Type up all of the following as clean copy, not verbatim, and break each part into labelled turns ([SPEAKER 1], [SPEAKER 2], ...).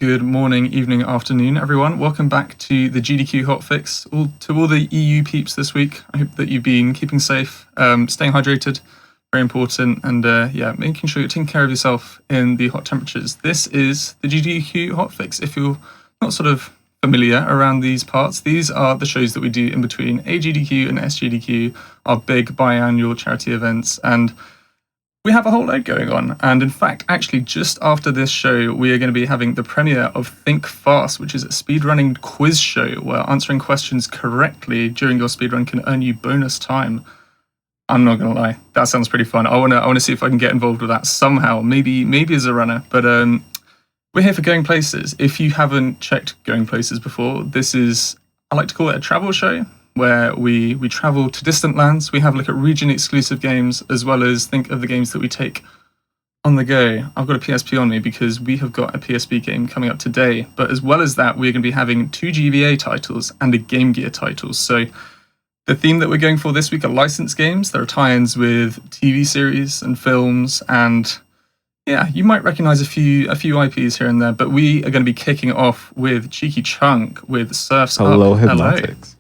[SPEAKER 1] Good morning, evening, afternoon, everyone. Welcome back to the GDQ Hotfix. To all the EU peeps this week, I hope that you've been keeping safe, staying hydrated, very important, and making sure you're taking care of yourself in the hot temperatures. This is the GDQ Hotfix. If you're not sort of familiar around these parts, these are the shows that we do in between AGDQ and SGDQ, our big biannual charity events, and we have a whole load going on. And in fact, actually, just after this show, we are going to be having the premiere of Think Fast, which is a speedrunning quiz show where answering questions correctly during your speedrun can earn you bonus time. I'm not going to lie, that sounds pretty fun. I want to see if I can get involved with that somehow, maybe as a runner. But we're here for Going Places. If you haven't checked Going Places before, this is, I like to call it a travel show, where we travel to distant lands. We have a look at region-exclusive games, as well as think of the games that we take on the go. I've got a PSP on me because we have got a PSP game coming up today. But as well as that, we're going to be having 2 GBA titles and a Game Gear title. So the theme that we're going for this week are licensed games. There are tie-ins with TV series and films, and yeah, you might recognize a few IPs here and there. But we are going to be kicking off with Cheeky Chunk with Surf's
[SPEAKER 2] Hello,
[SPEAKER 1] Up.
[SPEAKER 2] Hypnotics.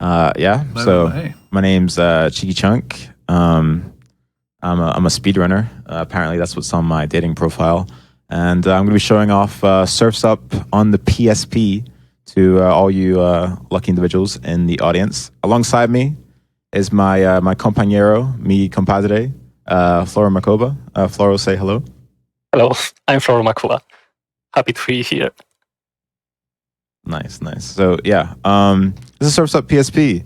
[SPEAKER 2] So my name's Cheeky Chunk. I'm a speedrunner. Apparently that's what's on my dating profile. And I'm going to be showing off Surf's Up on the PSP to all you lucky individuals in the audience. Alongside me is my compañero, mi compadre, Flora Makoba. Flora, say hello.
[SPEAKER 3] Hello, I'm Flora Makoba. Happy to be here.
[SPEAKER 2] Nice. So yeah, this is Surf's Up PSP.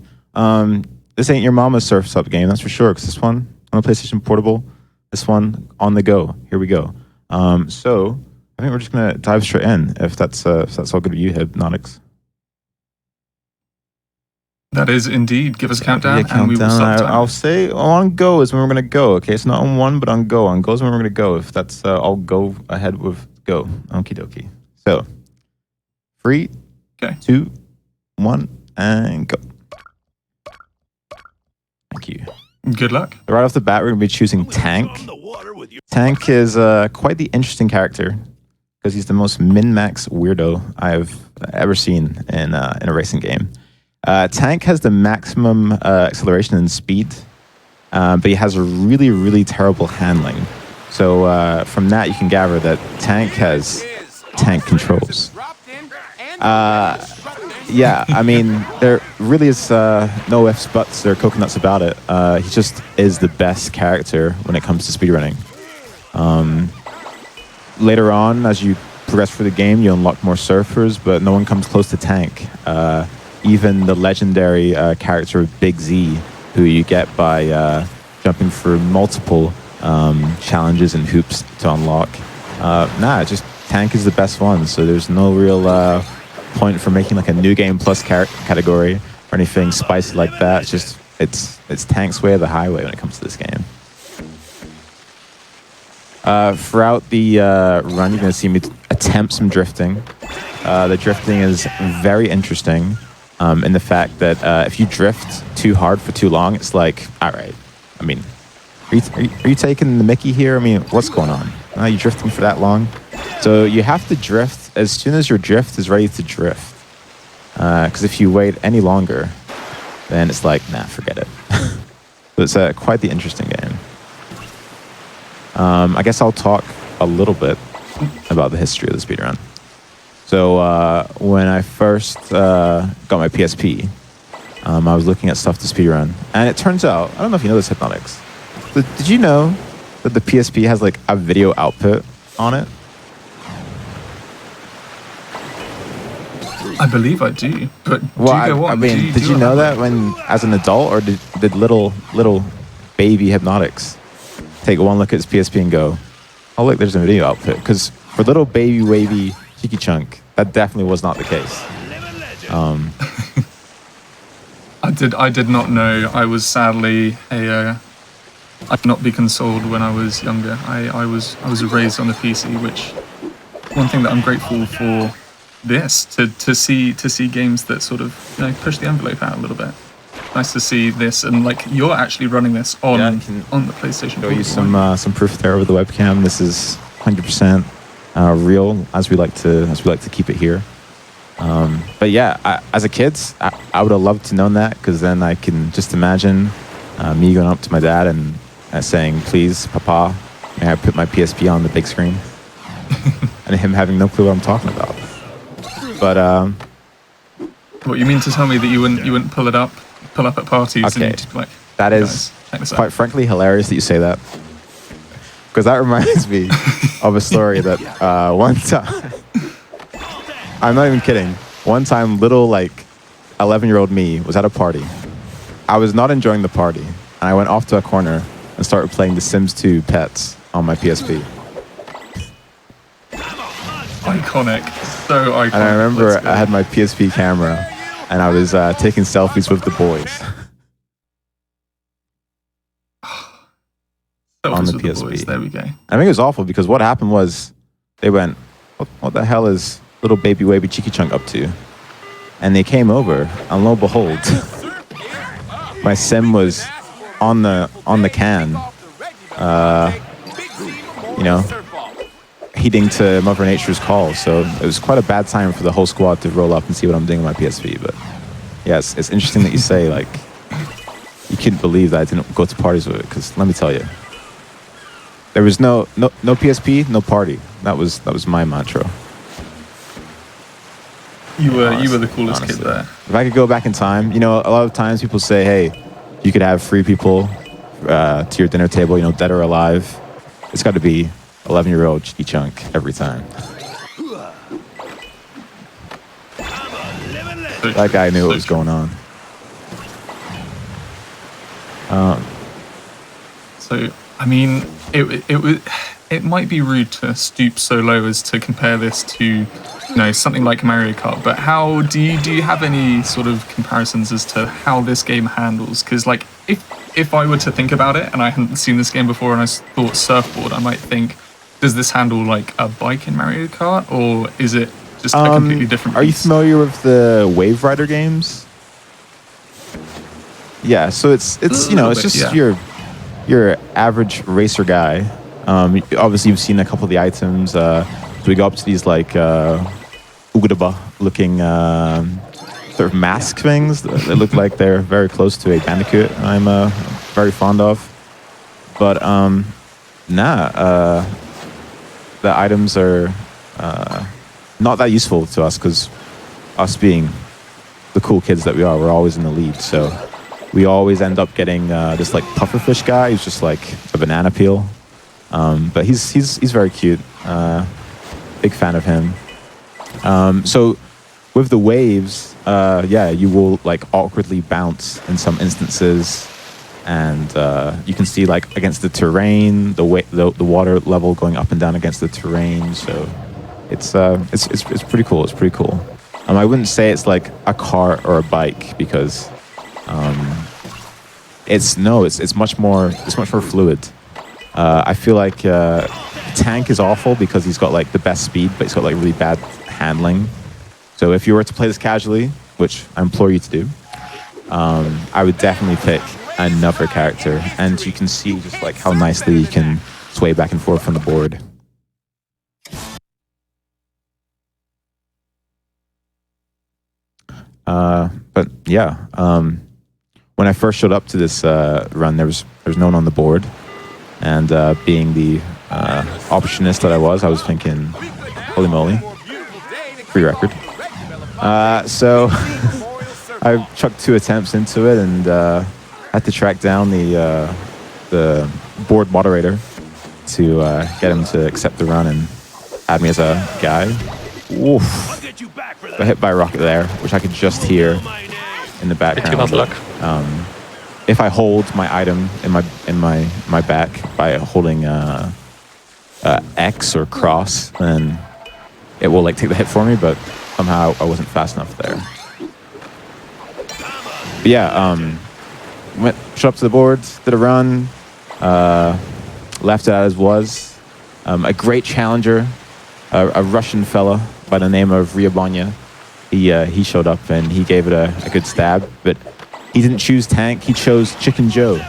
[SPEAKER 2] This ain't your mama's Surf's Up game, that's for sure. Because this one on a PlayStation Portable, this one on the go. Here we go. So I think we're just gonna dive straight in. If that's all good with you, Hypnotics.
[SPEAKER 1] That is indeed. Give us a countdown, and we will start time.
[SPEAKER 2] I'll say on go is when we're gonna go. Okay, it's not on one, but on go. On go is when we're gonna go. If that's, I'll go ahead with go. Okie dokie. So 3, 2, 1, and go. Thank you.
[SPEAKER 1] Good luck.
[SPEAKER 2] Right off the bat, we're going to be choosing Tank. Tank is quite the interesting character because he's the most min-max weirdo I've ever seen in a racing game. Tank has the maximum acceleration and speed, but he has a really, really terrible handling. So from that, you can gather that Tank has tank controls. Yeah, I mean, there really is no ifs, buts, or coconuts about it. He just is the best character when it comes to speedrunning. Later on, as you progress through the game, you unlock more surfers, but no one comes close to Tank. Even the legendary character of Big Z, who you get by jumping through multiple challenges and hoops to unlock. Just Tank is the best one, so there's no real point for making like a new game plus category or anything spicy like that. It's just it's Tank's way or the highway when it comes to this game. Throughout the run, you're going to see me attempt some drifting. The drifting is very interesting in the fact that if you drift too hard for too long, it's like, all right, I mean, are you taking the mickey here? I mean, what's going on? Are you drifting for that long? So you have to drift as soon as your drift is ready to drift. Because if you wait any longer, then it's like, nah, forget it. So it's quite the interesting game. I guess I'll talk a little bit about the history of the speedrun. So when I first got my PSP, I was looking at stuff to speedrun. And it turns out, I don't know if you know this, Hypnotics, but did you know that the PSP has like a video output on it?
[SPEAKER 1] I believe I do, but
[SPEAKER 2] well,
[SPEAKER 1] do go on.
[SPEAKER 2] I mean, did you know that when, as an adult, or did little baby Hypnotics take one look at his PSP and go, oh look, there's a video output? Because for little baby wavy Cheeky Chunk, that definitely was not the case.
[SPEAKER 1] I did not know. I was sadly I could not be consoled when I was younger. I was raised on the PC, which one thing that I'm grateful for this to see games that sort of push the envelope out a little bit. Nice to see this, and like you're actually running this on the PlayStation.
[SPEAKER 2] Show you some proof there over the webcam. This is 100% real as we like to keep it here. But yeah, as a kid, I would have loved to known that, because then I can just imagine me going up to my dad and saying, "Please, Papa, may I put my PSP on the big screen?" and him having no clue what I'm talking about. But
[SPEAKER 1] what, you mean to tell me that you wouldn't pull up at parties?
[SPEAKER 2] Okay,
[SPEAKER 1] and you'd just be like,
[SPEAKER 2] that is quite frankly hilarious that you say that, because that reminds me of a story that one time, I'm not even kidding, one time little like 11-year-old me was at a party. I was not enjoying the party, and I went off to a corner and started playing The Sims 2 Pets on my PSP.
[SPEAKER 1] Iconic, so iconic.
[SPEAKER 2] And I remember I had my PSP camera, and I was taking selfies with the boys on the PSP.
[SPEAKER 1] Boys. There we go.
[SPEAKER 2] I think it was awful, because what happened was they went, what the hell is little baby wavy cheeky chunk up to? And they came over, and lo and behold, my sim was on the can, you know, heeding to Mother Nature's call. So it was quite a bad time for the whole squad to roll up and see what I'm doing with my PSP. But yeah, it's interesting that you say, like, you couldn't believe that I didn't go to parties with it, because let me tell you, there was no PSP, no party. That was my mantra.
[SPEAKER 1] You were the coolest
[SPEAKER 2] honestly
[SPEAKER 1] kid there.
[SPEAKER 2] If I could go back in time, you know, a lot of times people say, hey, you could have 3 people to your dinner table, you know, dead or alive. It's got to be 11-year-old Cheeky Chunk every time. That guy knew what was going on.
[SPEAKER 1] So, I mean, it might be rude to stoop so low as to compare this to, you know, something like Mario Kart. But how do you have any sort of comparisons as to how this game handles? Because, like, if I were to think about it and I hadn't seen this game before and I thought surfboard, I might think, does this handle like a bike in Mario Kart, or is it just a completely different
[SPEAKER 2] Are you
[SPEAKER 1] beast?
[SPEAKER 2] familiar with the Wave Rider games? Yeah, so it's you know, it's just your average racer guy. Obviously you've seen a couple of the items. So we go up to these like Ugadaba looking sort of mask things that look like they're very close to a bandicoot I'm very fond of. But the items are not that useful to us, because us being the cool kids that we are, we're always in the lead. So we always end up getting this like pufferfish guy who's just like a banana peel. But he's very cute. Big fan of him. So with the waves, yeah, you will like awkwardly bounce in some instances, and you can see like against the terrain, the water level going up and down against the terrain. So it's pretty cool. It's pretty cool. I wouldn't say it's like a car or a bike, because it's much more fluid. I feel like Tank is awful because he's got like the best speed, but he's got like really bad handling. So if you were to play this casually, which I implore you to do, I would definitely pick another character. And you can see just like how nicely you can sway back and forth on the board. But yeah, when I first showed up to this run, there was no one on the board. And being the opportunist that I was thinking, holy moly, free record. So I chucked 2 attempts into it, and had to track down the board moderator to get him to accept the run and add me as a guy. Oof. Got hit by a rocket there, which I could just hear in the background. If I hold my item in my back by holding X or cross, then it will like take the hit for me. But somehow I wasn't fast enough there. But yeah, showed up to the board, did a run, left it as was. A great challenger, a Russian fella by the name of Ryabanya. He showed up and he gave it a good stab, but he didn't choose Tank. He chose Chicken Joe,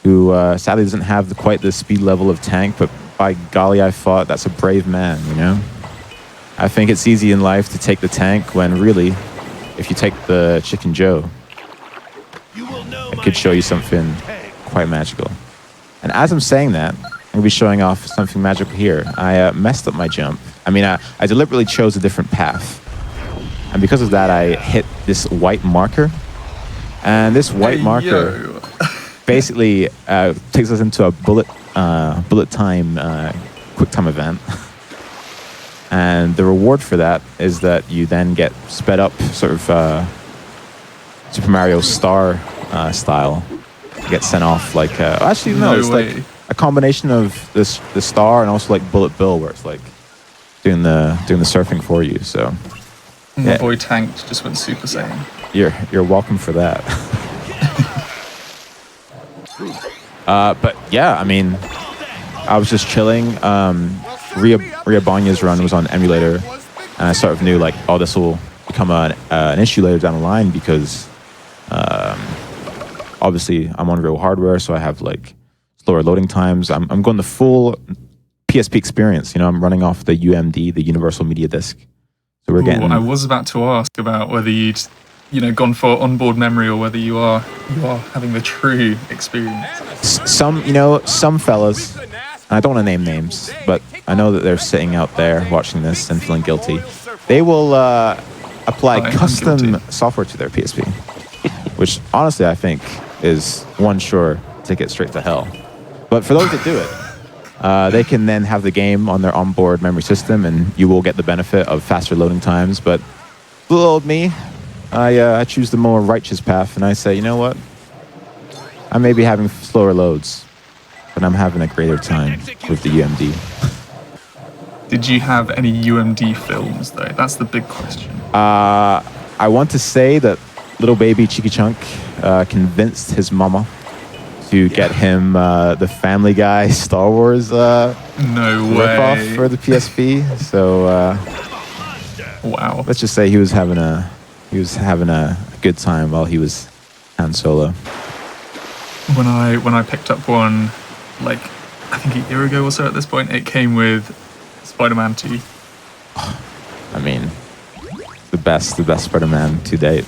[SPEAKER 2] who sadly doesn't have quite the speed level of Tank, but by golly, I thought that's a brave man, you know? I think it's easy in life to take the tank when really, if you take the Chicken Joe, it could show you something quite magical. And as I'm saying that, I'm going to be showing off something magical here. I messed up my jump. I mean, I deliberately chose a different path. And because of that, I hit this white marker. And this white marker basically takes us into a bullet time, quick time event. And the reward for that is that you then get sped up, sort of Super Mario Star style. You get sent off like actually no, it's like a combination of the star and also like Bullet Bill, where it's like doing the surfing for you. So
[SPEAKER 1] my boy tanked, just went Super Saiyan.
[SPEAKER 2] You're welcome for that. But yeah, I mean, I was just chilling. Ria Banya's run was on emulator, and I sort of knew like, oh, this will become an issue later down the line because obviously I'm on real hardware, so I have like slower loading times. I'm going the full PSP experience. You know, I'm running off the UMD, the Universal Media Disc. So we're getting.
[SPEAKER 1] I was about to ask about whether you'd, gone for onboard memory or whether you are having the true experience.
[SPEAKER 2] Some fellas, and I don't want to name names, but I know that they're sitting out there watching this and feeling guilty. They will apply custom software to their PSP, which honestly I think is one sure ticket straight to hell. But for those that do it, they can then have the game on their onboard memory system, and you will get the benefit of faster loading times. But little old me, I choose the more righteous path, and I say, you know what? I may be having slower loads, but I'm having a greater time with the UMD.
[SPEAKER 1] Did you have any UMD films, though? That's the big question.
[SPEAKER 2] I want to say that little baby Cheeky Chunk convinced his mama to get him the Family Guy Star Wars ripoff for the PSP. So
[SPEAKER 1] wow,
[SPEAKER 2] let's just say he was having a good time while he was Han Solo.
[SPEAKER 1] When I picked up one, like I think a year ago or so at this point, it came with Spider-Man 2.
[SPEAKER 2] I mean, the best Spider-Man to date.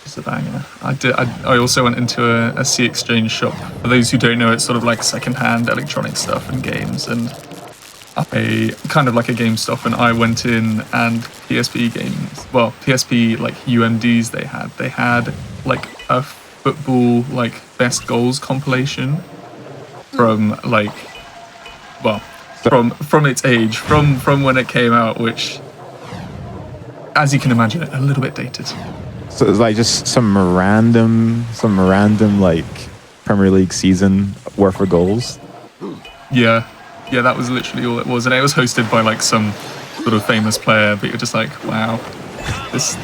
[SPEAKER 1] It's a banger. I also went into a C Exchange shop. For those who don't know, it's sort of like second-hand electronic stuff and games, and a kind of like a GameStop. And I went in, and PSP games, well, PSP like UMDs they had like a football like best goals compilation from like, well, from its age, from when it came out, which, as you can imagine, a little bit dated.
[SPEAKER 2] So it's like just some random like Premier League season worth of goals.
[SPEAKER 1] Yeah, that was literally all it was, and it was hosted by like some sort of famous player. But you're just like, wow, this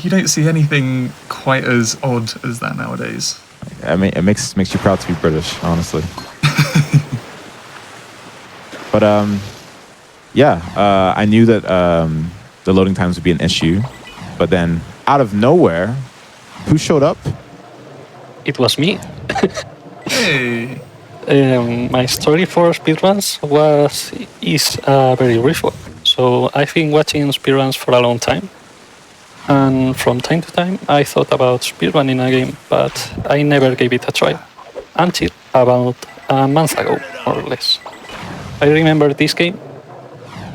[SPEAKER 1] you don't see anything quite as odd as that nowadays.
[SPEAKER 2] I mean, it makes you proud to be British, honestly. But I knew that the loading times would be an issue. But then, out of nowhere, who showed up?
[SPEAKER 3] It was me.
[SPEAKER 1] Hey.
[SPEAKER 3] My story for speedruns is very brief one. So I've been watching speedruns for a long time, and from time to time I thought about speedrunning a game, but I never gave it a try until about a month ago, more or less. I remember this game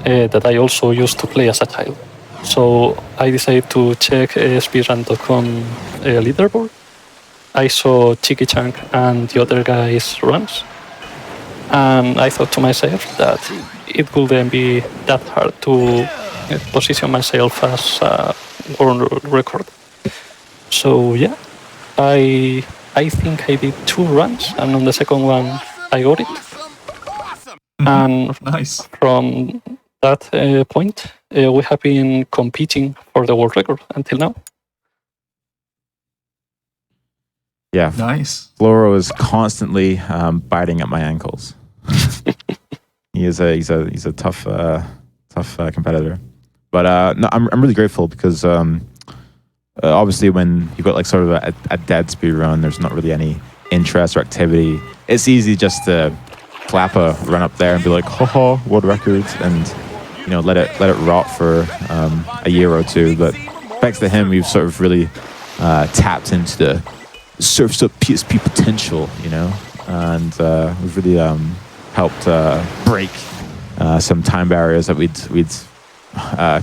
[SPEAKER 3] that I also used to play as a child. So I decided to check speedrun.com leaderboard. I saw Cheeky Chunk and the other guys' runs, and I thought to myself that it wouldn't be that hard to position myself as a world record. So yeah, I think I did 2 runs, and on the second one I got it. And
[SPEAKER 1] nice.
[SPEAKER 3] From that point, we have been competing for the world record until now.
[SPEAKER 2] Yeah,
[SPEAKER 1] nice.
[SPEAKER 2] Floro is constantly biting at my ankles. He's a tough competitor. But no, I'm really grateful because obviously when you've got like sort of a dead speed run, there's not really any interest or activity. It's easy just to Clapper run up there and be like, "Ho ho, world records," and let it rot for a year or two. But thanks to him, we've sort of really tapped into the Surf's Up PSP potential, and we've really helped break some time barriers that we'd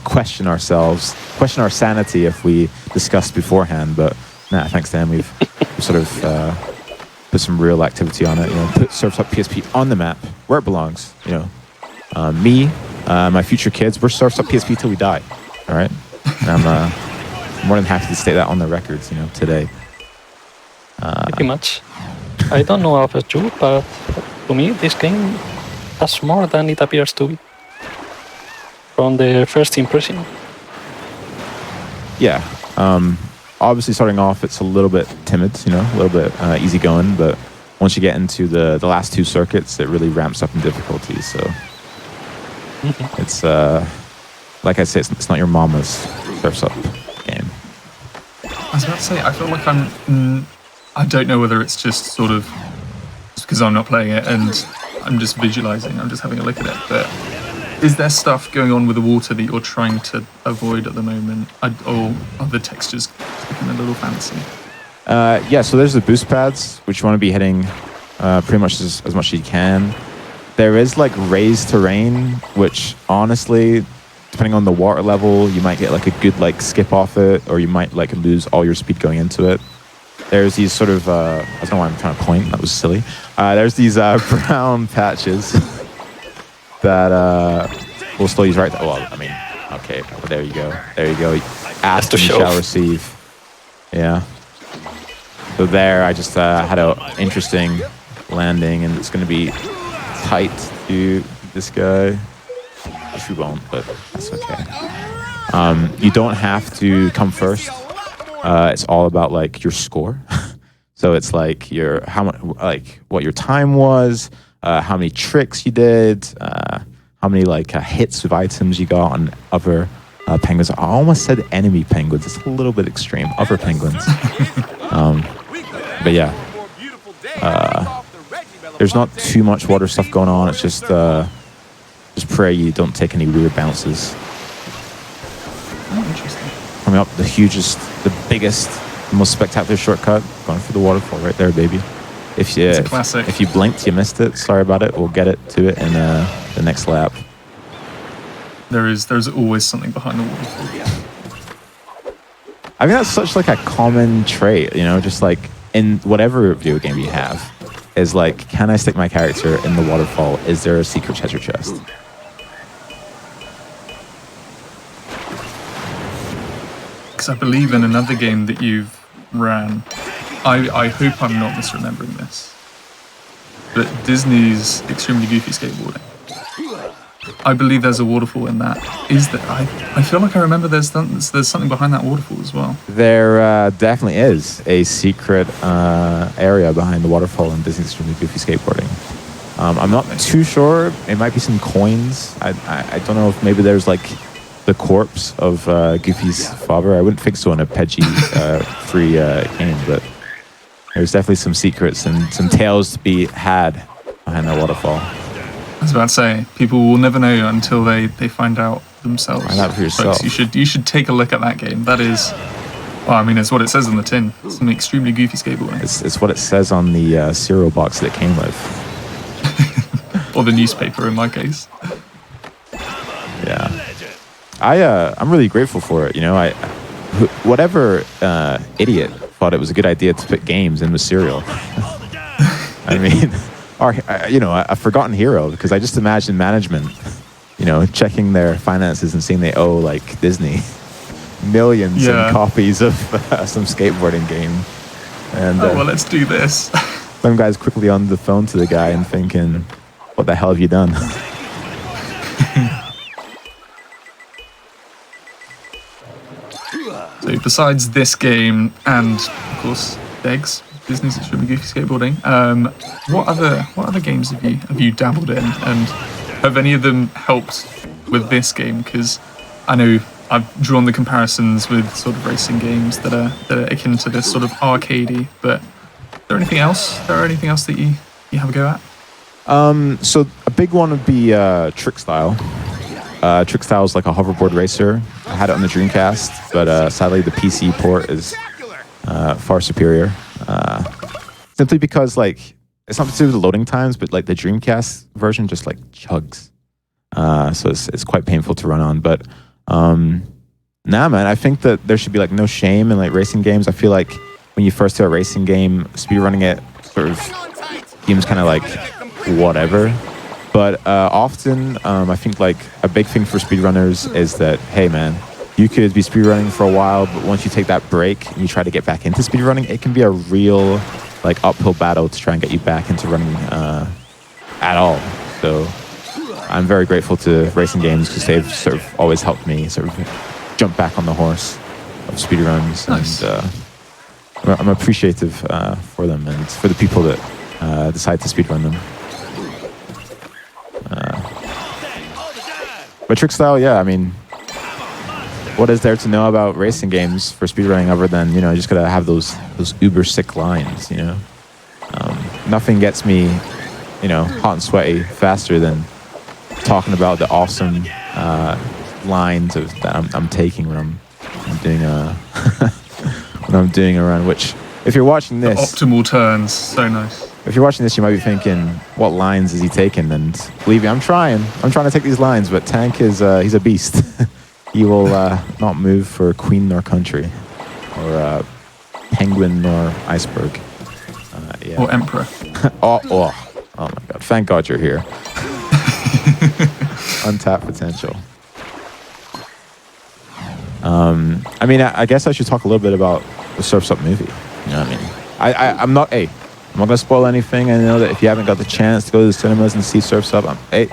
[SPEAKER 2] question our sanity if we discussed beforehand. But thanks to him, we've sort of put some real activity on it. Put Surf's Up PSP on the map where it belongs. Me, my future kids, we're Surf's Up PSP till we die. All right, and I'm more than happy to state that on the records, today.
[SPEAKER 3] Pretty much. I don't know about you, but to me, this game has more than it appears to be. From the first impression.
[SPEAKER 2] Yeah. Obviously, starting off, it's a little bit timid, a little bit easygoing, but once you get into the last two circuits, it really ramps up in difficulty. So it's, like I said, it's not your mama's Surf's Up game.
[SPEAKER 1] I was about to say, I feel like I don't know whether it's just sort of just because I'm not playing it and I'm just visualizing, I'm just having a look at it, but is there stuff going on with the water that you're trying to avoid at the moment? Or are the textures looking a little fancy?
[SPEAKER 2] Yeah, so there's the boost pads, which you want to be hitting pretty much as much as you can. There is like raised terrain, which honestly, depending on the water level, you might get like a good like skip off it, or you might like lose all your speed going into it. There's these sort of, I don't know why I'm trying to point, that was silly. There's these brown patches that will still use right there. Well, I mean, okay, there you go. There you go. Ask and you shall receive. Yeah. So there, I just had an interesting landing, and it's going to be tight to this guy. Which we won't, but that's okay. You don't have to come first. It's all about like your score. So it's like what your time was, how many tricks you did, how many like hits with items you got on other penguins. I almost said enemy penguins. It's a little bit extreme. Other penguins. But yeah, there's not too much water stuff going on. It's just pray you don't take any weird bounces.
[SPEAKER 1] Oh, interesting.
[SPEAKER 2] Coming up, the hugest, the biggest, the most spectacular shortcut. Going for the waterfall right there, baby.
[SPEAKER 1] It's a classic.
[SPEAKER 2] If you blinked, you missed it. Sorry about it. We'll get to it in the next lap.
[SPEAKER 1] There's always something behind the waterfall.
[SPEAKER 2] I mean, that's such like a common trait, just like in whatever video game you have, is like, can I stick my character in the waterfall? Is there a secret treasure chest?
[SPEAKER 1] Because I believe in another game that you've ran, I hope I'm not misremembering this, but Disney's Extremely Goofy Skateboarding. I believe there's a waterfall in that. Is that I feel like I remember there's something behind that waterfall as well.
[SPEAKER 2] There definitely is a secret area behind the waterfall in Disney's Extremely Goofy Skateboarding. I'm not too sure. It might be some coins. I don't know if maybe there's like the corpse of Goofy's father. I wouldn't think so in a PEGI free game, but there's definitely some secrets and some tales to be had behind that waterfall.
[SPEAKER 1] I was about to say, people will never know until they find out themselves.
[SPEAKER 2] Find out for yourself.
[SPEAKER 1] Folks, you should take a look at that game. That is, well, I mean, it's what it says on the tin. It's an extremely goofy skateboarding.
[SPEAKER 2] It's what it says on the cereal box that it came with.
[SPEAKER 1] Or the newspaper in my case.
[SPEAKER 2] Yeah. I'm really grateful for it. Whatever idiot thought it was a good idea to put games in the cereal. I mean, a forgotten hero, because I just imagine management, checking their finances and seeing they owe like Disney millions in copies of some skateboarding game. And
[SPEAKER 1] well, let's do this.
[SPEAKER 2] Some guy's quickly on the phone to the guy and thinking, what the hell have you done?
[SPEAKER 1] So besides this game and, of course, Degs, Disney's Extremely Goofy Skateboarding, what other games have you dabbled in, and have any of them helped with this game? Because I know I've drawn the comparisons with sort of racing games that are akin to this sort of arcadey, but is there anything else? Anything else that you have a go at?
[SPEAKER 2] So a big one would be Trick Style. Trick Style is like a hoverboard racer. I had it on the Dreamcast, but sadly the PC port is far superior. Simply because like it's not to do with the loading times, but like the Dreamcast version just like chugs. So it's quite painful to run on. But nah, man, I think that there should be like no shame in like racing games. I feel like when you first do a racing game, speedrunning it sort of seems kind of like whatever. But often, I think like a big thing for speedrunners is that, hey man, you could be speedrunning for a while, but once you take that break and you try to get back into speedrunning, it can be a real like uphill battle to try and get you back into running at all. So I'm very grateful to racing games because they've sort of always helped me sort of jump back on the horse of speedruns.
[SPEAKER 1] Nice.
[SPEAKER 2] And I'm appreciative for them and for the people that decide to speedrun them. But Trick Style, yeah, I mean, what is there to know about racing games for speedrunning other than, you know, you just gotta have those uber sick lines, you know? Nothing gets me, you know, hot and sweaty faster than talking about the awesome lines that I'm taking when I'm doing a when I'm doing a run. Which, if you're watching this,
[SPEAKER 1] the optimal turns, so nice.
[SPEAKER 2] If you're watching this, you might be thinking, what lines is he taking? And believe me, I'm trying to take these lines, but Tank is he's a beast. He will not move for queen nor country, or penguin nor iceberg. Yeah.
[SPEAKER 1] Or emperor.
[SPEAKER 2] Oh my god! Thank God you're here. Untapped potential. I mean, I guess I should talk a little bit about the Surf's Up movie. You know what I mean? I'm not going to spoil anything. I know that if you haven't got the chance to go to the cinemas and see Surf's Up, there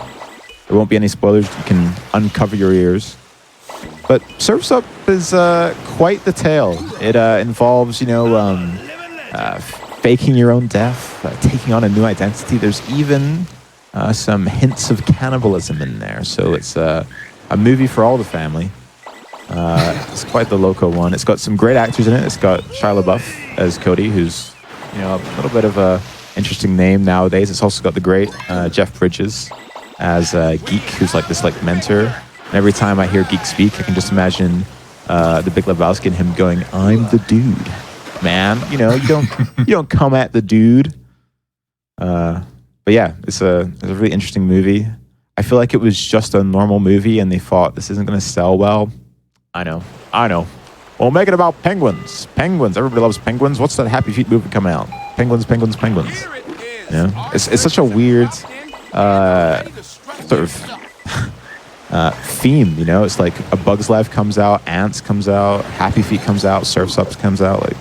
[SPEAKER 2] won't be any spoilers. You can uncover your ears. But Surf's Up is quite the tale. It involves, you know, faking your own death, taking on a new identity. There's even some hints of cannibalism in there. So it's a movie for all the family. It's quite the loco one. It's got some great actors in it. It's got Shia LaBeouf as Cody, who's, you know, a little bit of a interesting name nowadays. It's also got the great Jeff Bridges as Geek, who's like this like mentor. And every time I hear Geek speak, I can just imagine the Big Lebowski and him going, "I'm the dude, man." You know, you don't come at the dude. But yeah, it's a really interesting movie. I feel like it was just a normal movie, and they thought this isn't going to sell well. I know. We'll make it about penguins. Penguins. Everybody loves penguins. What's that Happy Feet movie coming out? Penguins. You know? It's such a weird sort of theme, you know? It's like A Bug's Life comes out, Ants comes out, Happy Feet comes out, Surf's Up comes out. Like,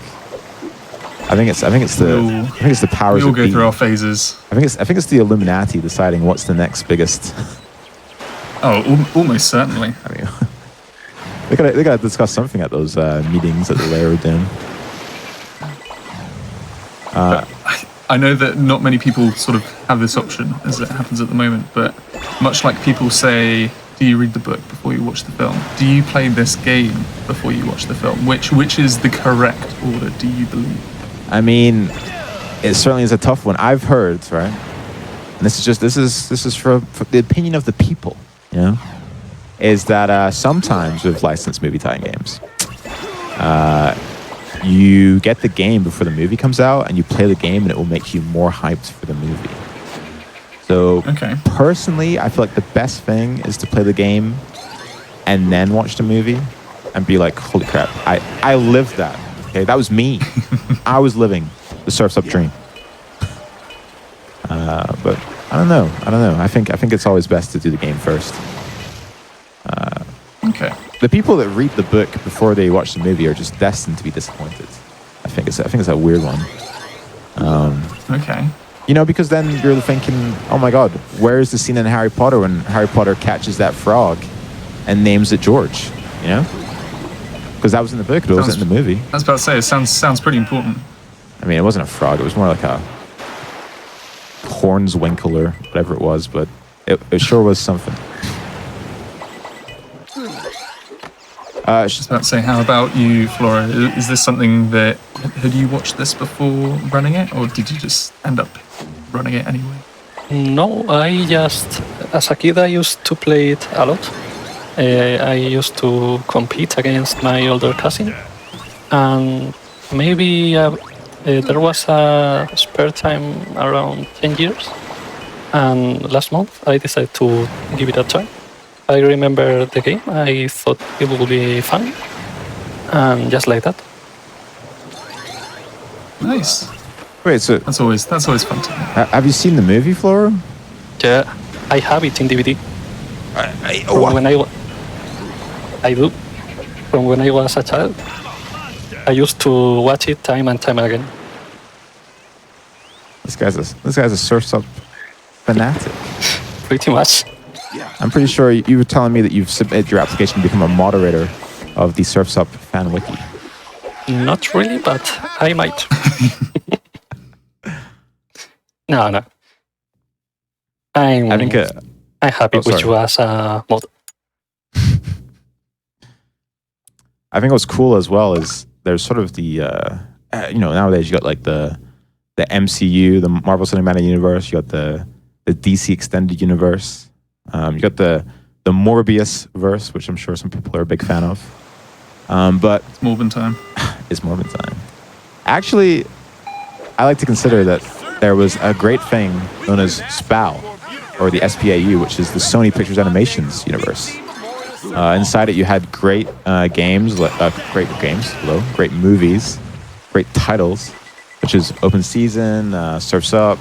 [SPEAKER 2] I think it's the powers
[SPEAKER 1] We all
[SPEAKER 2] of
[SPEAKER 1] go
[SPEAKER 2] being.
[SPEAKER 1] through our phases.
[SPEAKER 2] I think it's the Illuminati deciding what's the next biggest.
[SPEAKER 1] Oh, almost certainly.
[SPEAKER 2] I mean, they gotta discuss something at those meetings that they were doing.
[SPEAKER 1] I know that not many people sort of have this option as it happens at the moment, but much like people say, do you read the book before you watch the film? Do you play this game before you watch the film? Which is the correct order, do you believe?
[SPEAKER 2] I mean, it certainly is a tough one. I've heard, right? And this is for the opinion of the people, you know, is that sometimes with licensed movie tie-in games, you get the game before the movie comes out, and you play the game, and it will make you more hyped for the movie. So personally, I feel like the best thing is to play the game and then watch the movie and be like, holy crap, I lived that. Okay, that was me. I was living the Surf's Up dream. But I don't know. I think it's always best to do the game first.
[SPEAKER 1] Okay.
[SPEAKER 2] The people that read the book before they watch the movie are just destined to be disappointed. I think it's a weird one.
[SPEAKER 1] Okay.
[SPEAKER 2] You know, because then you're thinking, oh my God, where is the scene in Harry Potter when Harry Potter catches that frog and names it George? You know, because that was in the book, but it wasn't in the movie.
[SPEAKER 1] I was about to say, it sounds pretty important.
[SPEAKER 2] I mean, it wasn't a frog; it was more like a hornswinkle or whatever it was, but it sure was something.
[SPEAKER 1] I was just about to say, how about you, Flora? Is this something that, had you watched this before running it, or did you just end up running it anyway?
[SPEAKER 3] No, as a kid, I used to play it a lot. I used to compete against my older cousin, and maybe there was a spare time around 10 years, and last month I decided to give it a try. I remember the game, I thought it would be fun, and just like that.
[SPEAKER 1] Nice.
[SPEAKER 2] Wait, so
[SPEAKER 1] That's always fun to hear.
[SPEAKER 2] have you seen the movie, Flora?
[SPEAKER 3] Yeah, I have it in DVD. From when I do. From when I was a child, I used to watch it time and time again.
[SPEAKER 2] This guy's a Surf's Up fanatic.
[SPEAKER 3] Pretty much.
[SPEAKER 2] I'm pretty sure you were telling me that you've submitted your application to become a moderator of the Surf's Up fan wiki.
[SPEAKER 3] Not really, but I might. No. I'm happy with you as a mod.
[SPEAKER 2] I think what's cool as well is there's sort of the nowadays you got like the MCU, the Marvel Cinematic Universe. You got the DC Extended Universe. You got the Morbius verse, which I'm sure some people are a big fan of. But
[SPEAKER 1] It's Morbin time.
[SPEAKER 2] it's Morbin time. Actually, I like to consider that there was a great thing known as SPAU, or the SPAU, which is the Sony Pictures Animations universe. Inside it, you had great great movies, great titles, which is Open Season, Surf's Up,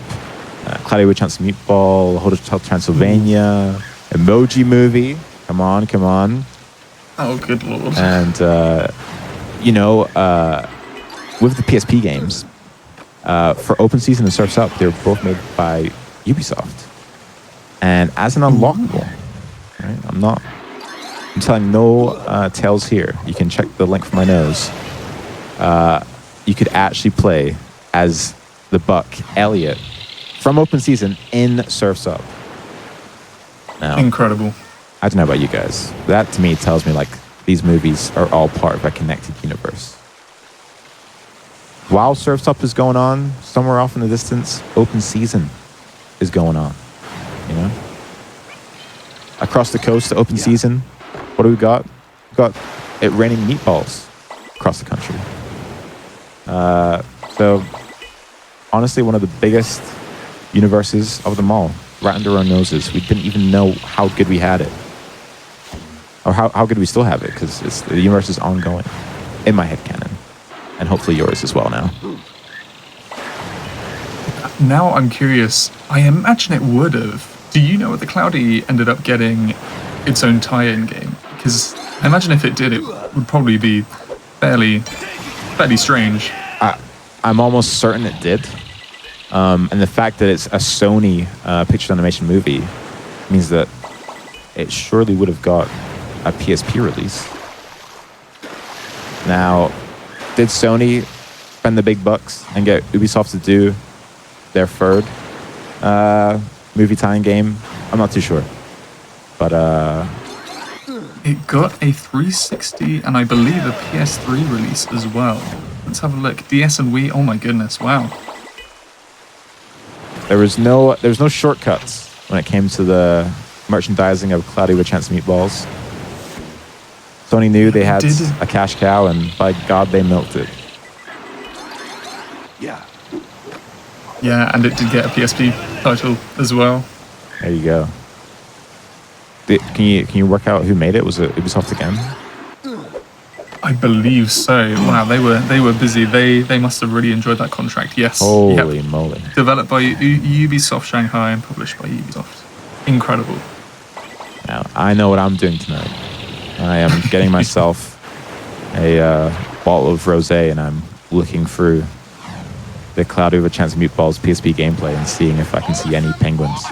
[SPEAKER 2] Cloudy with Chance of Meatball, Hotel Transylvania, Emoji Movie. Come on.
[SPEAKER 1] Oh, good lord.
[SPEAKER 2] And, with the PSP games, for Open Season and Surf's Up, they were both made by Ubisoft. And as an unlockable, right, I'm telling no tales here. You can check the link from my nose. You could actually play as the Buck Elliot from Open Season in Surf's Up. Now,
[SPEAKER 1] Incredible.
[SPEAKER 2] I don't know about you guys. That to me tells me like these movies are all part of a connected universe. While Surf's Up is going on, somewhere off in the distance, Open Season is going on. You know? Across the coast, the Open Season, what do we got? We've got it raining meatballs across the country. So, honestly, one of the biggest universes of them all, right under our noses. We didn't even know how good we had it. Or how good we still have it, because the universe is ongoing in my headcanon. And hopefully yours as well now.
[SPEAKER 1] Now I'm curious. I imagine it would have. Do you know what the Cloudy ended up getting its own tie-in game? Because I imagine if it did, it would probably be fairly strange.
[SPEAKER 2] I'm almost certain it did. And the fact that it's a Sony picture animation movie means that it surely would have got a PSP release. Now, did Sony spend the big bucks and get Ubisoft to do their third movie tie-in game? I'm not too sure. But
[SPEAKER 1] It got a 360 and I believe a PS3 release as well. Let's have a look. DS and Wii. Oh my goodness! Wow.
[SPEAKER 2] there was no shortcuts when it came to the merchandising of Cloudy with Chance of Meatballs. Sony knew they had a cash cow, and by God, they milked it.
[SPEAKER 1] Yeah, and it did get a PSP title as well.
[SPEAKER 2] There you go. Can you work out who made it? Was it Ubisoft again?
[SPEAKER 1] I believe so. Wow, they were busy. They must have really enjoyed that contract. Yes.
[SPEAKER 2] Holy moly!
[SPEAKER 1] Developed by Ubisoft Shanghai and published by Ubisoft. Incredible.
[SPEAKER 2] Now I know what I'm doing tonight. I am getting myself a bottle of rosé, and I'm looking through the Cloudy with Chance of Meatballs PSP gameplay and seeing if I can see any penguins.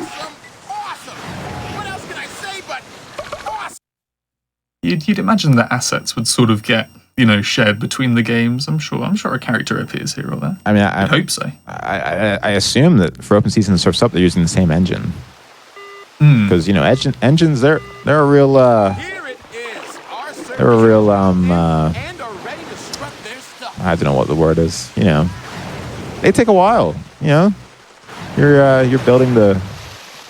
[SPEAKER 1] You'd imagine that assets would sort of get, shared between the games. I'm sure a character appears here or there.
[SPEAKER 2] I mean,
[SPEAKER 1] I hope so.
[SPEAKER 2] I assume that for Open Season and Surf's Up, they're using the same engine. Because engines, they're a real I don't know what the word is. They take a while. You're building the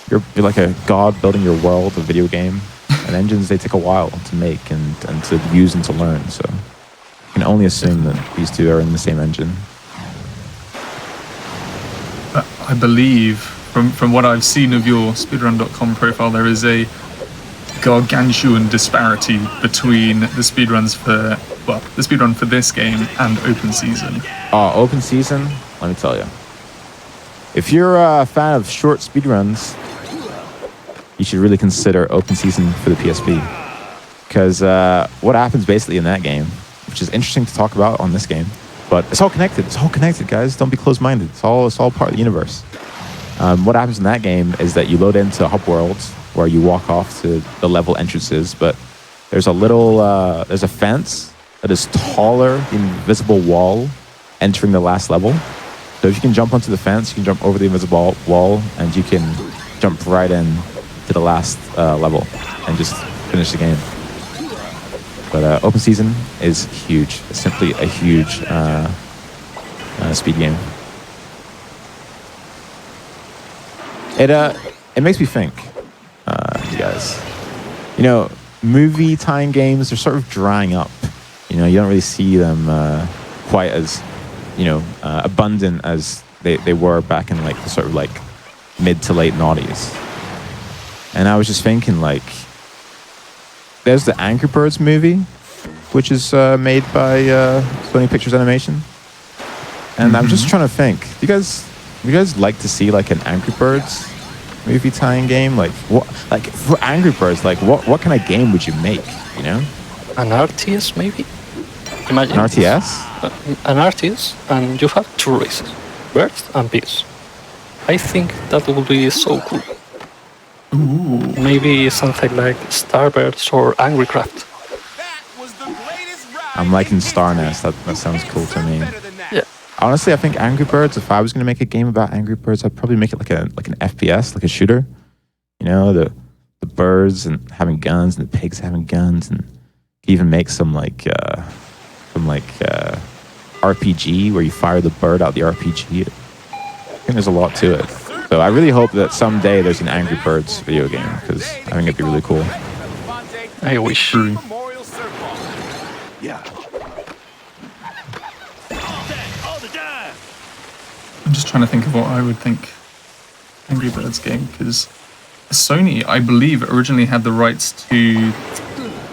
[SPEAKER 2] you're like a god building your world, a video game. And engines, they take a while to make and to use and to learn. So you can only assume that these two are in the same engine.
[SPEAKER 1] I believe, from what I've seen of your speedrun.com profile, there is a gargantuan disparity between the speedruns for, well, the speedrun for this game and open season.
[SPEAKER 2] Open season, let me tell you. If you're a fan of short speedruns, you should really consider open season for the PSP. Because what happens basically in that game, which is interesting to talk about on this game, but it's all connected. It's all connected, guys. Don't be closed-minded. It's all part of the universe. What happens in that game is that you load into hub worlds where you walk off to the level entrances, but there's a little, there's a fence that is taller than the invisible wall entering the last level. So if you can jump onto the fence, you can jump over the invisible wall, and you can jump right in to the last level and just finish the game. But open season is huge. It's simply a huge speed game. It makes me think, you guys. You know, movie time games are sort of drying up. You know, you don't really see them quite as, abundant as they were back in like the sort of like mid to late noughties. And I was just thinking, like, there's the Angry Birds movie, which is made by Sony Pictures Animation. And I'm just trying to think, do you guys like to see like an Angry Birds movie tie-in game? Like, what, like for Angry Birds, like what kind of game would you make? You know,
[SPEAKER 3] An RTS maybe. Imagine
[SPEAKER 2] an RTS.
[SPEAKER 3] An RTS, and you have two races, birds and bees. I think that would be so cool.
[SPEAKER 1] Ooh.
[SPEAKER 3] Maybe something like Starbirds or Angry Craft.
[SPEAKER 2] I'm liking Star Nest. That sounds cool to me.
[SPEAKER 3] Yeah.
[SPEAKER 2] Honestly, I think Angry Birds, if I was going to make a game about Angry Birds, I'd probably make it like an FPS, like a shooter. You know, the birds and having guns and the pigs having guns, and even make some RPG where you fire the bird out the RPG. I think there's a lot to it. So I really hope that someday there's an Angry Birds video game, because I think it'd be really cool.
[SPEAKER 3] I wish.
[SPEAKER 1] True.
[SPEAKER 4] Yeah.
[SPEAKER 1] I'm just trying to think of what I would think Angry Birds game, because Sony, I believe, originally had the rights to.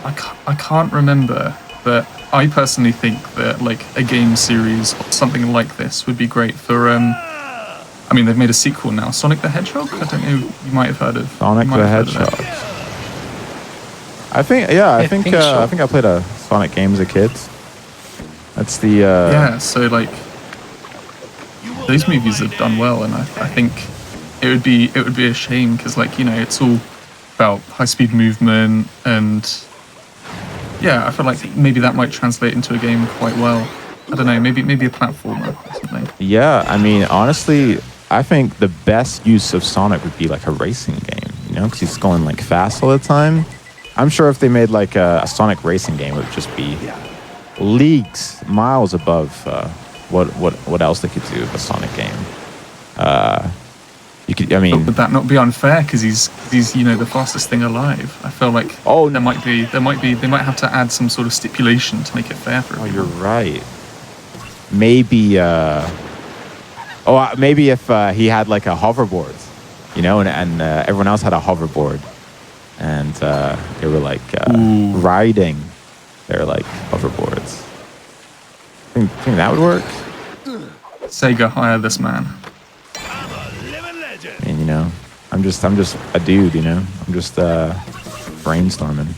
[SPEAKER 1] I can't remember, but I personally think that like a game series or something like this would be great for. I mean, they've made a sequel now, Sonic the Hedgehog. I don't know. You might have heard of
[SPEAKER 2] Sonic the Hedgehog. I think I played a Sonic game as a kid. That's the
[SPEAKER 1] yeah. So like, those movies have done well, and I think it would be a shame, because like, you know, it's all about high speed movement, and yeah, I feel like maybe that might translate into a game quite well. I don't know, maybe a platformer or something.
[SPEAKER 2] Yeah, I mean, honestly, I think the best use of Sonic would be like a racing game, you know, because he's going like fast all the time. I'm sure if they made like a Sonic racing game, it would just be leagues, miles above what else they could do with a Sonic game. You could, I mean,
[SPEAKER 1] would that not be unfair? Because he's the fastest thing alive. I feel like they might have to add some sort of stipulation to make it fair for everyone.
[SPEAKER 2] Oh, you're right. Maybe maybe if he had like a hoverboard, you know, and everyone else had a hoverboard, and they were like riding their like hoverboards. Think that would work?
[SPEAKER 1] Sega, hire this man.
[SPEAKER 2] I mean, you know, I'm just a dude, you know. I'm just brainstorming.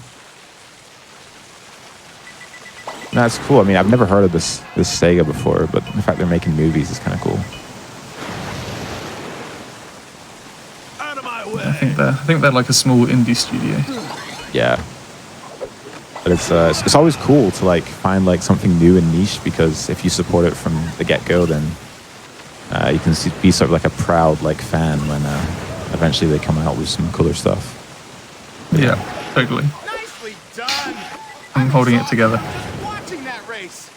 [SPEAKER 2] That's cool. I mean, I've never heard of this Sega before, but the fact they're making movies is kind of cool.
[SPEAKER 4] Out of my way.
[SPEAKER 1] I think they're like a small indie studio.
[SPEAKER 2] Yeah. But it's always cool to like find like something new and niche, because if you support it from the get-go, then you can be sort of like a proud like fan when eventually they come out with some cooler stuff.
[SPEAKER 1] Yeah, totally.
[SPEAKER 4] Nicely done.
[SPEAKER 1] I'm holding it together.
[SPEAKER 4] Watching that race.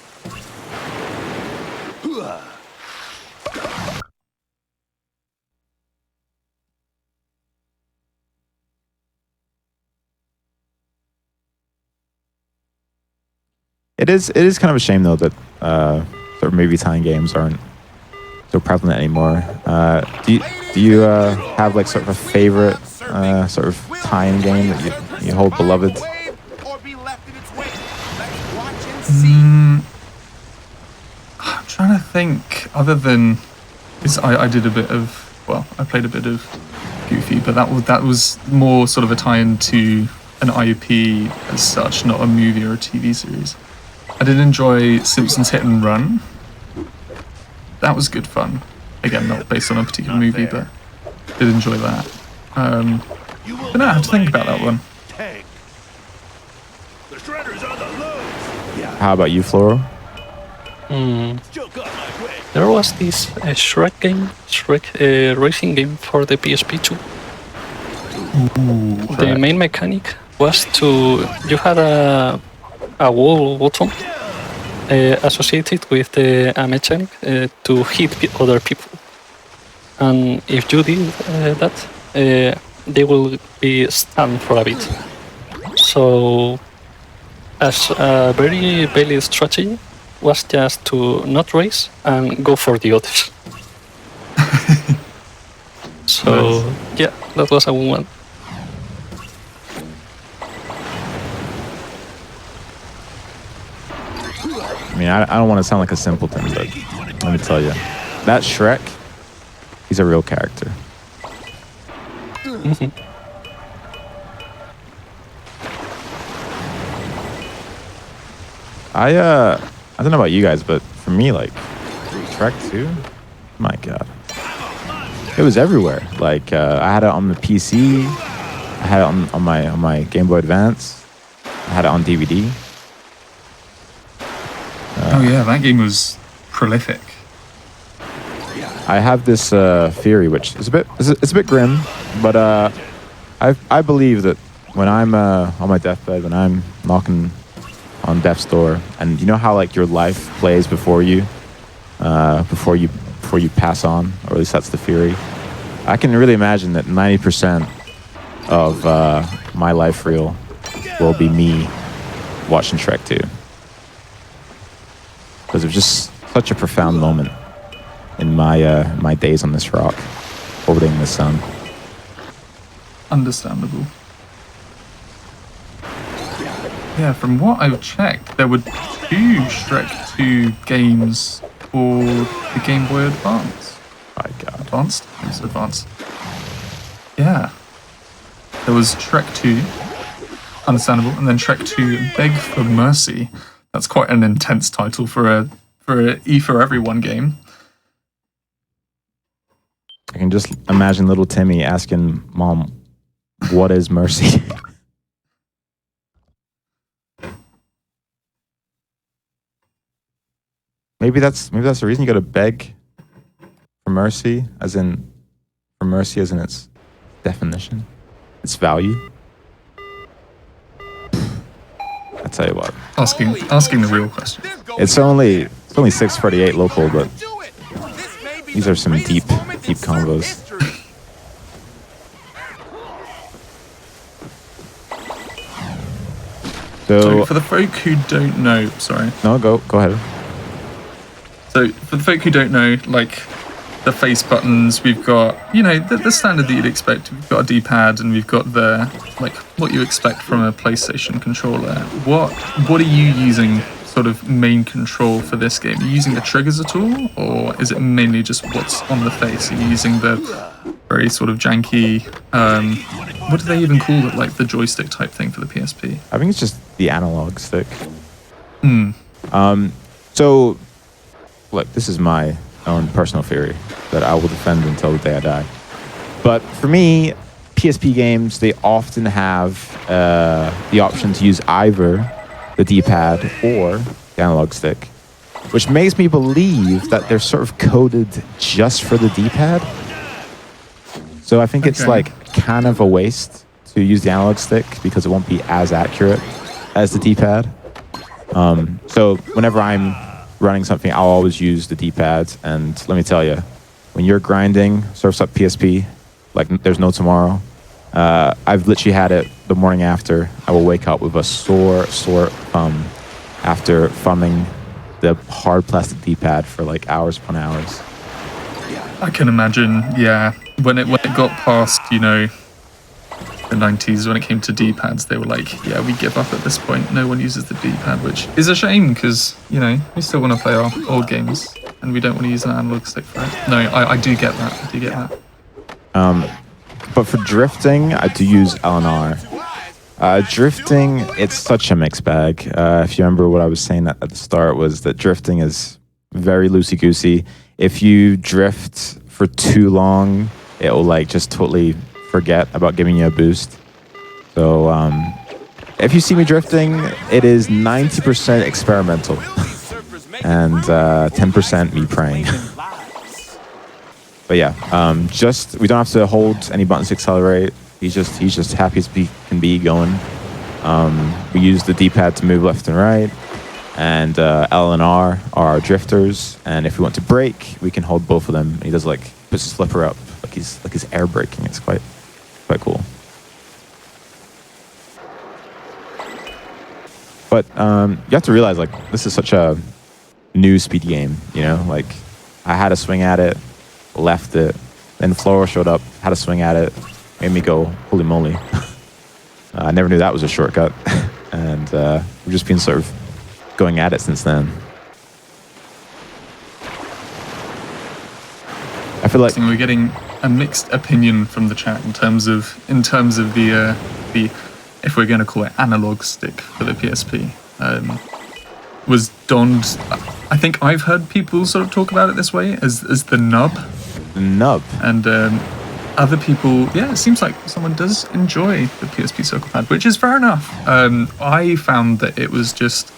[SPEAKER 2] It is kind of a shame though that sort of movie tie-in games aren't so prevalent anymore. Do you have like sort of a favorite sort of tie-in game that you hold beloved?
[SPEAKER 1] I'm trying to think. Other than I did a bit of I played a bit of Goofy, but that was more sort of a tie-in to an IP as such, not a movie or a TV series. I did enjoy Simpsons Hit and Run. That was good fun. Again, not based on a particular movie, but did enjoy that. But no, I have to think about that one.
[SPEAKER 2] How about you, Floro?
[SPEAKER 3] There was this Shrek game, racing game for the PSP2. The main mechanic was you had a wall button associated with the mechanic to hit other people. And if you did that, they will be stunned for a bit. So, as a very valid strategy, was just to not race and go for the others. So, yeah, that was a one.
[SPEAKER 2] I mean, I don't want to sound like a simpleton, but let me tell you, that Shrek, he's a real character. I don't know about you guys, but for me, like, Shrek 2, my God. It was everywhere. Like, I had it on the PC, I had it on my Game Boy Advance, I had it on DVD.
[SPEAKER 1] Oh yeah, that game was prolific.
[SPEAKER 2] I have this theory, which is it's a bit grim, but I believe that when I'm on my deathbed, when I'm knocking on death's door, and you know how like your life plays before you pass on, or at least that's the theory. I can really imagine that 90% of my life reel will be me watching Shrek 2. Because it was just such a profound moment in my days on this rock, orbiting the sun.
[SPEAKER 1] Understandable. Yeah, from what I've checked, there were 2 Shrek 2 games for the Game Boy Advance.
[SPEAKER 2] My God.
[SPEAKER 1] Advanced? It's Advanced. Yeah. There was Shrek 2, understandable, and then Shrek 2 Beg for Mercy. That's quite an intense title for a E for Everyone game.
[SPEAKER 2] I can just imagine little Timmy asking Mom, "What is mercy?" Maybe that's the reason you got to beg for mercy, as in its definition, its value. I tell you what.
[SPEAKER 1] Asking the real question.
[SPEAKER 2] It's only 6:48 local, but these are some deep combos.
[SPEAKER 1] So for the folk who don't know, sorry.
[SPEAKER 2] No, go ahead.
[SPEAKER 1] So for the folk who don't know, like the face buttons, we've got, you know, the standard that you'd expect. We've got a D-pad and we've got the, like, what you expect from a PlayStation controller. What are you using sort of main control for this game? Are you using the triggers at all, or is it mainly just what's on the face? Are you using the very sort of janky, what do they even call it, like the joystick type thing for the PSP?
[SPEAKER 2] I think it's just the analog stick.
[SPEAKER 1] Hmm.
[SPEAKER 2] So, look, this is my own personal theory that I will defend until the day I die. But for me, PSP games, they often have the option to use either the D-pad or the analog stick, which makes me believe that they're sort of coded just for the D-pad. So I think it's like kind of a waste to use the analog stick because it won't be as accurate as the D-pad. So whenever I'm running something, I'll always use the D-pads. And let me tell you, when you're grinding Surf's Up PSP, like there's no tomorrow, I've literally had it the morning after. I will wake up with a sore thumb after thumbing the hard plastic D-pad for like hours upon hours.
[SPEAKER 1] I can imagine, yeah. When it got past, you know, the 90s, when it came to D-pads, they were like, yeah, we give up at this point. No one uses the D-pad, which is a shame because, you know, we still want to play our old games and we don't want to use an analog stick for it. No, I do get that. I do get that.
[SPEAKER 2] But for drifting, I do use LNR. Drifting, it's such a mixed bag. If you remember what I was saying at the start, was that drifting is very loosey-goosey. If you drift for too long, it will like just totally forget about giving you a boost. So if you see me drifting, it is 90% experimental and 10% me praying. But yeah, just we don't have to hold any buttons to accelerate. He's just happy as he can be going. We use the D-pad to move left and right, and L and R are our drifters. And if we want to brake, we can hold both of them. And he does like puts his flipper up like he's air braking. It's quite cool. But you have to realize like this is such a new speed game. You know, like I had a swing at it, left it, then Floro showed up, had a swing at it. Made me go, holy moly. I never knew that was a shortcut. And we've just been sort of going at it since then. I feel like
[SPEAKER 1] we're getting a mixed opinion from the chat in terms of the if we're going to call it analog stick for the PSP. Was donned. I think I've heard people sort of talk about it this way as the nub.
[SPEAKER 2] The nub.
[SPEAKER 1] And other people, yeah, it seems like someone does enjoy the PSP Circle Pad, which is fair enough. I found that it was just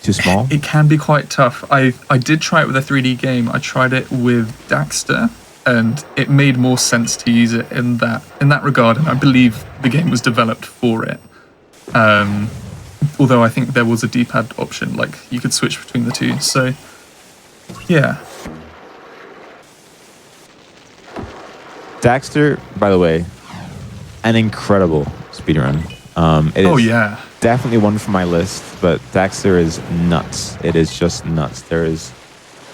[SPEAKER 2] too small.
[SPEAKER 1] It can be quite tough. I did try it with a 3D game. I tried it with Daxter, and it made more sense to use it in that regard. And I believe the game was developed for it. Although I think there was a D-pad option, like you could switch between the two. So, yeah.
[SPEAKER 2] Daxter, by the way, an incredible speedrun. It is definitely one for my list, but Daxter is nuts. It is just nuts. There is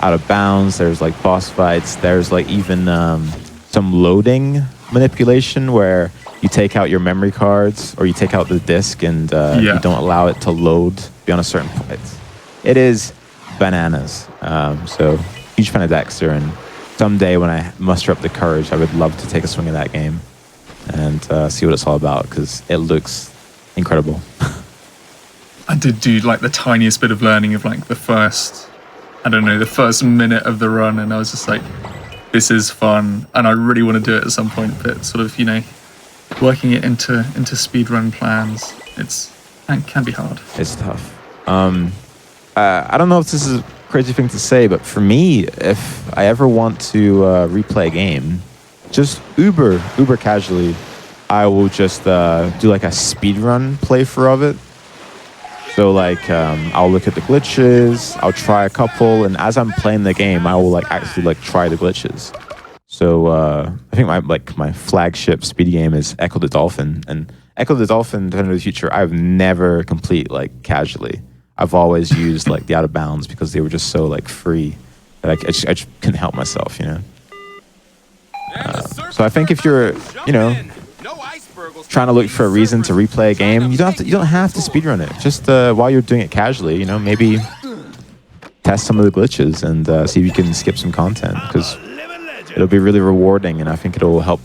[SPEAKER 2] out of bounds. There's like boss fights. There's like even some loading manipulation where you take out your memory cards or you take out the disc and you don't allow it to load beyond a certain point. It is bananas. So huge fan of Daxter, and someday when I muster up the courage, I would love to take a swing at that game and see what it's all about because it looks incredible.
[SPEAKER 1] I did do like the tiniest bit of learning of like the first minute of the run, and I was just like, this is fun and I really want to do it at some point, but sort of, you know, working it into speedrun plans, it can be hard.
[SPEAKER 2] It's tough. I don't know if this is a crazy thing to say, but for me, if I ever want to replay a game, just uber casually, I will just do like a speedrun playthrough of it. So like I'll look at the glitches, I'll try a couple, and as I'm playing the game, I will like actually like try the glitches. So I think my flagship speed game is Echo the Dolphin, and Echo the Dolphin, Defender of the Future, I've never complete like casually. I've always used like the out of bounds because they were just so like free that I just couldn't help myself, you know. So I think if you're, you know, trying to look for a reason to replay a game, you don't have to speedrun it. Just while you're doing it casually, you know, maybe test some of the glitches and see if you can skip some content, because it'll be really rewarding, and I think it'll help,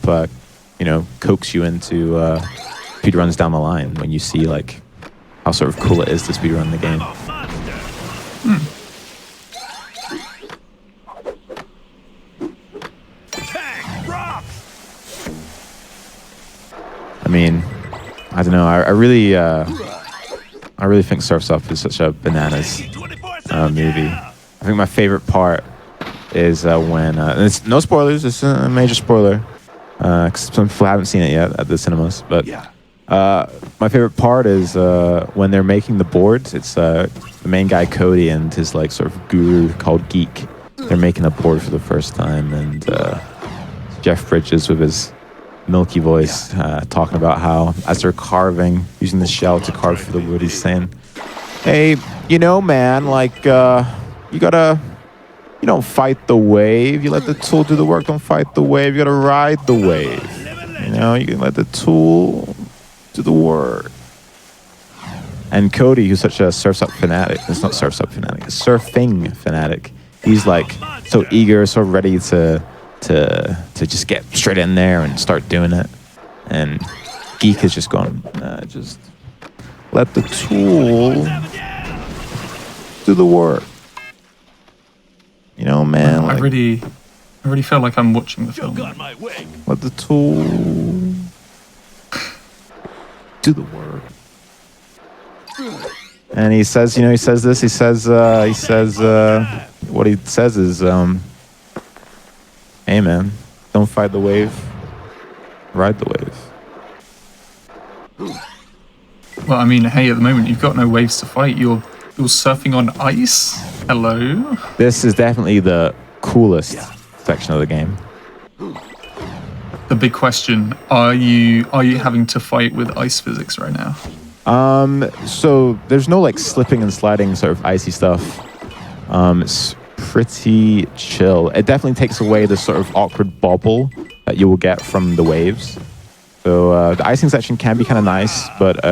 [SPEAKER 2] you know, coax you into speedruns down the line when you see like how sort of cool it is to speedrun the game. I mean, I don't know. I really think Surf's Up is such a bananas movie. I think my favorite part is when and it's no spoilers. It's a major spoiler because some people haven't seen it yet at the cinemas. But my favorite part is when they're making the boards. It's the main guy Cody and his like sort of guru called Geek. They're making a board for the first time, and Jeff Bridges with his milky voice talking about how as they're carving, using the shell to carve for the wood, he's saying, Hey, you know, man, like, you gotta, you don't fight the wave. You let the tool do the work. Don't fight the wave. You gotta ride the wave. You know, you can let the tool do the work. And Cody, who's such a Surf's Up fanatic, it's not Surf's Up fanatic, a surfing fanatic. He's like so eager, so ready to just get straight in there and start doing it. And Geek is just going, just let the tool do the work. You know, man.
[SPEAKER 1] I
[SPEAKER 2] Like,
[SPEAKER 1] really feel like I'm watching the
[SPEAKER 4] You
[SPEAKER 1] film.
[SPEAKER 4] got my wig.
[SPEAKER 2] let the tool do the work. And he says, you know, he says this. He says, what he says is, hey man, don't fight the wave, ride the wave.
[SPEAKER 1] Well, I mean, hey, at the moment you've got no waves to fight. You're surfing on ice. Hello.
[SPEAKER 2] This is definitely the coolest section of the game.
[SPEAKER 1] The big question: Are you having to fight with ice physics right now?
[SPEAKER 2] So there's no like slipping and sliding sort of icy stuff. It's pretty chill. It definitely takes away the sort of awkward bobble that you will get from the waves. So the icing section can be kind of nice, but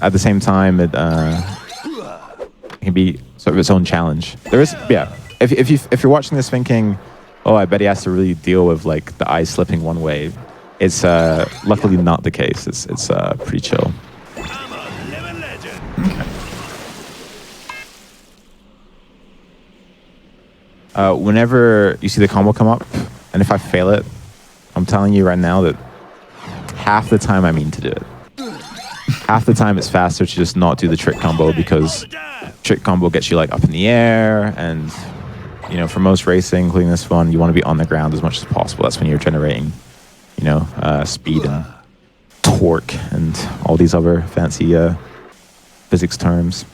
[SPEAKER 2] at the same time, it can be sort of its own challenge. There is, yeah. If you're watching this thinking, oh, I bet he has to really deal with like the ice slipping one wave. It's luckily not the case. It's pretty chill.
[SPEAKER 4] I'm a living legend.
[SPEAKER 2] Whenever you see the combo come up, and if I fail it, I'm telling you right now that half the time I mean to do it. Half the time it's faster to just not do the trick combo because trick combo gets you like up in the air, and you know, for most racing, including this one, you want to be on the ground as much as possible. That's when you're generating, you know, speed and torque and all these other fancy physics terms.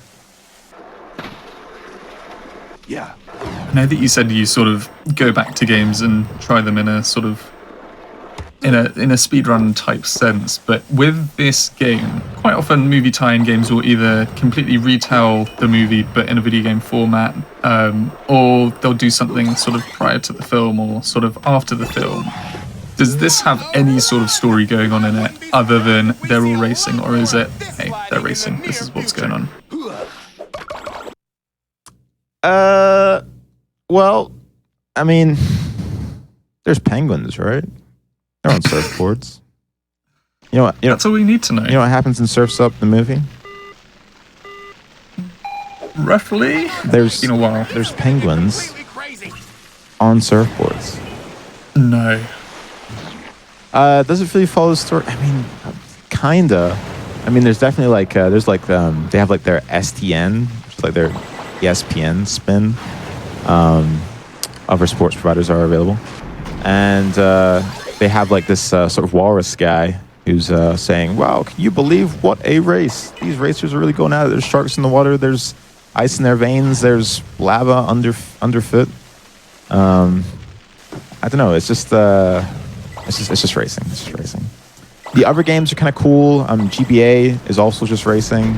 [SPEAKER 4] Yeah.
[SPEAKER 1] I know that you said you sort of go back to games and try them in a sort of in a speedrun type sense, but with this game, quite often movie tie-in games will either completely retell the movie but in a video game format, or they'll do something sort of prior to the film or sort of after the film. Does this have any sort of story going on in it other than they're all racing, or is it, hey, they're racing, this is what's going on?
[SPEAKER 2] Well, I mean, there's penguins, right? They're on surfboards. You know what?
[SPEAKER 1] That's all we need to know.
[SPEAKER 2] You know what happens in Surf's Up, the movie?
[SPEAKER 1] Roughly?
[SPEAKER 2] There's
[SPEAKER 1] It's been a while.
[SPEAKER 2] There's penguins
[SPEAKER 4] Completely crazy.
[SPEAKER 2] on surfboards.
[SPEAKER 1] No.
[SPEAKER 2] Does it really follow the story? I mean, kinda. I mean, there's definitely like they have like their STN, which is like their ESPN spin. Other sports providers are available, and they have like this sort of walrus guy who's saying, "Wow, can you believe what a race? These racers are really going at it. There's sharks in the water. There's ice in their veins. There's lava underfoot." I don't know. It's just racing. It's just racing. The other games are kind of cool. GBA is also just racing,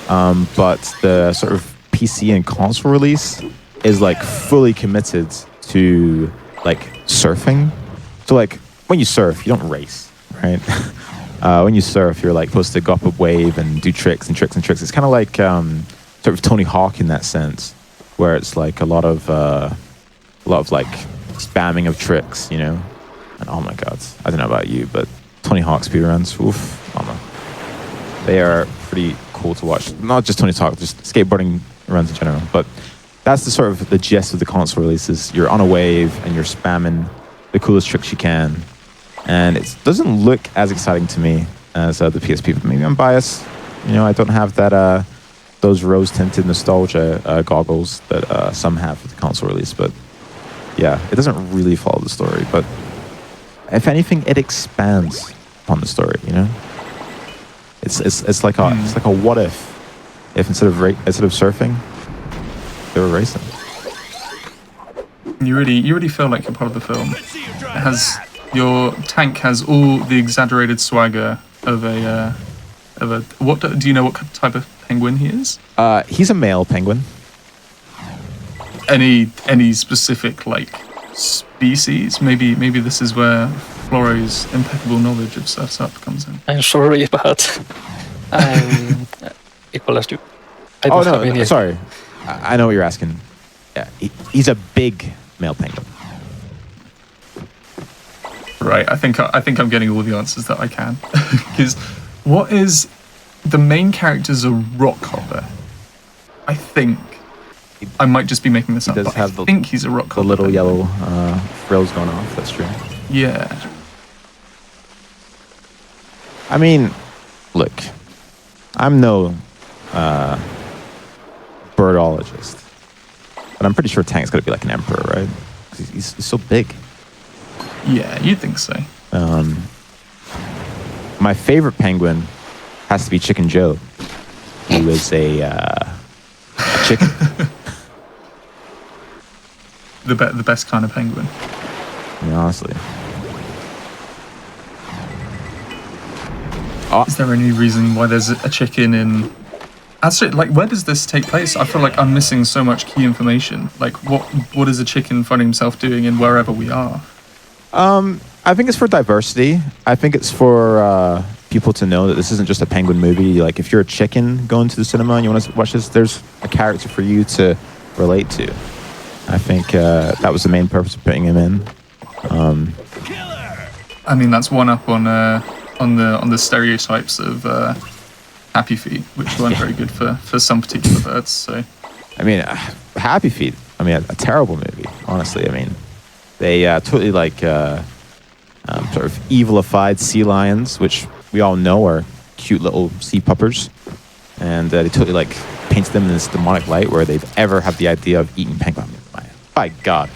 [SPEAKER 2] but the sort of PC and console release is like fully committed to like surfing. So like when you surf, you don't race, right? When you surf, you're like supposed to go up a wave and do tricks and tricks and tricks. It's kind of like sort of Tony Hawk in that sense, where it's like a lot of like spamming of tricks, you know. And oh my god, I don't know about you, but Tony Hawk speedruns, oof, mama. They are pretty cool to watch. Not just Tony Hawk, just skateboarding runs in general. But that's the sort of the gist of the console releases. You're on a wave and you're spamming the coolest tricks you can. And it doesn't look as exciting to me as the PSP. But maybe I'm biased. You know, I don't have that those rose-tinted nostalgia goggles that some have with the console release. But yeah, it doesn't really follow the story. But if anything, it expands upon the story. You know, it's like a what if instead of surfing, they were racing.
[SPEAKER 1] You really feel like you're part of the film. Your tank has all the exaggerated swagger of a what do you know what type of penguin he is?
[SPEAKER 2] He's a male penguin.
[SPEAKER 1] Any specific like species? Maybe this is where Floro's impeccable knowledge of Surf's Up comes in.
[SPEAKER 3] I'm sorry, but I'm equal as you. I don't have any.
[SPEAKER 2] Sorry. I know what you're asking. Yeah, he's a big male penguin.
[SPEAKER 1] Right. I think I'm getting all the answers that I can. Because what is the main character's a rock hopper? I think. I might just be making this up.
[SPEAKER 2] Does have
[SPEAKER 1] I think he's a rock hopper.
[SPEAKER 2] The little yellow frills going off. That's true.
[SPEAKER 1] Yeah.
[SPEAKER 2] I mean, look, I'm no birdologist, but I'm pretty sure Tang's got to be like an emperor, right? 'Cause he's so big.
[SPEAKER 1] Yeah, you'd think so.
[SPEAKER 2] My favorite penguin has to be Chicken Joe, who is a chicken.
[SPEAKER 1] The best kind of penguin.
[SPEAKER 2] I mean, honestly.
[SPEAKER 1] Is there any reason why there's a chicken in... Actually, like, where does this take place? I feel like I'm missing so much key information. Like, what is a chicken finding himself doing in wherever we are?
[SPEAKER 2] I think it's for diversity. I think it's for people to know that this isn't just a penguin movie. Like, if you're a chicken going to the cinema and you want to watch this, there's a character for you to relate to. I think that was the main purpose of putting him in.
[SPEAKER 1] I mean, that's one up on the stereotypes of Happy Feet, which weren't very good for some particular birds. So,
[SPEAKER 2] I mean, Happy Feet. I mean, a terrible movie. Honestly, I mean, they totally like sort of evilified sea lions, which we all know are cute little sea puppers, and they totally like painted them in this demonic light where they'd ever have the idea of eating penguin. By God,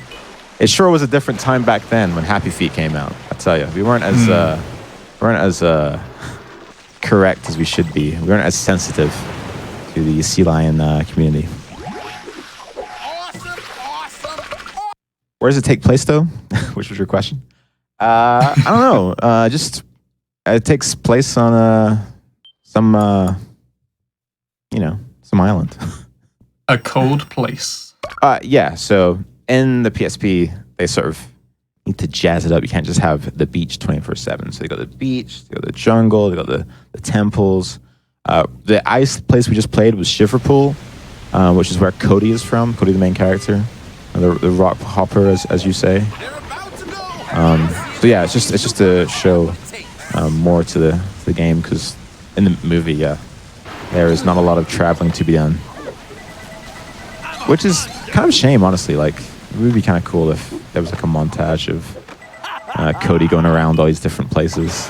[SPEAKER 2] it sure was a different time back then when Happy Feet came out. I tell you, we weren't as correct as we should be. We weren't as sensitive to the sea lion community. Where does it take place, though? Which was your question? I don't know. Just it takes place on some island.
[SPEAKER 1] a cold place.
[SPEAKER 2] Yeah. So in the PSP, they sort of need to jazz it up. You can't just have the beach 24/7. So they got the beach, they got the jungle, they got the temples. The ice place we just played was Shiverpool, which is where Cody is from. Cody, the main character, the rock hopper, as you say. So yeah, it's just to show more to the game, because in the movie, there is not a lot of traveling to be done, which is kind of a shame, honestly. Like, it would be kind of cool if there was like a montage of Cody going around all these different places.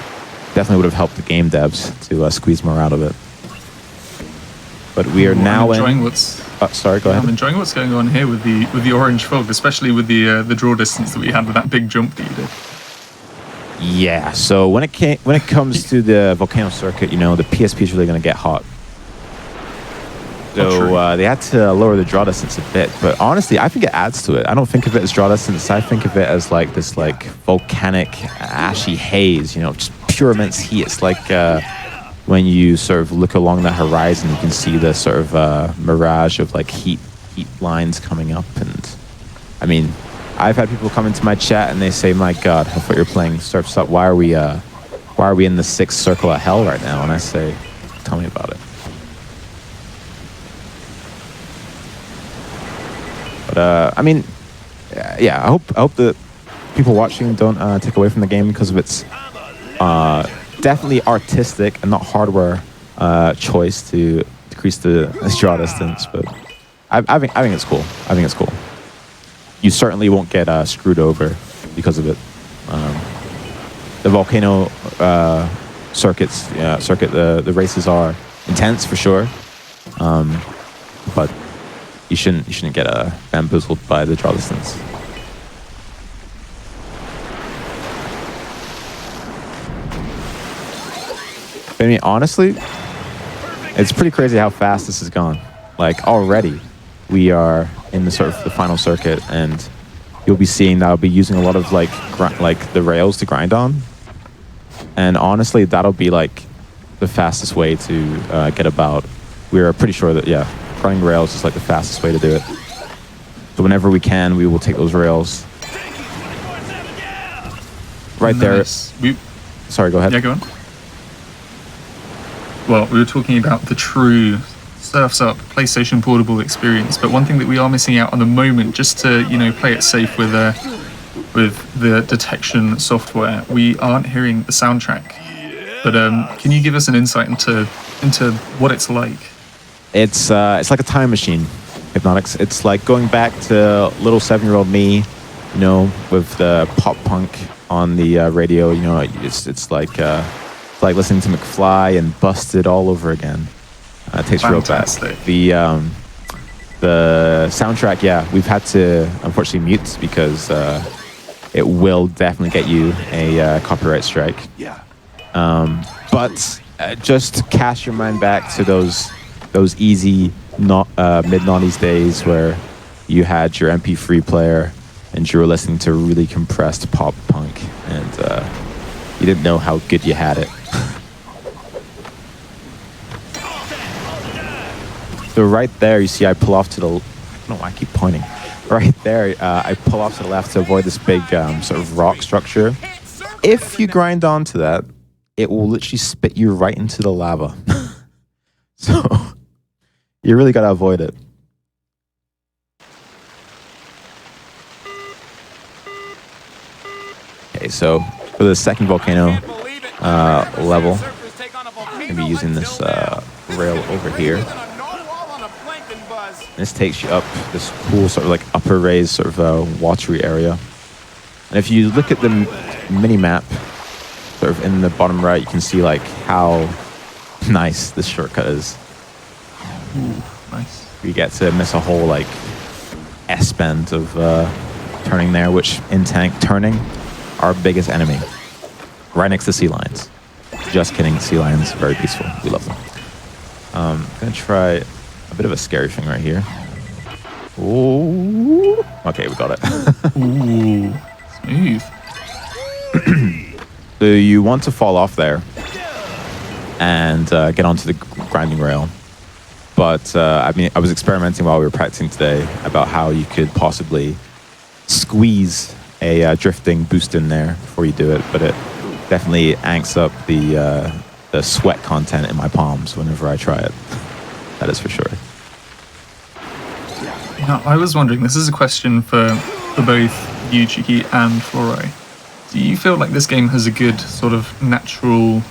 [SPEAKER 2] Definitely would have helped the game devs to squeeze more out of it. But we are now sorry, go ahead.
[SPEAKER 1] I'm enjoying what's going on here with the orange fog, especially with the draw distance that we had with that big jump that you did.
[SPEAKER 2] Yeah. So when it comes to the volcano circuit, the PSP is really going to get hot. So they had to lower the draw distance a bit, but honestly, I think it adds to it. I don't think of it as draw distance. I think of it as like this like volcanic ashy haze, just pure immense heat. It's like when you sort of look along the horizon, you can see the sort of mirage of like heat lines coming up. And I mean, I've had people come into my chat and they say, "My God, I thought you were playing Surf's Up. Why are we in the sixth circle of hell right now?" And I say, "Tell me about it." But I mean, yeah, I hope that people watching don't take away from the game because of its definitely artistic and not hardware choice to decrease the draw distance. But I think it's cool. I think it's cool. You certainly won't get screwed over because of it. The volcano circuit, the races are intense for sure, but you shouldn't get bamboozled by the draw distance. I mean, honestly, it's pretty crazy how fast this has gone. Like, already, we are in the sort of the final circuit, and you'll be seeing that I'll be using a lot of like the rails to grind on. And honestly, that'll be like the fastest way to get about we are pretty sure that, yeah, running rails is like the fastest way to do it. So whenever we can, we will take those rails. Right
[SPEAKER 1] Nice.
[SPEAKER 2] there. Sorry, go ahead.
[SPEAKER 1] Yeah, go on. Well, we were talking about the true Surf's Up PlayStation Portable experience, but one thing that we are missing out on the moment, just to play it safe with the detection software, we aren't hearing the soundtrack. But can you give us an insight into what it's like?
[SPEAKER 2] It's like a time machine, Hypnotics. It's like going back to little 7-year-old me, with the pop punk on the radio. It's like listening to McFly and Busted all over again. It takes real back. The soundtrack, yeah, we've had to unfortunately mute because it will definitely get you a copyright strike.
[SPEAKER 4] Yeah.
[SPEAKER 2] But just cast your mind back to those easy mid-90s days where you had your MP3 player and you were listening to really compressed pop punk and you didn't know how good you had it. So right there, you see I pull off to the... I don't know why I keep pointing. Right there, I pull off to the left to avoid this big sort of rock structure. If you grind onto that, it will literally spit you right into the lava. So you really got to avoid it. Okay, so for the second volcano level, I'm going to be using this rail over here. This takes you up this cool sort of like upper raised sort of watery area. And if you look at the mini map, sort of in the bottom right, you can see like how nice this shortcut is.
[SPEAKER 1] Ooh, nice.
[SPEAKER 2] You get to miss a whole like S-bend of turning there, which in tank turning, our biggest enemy. Right next to sea lions. Just kidding, sea lions, very peaceful. We love them. I'm gonna try a bit of a scary thing right here. Ooh. Okay, we got it.
[SPEAKER 1] Ooh, smooth.
[SPEAKER 2] So you want to fall off there and get onto the grinding rail. But I was experimenting while we were practicing today about how you could possibly squeeze a drifting boost in there before you do it. But it definitely anks up the sweat content in my palms whenever I try it. That is for sure.
[SPEAKER 1] Now, I was wondering, this is a question for both you, Cheeky, and Floro. Do you feel like this game has a good sort of natural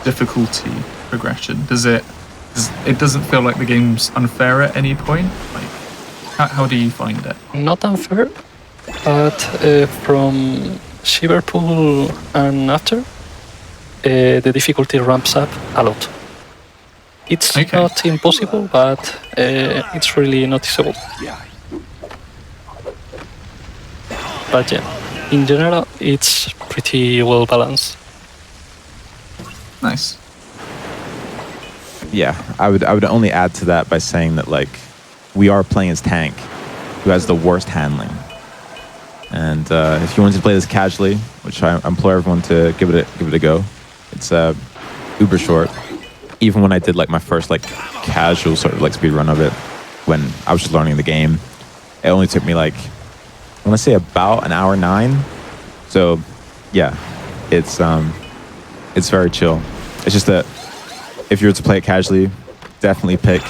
[SPEAKER 1] difficulty progression? It doesn't feel like the game's unfair at any point? Like, how do you find it?
[SPEAKER 3] Not unfair, but from Shiverpool and after, the difficulty ramps up a lot. It's not impossible, but it's really noticeable.
[SPEAKER 4] Yeah.
[SPEAKER 3] But yeah, in general, it's pretty well balanced.
[SPEAKER 1] Nice.
[SPEAKER 2] Yeah, I would only add to that by saying that like we are playing as Tank, who has the worst handling. And if you wanted to play this casually, which I implore everyone to give it a go, it's uber short. Even when I did like my first like casual sort of like speed run of it, when I was just learning the game, it only took me like, I want to say about an hour 9. So yeah, it's very chill. It's just that if you were to play it casually, definitely pick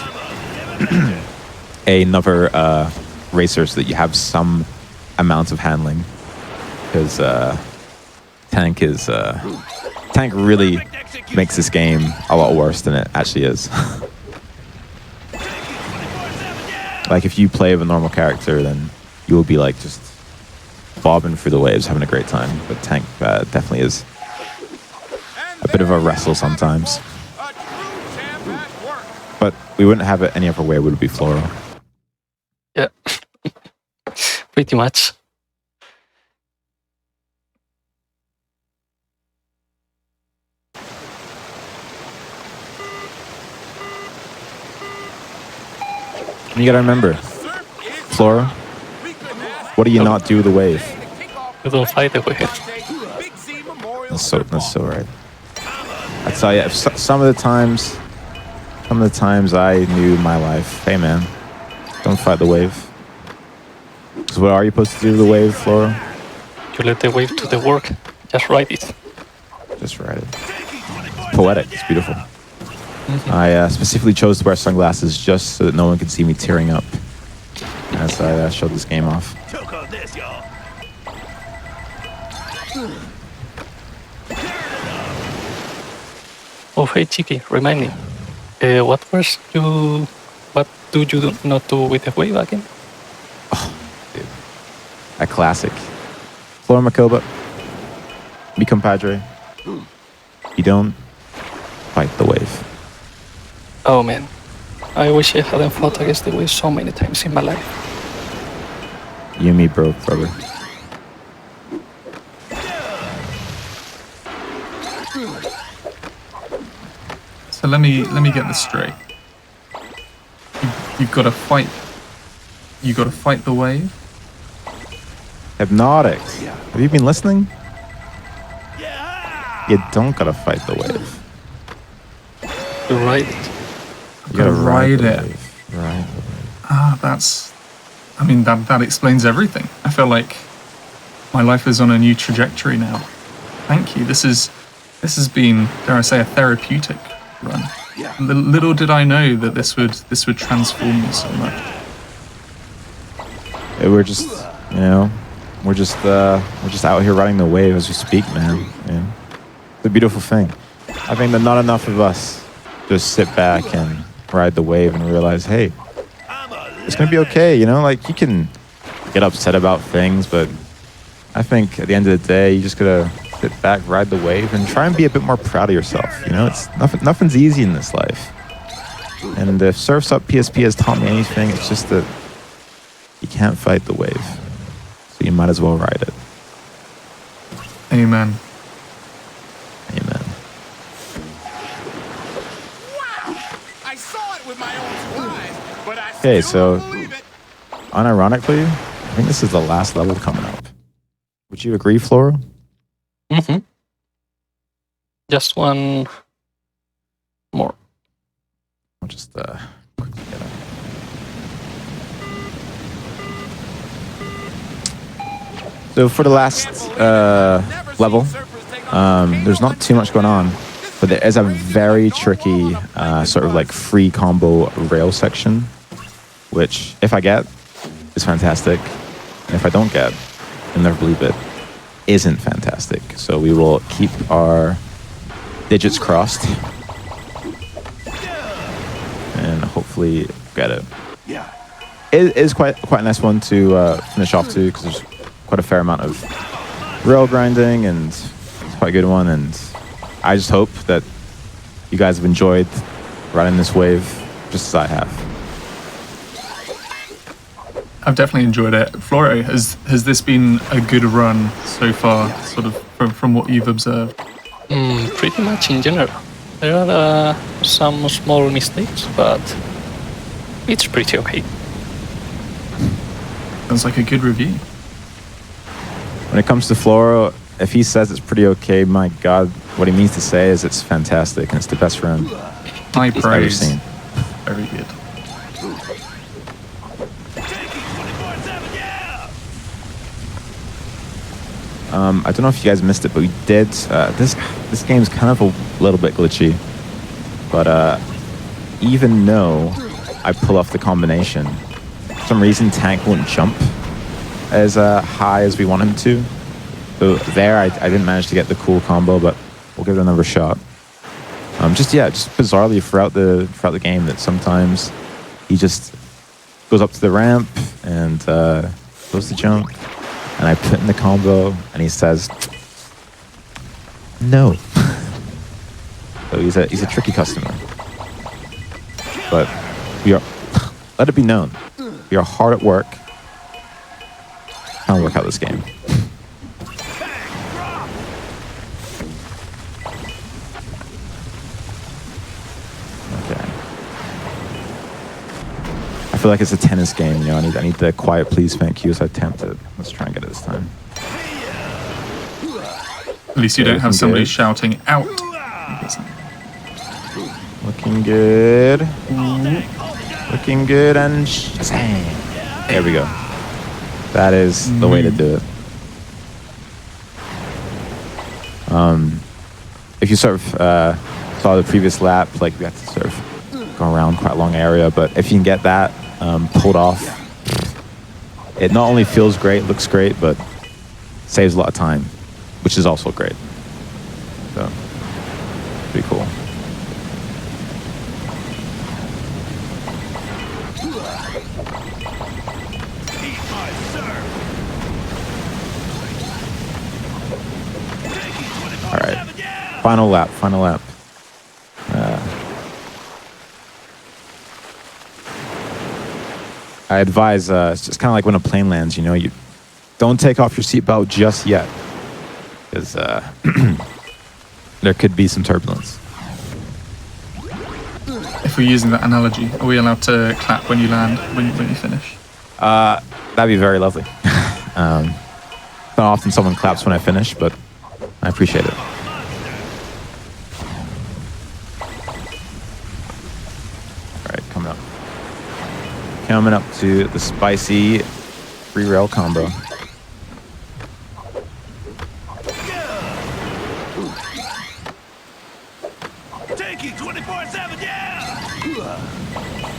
[SPEAKER 2] another racer so that you have some amount of handling, because Tank really makes this game a lot worse than it actually is. Like if you play with a normal character, then you will be like just bobbing through the waves, having a great time. But Tank definitely is a bit of a wrestle sometimes. But we wouldn't have it any other way, would it be, Floral?
[SPEAKER 3] Yeah, pretty much.
[SPEAKER 2] And you gotta remember, Flora, what do you not do with the wave?
[SPEAKER 3] You don't fight the wave.
[SPEAKER 2] That's so right. I tell you, some of the times Some of the times I knew my life, hey man, don't fight the wave. Because what are you supposed to do to the wave, Flora?
[SPEAKER 3] You let the wave do the work. Just ride it.
[SPEAKER 2] Just ride it. It's poetic. It's beautiful. I specifically chose to wear sunglasses just so that no one could see me tearing up as I showed this game off.
[SPEAKER 4] Choke on this, y'all.
[SPEAKER 3] Oh, hey, Cheeky, remind me. What do you not do with the wave again?
[SPEAKER 2] Dude. A classic. Flora Makoba, mi compadre. You don't fight the wave.
[SPEAKER 3] Oh man, I wish I hadn't fought against the wave so many times in my life.
[SPEAKER 2] You and me, brother.
[SPEAKER 1] So let me get this straight. You've got to fight. You got to fight the wave.
[SPEAKER 2] Hypnotic. Have you been listening?
[SPEAKER 4] Yeah.
[SPEAKER 2] You don't gotta fight the wave.
[SPEAKER 3] You ride it.
[SPEAKER 2] You gotta
[SPEAKER 1] ride
[SPEAKER 2] the
[SPEAKER 1] it.
[SPEAKER 2] wave. Ride the wave.
[SPEAKER 1] I mean, that explains everything. I feel like my life is on a new trajectory now. Thank you. This has been, dare I say, a therapeutic run.
[SPEAKER 4] Yeah.
[SPEAKER 1] Little did I know that this would transform me so much.
[SPEAKER 2] We're just, you know, we're just out here riding the wave as we speak, man. Yeah. It's a beautiful thing. I think that not enough of us just sit back and ride the wave and realize, hey, it's gonna be okay. You know, like you can get upset about things, but I think at the end of the day, you just gotta sit back, ride the wave, and try and be a bit more proud of yourself. You know, it's nothing's easy in this life. And if Surf's Up PSP has taught me anything, it's just that you can't fight the wave, so you might as well ride it.
[SPEAKER 1] Amen.
[SPEAKER 2] Amen.
[SPEAKER 4] I saw it with my own eyes, but I
[SPEAKER 2] Okay,
[SPEAKER 4] still
[SPEAKER 2] so
[SPEAKER 4] don't believe it.
[SPEAKER 2] unironically, I think this is the last level coming up. Would you agree, Flora?
[SPEAKER 3] Mm-hmm. Just one more.
[SPEAKER 2] I'll just quickly get up. So for the last level, there's not too much going on, but there is a very tricky sort of like free combo rail section, which if I get, is fantastic. And if I don't get, you'll never believe it, isn't fantastic. So we will keep our digits crossed and hopefully get it.
[SPEAKER 4] Yeah.
[SPEAKER 2] It is quite a nice one to finish off to, because there's quite a fair amount of rail grinding, and it's quite a good one. And I just hope that you guys have enjoyed riding this wave just as I have.
[SPEAKER 1] I've definitely enjoyed it. Floro, has this been a good run so far, sort of from what you've observed?
[SPEAKER 3] Pretty much in general. There are some small mistakes, but it's pretty okay.
[SPEAKER 1] Sounds like a good review.
[SPEAKER 2] When it comes to Floro, if he says it's pretty okay, my God, what he means to say is it's fantastic and it's the best run
[SPEAKER 1] High
[SPEAKER 2] he's ever
[SPEAKER 1] praise.
[SPEAKER 2] seen.
[SPEAKER 1] Very good.
[SPEAKER 2] I don't know if you guys missed it, but we did. This game's kind of a little bit glitchy, but even though I pull off the combination, for some reason Tank won't jump as high as we want him to. So there, I didn't manage to get the cool combo, but we'll give it another shot. Just bizarrely throughout the game, that sometimes he just goes up to the ramp and goes to jump. And I put in the combo, and he says, "No." So he's a tricky customer. But we are. Let it be known, we are hard at work trying to work out this game. Okay. I feel like it's a tennis game, you know. I need the quiet please thank you as I attempt it. Let's try and get it this time.
[SPEAKER 1] At least you
[SPEAKER 2] Yeah,
[SPEAKER 1] don't have
[SPEAKER 2] looking
[SPEAKER 1] somebody
[SPEAKER 2] good.
[SPEAKER 1] shouting out.
[SPEAKER 2] Looking Looking good. Looking good and shazam. There we go. That is the way to do it. If you sort of saw the previous lap, like we had to sort of go around quite a long area, but if you can get that pulled off, it not only feels great, looks great, but saves a lot of time, which is also great. So, pretty cool. All right, final lap. I advise, it's just kind of like when a plane lands, you know, you don't take off your seatbelt just yet, because there could be some turbulence.
[SPEAKER 1] If we're using that analogy, are we allowed to clap when you land, when you finish?
[SPEAKER 2] That'd be very lovely. Not often someone claps when I finish, but I appreciate it. All right, coming up. Coming up to the spicy free rail combo.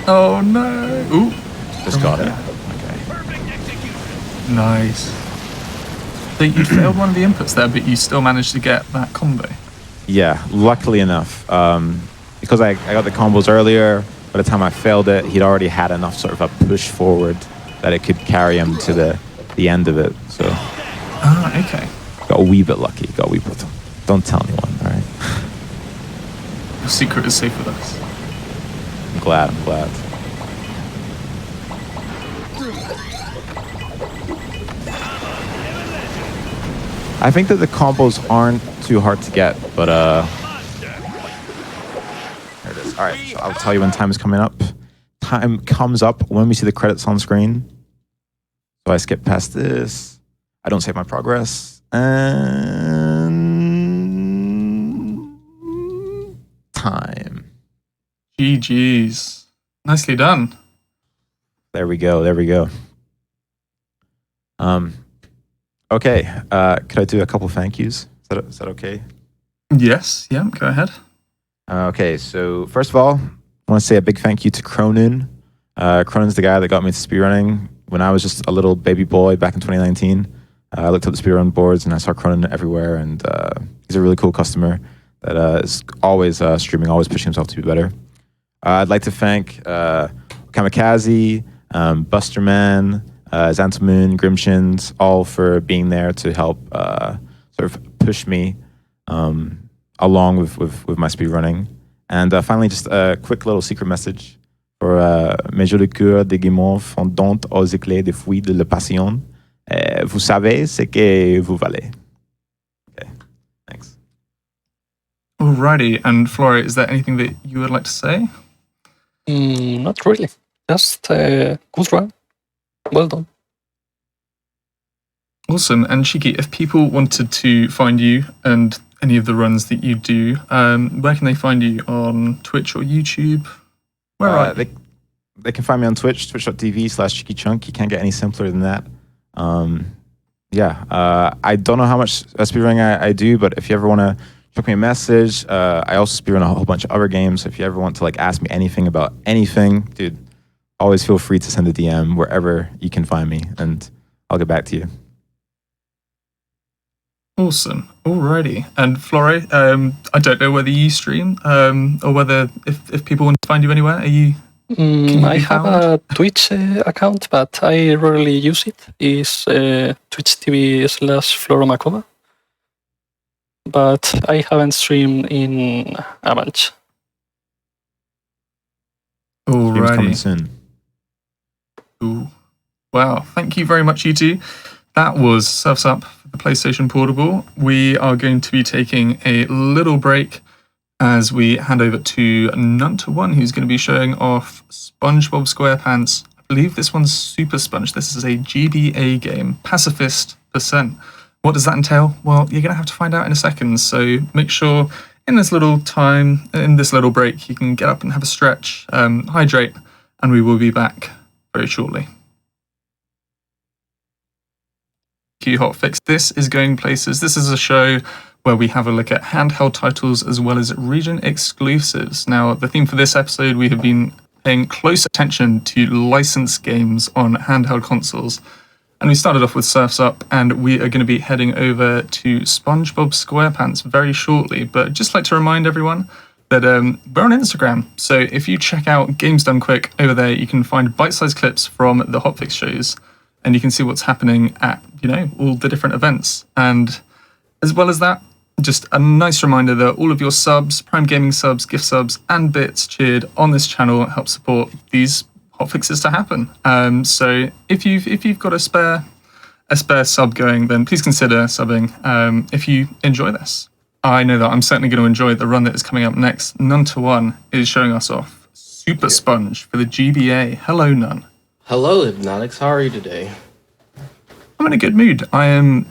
[SPEAKER 1] Oh no! Ooh,
[SPEAKER 2] Just got it. Okay.
[SPEAKER 1] nice. So you failed one of the inputs there, but you still managed to get that combo.
[SPEAKER 2] Yeah, luckily enough, because I got the combos earlier. By the time I failed it, he'd already had enough sort of a push forward that it could carry him to the end of it. So
[SPEAKER 1] Okay.
[SPEAKER 2] got a wee bit lucky. Don't tell anyone, all right?
[SPEAKER 1] Your secret is safe with us.
[SPEAKER 2] I'm glad. I think that the combos aren't too hard to get, but there it is. All right, so I'll tell you when time is coming up. Time comes up when we see the credits on screen. So I skip past this. I don't save my progress. And time.
[SPEAKER 1] GG's. Nicely done.
[SPEAKER 2] There we go. Okay, could I do a couple thank yous? Is that okay?
[SPEAKER 1] Yes, yeah, go ahead.
[SPEAKER 2] Okay, so first of all, I want to say a big thank you to Cronin. Cronin's the guy that got me to speedrunning when I was just a little baby boy back in 2019. I looked up the speedrun boards and I saw Cronin everywhere, and he's a really cool customer that is always streaming, always pushing himself to be better. I'd like to thank Kamikaze, Busterman, Xantamoon, Grimshins, all for being there to help sort of push me along with my speedrunning. And finally, just a quick little secret message for mes jeux de cœur des guimauves fondant aux éclats de fouilles de la passion. Vous savez ce que vous valez. Okay, thanks.
[SPEAKER 1] Alrighty, and Flora, is there anything that you would like to say?
[SPEAKER 3] Not really. Just good run. Well done.
[SPEAKER 1] Awesome. And Shiki, if people wanted to find you and any of the runs that you do, where can they find you? On Twitch or YouTube? Where are you?
[SPEAKER 2] They can find me on Twitch, twitch.tv/ChikiChunk. You can't get any simpler than that. I don't know how much speedrunning I do, but if you ever want to drop me a message, I also speedrun a whole bunch of other games. So if you ever want to like ask me anything about anything, dude, always feel free to send a DM wherever you can find me, and I'll get back to you.
[SPEAKER 1] Awesome. Alrighty. And Flore, I don't know whether you stream or whether if people want to find you anywhere, are you?
[SPEAKER 3] I have a Twitch account, but I rarely use it. It's Twitch TV/FloraMacova. But I haven't streamed in a bunch.
[SPEAKER 2] Stream's coming
[SPEAKER 1] Alrighty.
[SPEAKER 2] soon.
[SPEAKER 1] Ooh. Wow. Thank you very much, you two. That was Surf's Up for the PlayStation Portable. We are going to be taking a little break as we hand over to Nunt1, who's going to be showing off Spongebob Squarepants. I believe this one's Super Sponge. This is a GBA game, Pacifist %. What does that entail? Well, you're going to have to find out in a second, so make sure in this little time, in this little break, you can get up and have a stretch, hydrate, and we will be back very shortly. Q Hotfix. This is Going Places. This is a show where we have a look at handheld titles as well as region exclusives. Now, the theme for this episode, we have been paying close attention to licensed games on handheld consoles. And we started off with Surf's Up, and we are going to be heading over to Spongebob Squarepants very shortly. But just like to remind everyone that we're on Instagram. So if you check out Games Done Quick over there, you can find bite-sized clips from the Hotfix shows, and you can see what's happening at, all the different events. And as well as that, just a nice reminder that all of your subs, Prime Gaming subs, gift subs, and bits cheered on this channel help support these hotfixes to happen. So if you've got a spare sub going, then please consider subbing if you enjoy this. I know that I'm certainly going to enjoy the run that is coming up next. None to One is showing us off Supersponge for the GBA. Hello, None.
[SPEAKER 5] Hello, Hypnotics. How are you today?
[SPEAKER 1] I'm in a good mood. I'm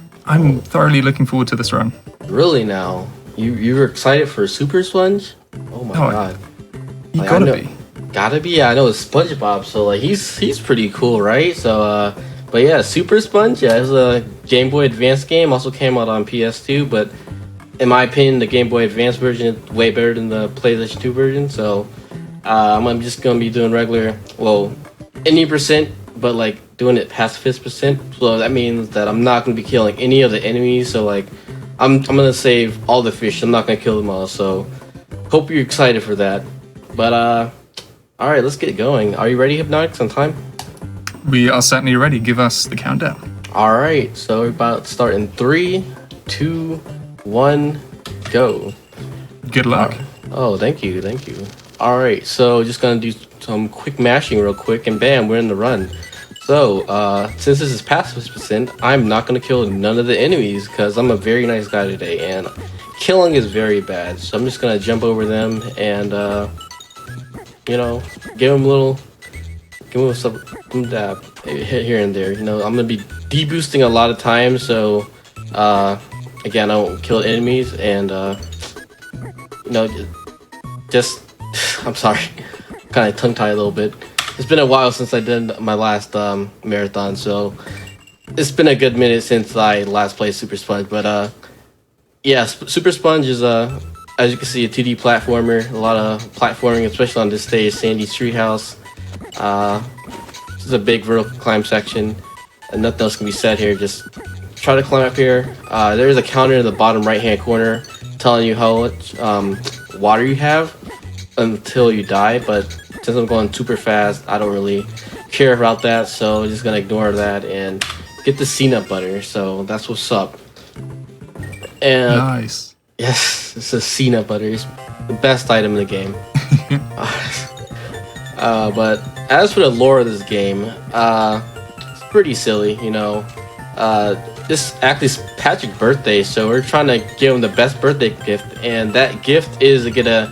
[SPEAKER 1] thoroughly looking forward to this run.
[SPEAKER 5] Really now? You were excited for Supersponge? Oh my god.
[SPEAKER 1] You gotta be.
[SPEAKER 5] Gotta be. Yeah, I know it's SpongeBob, so he's pretty cool, right? So but yeah, Supersponge, yeah, it's a Game Boy Advance game. Also came out on PS2, but in my opinion, the Game Boy Advance version is way better than the PlayStation 2 version. So I'm just gonna be doing regular, any percent, but doing it past 50%. So that means that I'm not gonna be killing any of the enemies. So I'm gonna save all the fish. I'm not gonna kill them all. So hope you're excited for that. But all right, let's get going. Are you ready, Hypnotics, on time?
[SPEAKER 1] We are certainly ready. Give us the countdown.
[SPEAKER 5] All right, so we're about to start in 3, 2, 1, go.
[SPEAKER 1] Good luck.
[SPEAKER 5] Oh, thank you. All right, so just gonna do some quick mashing real quick, and bam, we're in the run. So, since this is past 50%, I'm not gonna kill none of the enemies because I'm a very nice guy today, and killing is very bad. So I'm just gonna jump over them and, give them some dab here and there. I'm gonna be deboosting a lot of times, so again, I won't kill enemies, and just I'm sorry, kind of tongue-tied a little bit. It's been a while since I did my last marathon, so it's been a good minute since I last played Supersponge. But yeah, Supersponge is as you can see, a 2D platformer. A lot of platforming, especially on this stage, Sandy's Treehouse. This is a big vertical climb section, and nothing else can be said here. Just try to climb up here. There is a counter in the bottom right-hand corner telling you how much water you have until you die, but since I'm going super fast, I don't really care about that, so I'm just gonna ignore that and get the peanut butter. So that's what's up. And
[SPEAKER 1] nice.
[SPEAKER 5] Yes, it's a peanut butter. It's the best item in the game. But as for the lore of this game, it's pretty silly, This actually is Patrick's birthday, so we're trying to give him the best birthday gift, and that gift is to get a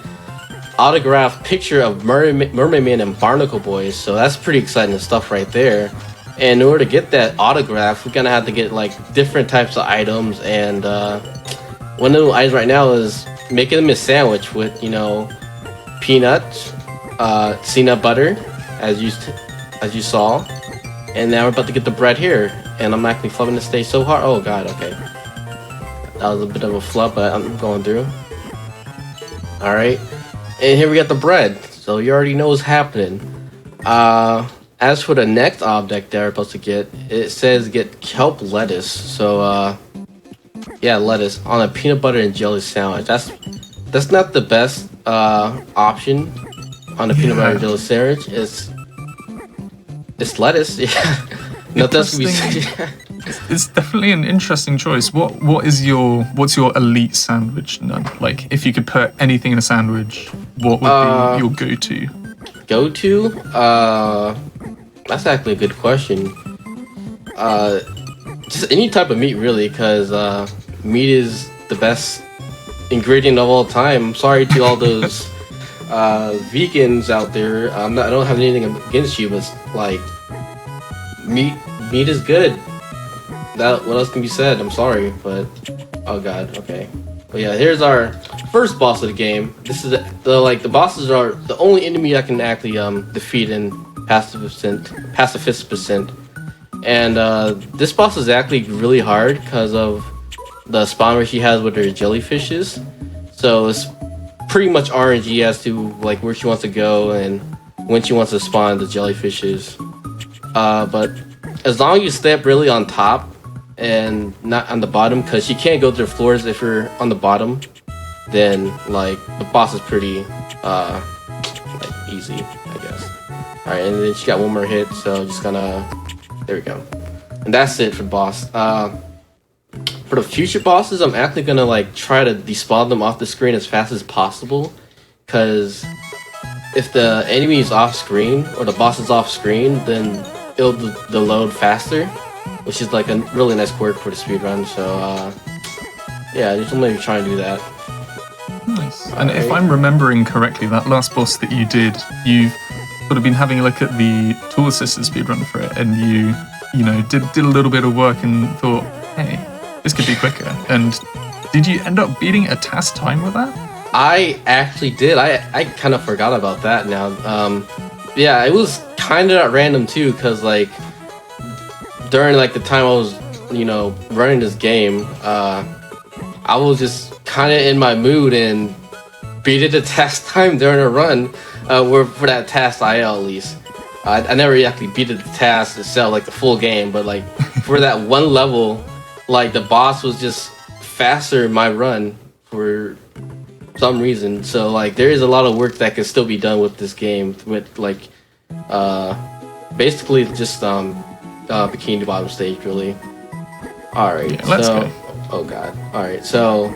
[SPEAKER 5] autographed picture of Mermaid Man and Barnacle Boys. So that's pretty exciting stuff right there. And in order to get that autograph, we're gonna have to get different types of items, and one of the items right now is making them a sandwich with peanuts, peanut butter, as you saw, and now we're about to get the bread here. And I'm actually flubbing the stage so hard. Oh god, okay, that was a bit of a flub, but I'm going through. All right. And here we got the bread, so you already know what's happening. As for the next object that we're supposed to get, it says get kelp lettuce. So, yeah, lettuce on a peanut butter and jelly sandwich. That's not the best option on a peanut butter and jelly sandwich. It's lettuce, yeah. Nothing else can be said.
[SPEAKER 1] It's definitely an interesting choice. What's your elite sandwich? None. If you could put anything in a sandwich, what would be your go-to?
[SPEAKER 5] Go-to? That's actually a good question. Just any type of meat, really, because meat is the best ingredient of all time. I'm sorry to all those vegans out there. I don't have anything against you, but meat is good. What else can be said? I'm sorry, but oh god, okay. But yeah, here's our first boss of the game. This is the bosses are the only enemy I can actually defeat in pacifist percent. And this boss is actually really hard because of the spawn she has with her jellyfishes. So it's pretty much RNG as to like where she wants to go and when she wants to spawn the jellyfishes. But as long as you stay up really on top and not on the bottom, because she can't go to the floors if you're on the bottom, then like the boss is pretty like easy, I guess. All right, and then she got one more hit, so just gonna, there we go, and that's it for the boss. For the future bosses, I'm actually gonna like try to despawn them off the screen as fast as possible, because if the enemy is off screen or the boss is off screen, then it'll load faster, which is like a really nice quirk for the speedrun. So yeah, just maybe try and do that.
[SPEAKER 1] Nice. And if I'm remembering correctly, that last boss that you did, you've sort of been having a look at the tool assisted speedrun for it, and you know did a little bit of work and thought, hey, this could be quicker. And did you end up beating a task time with that?
[SPEAKER 5] I actually did. I kind of forgot about that now. Yeah, it was kind of at random too, because like during like the time I was, you know, running this game, I was just kind of in my mood and beat it a task time during a run, for that task IL at least. I never actually beat the task itself, like the full game, but like for that one level, like the boss was just faster in my run for some reason. So like there is a lot of work that can still be done with this game, with like basically just bikini bottom stage really. All right,
[SPEAKER 1] yeah, let's go.
[SPEAKER 5] Oh god. All right, so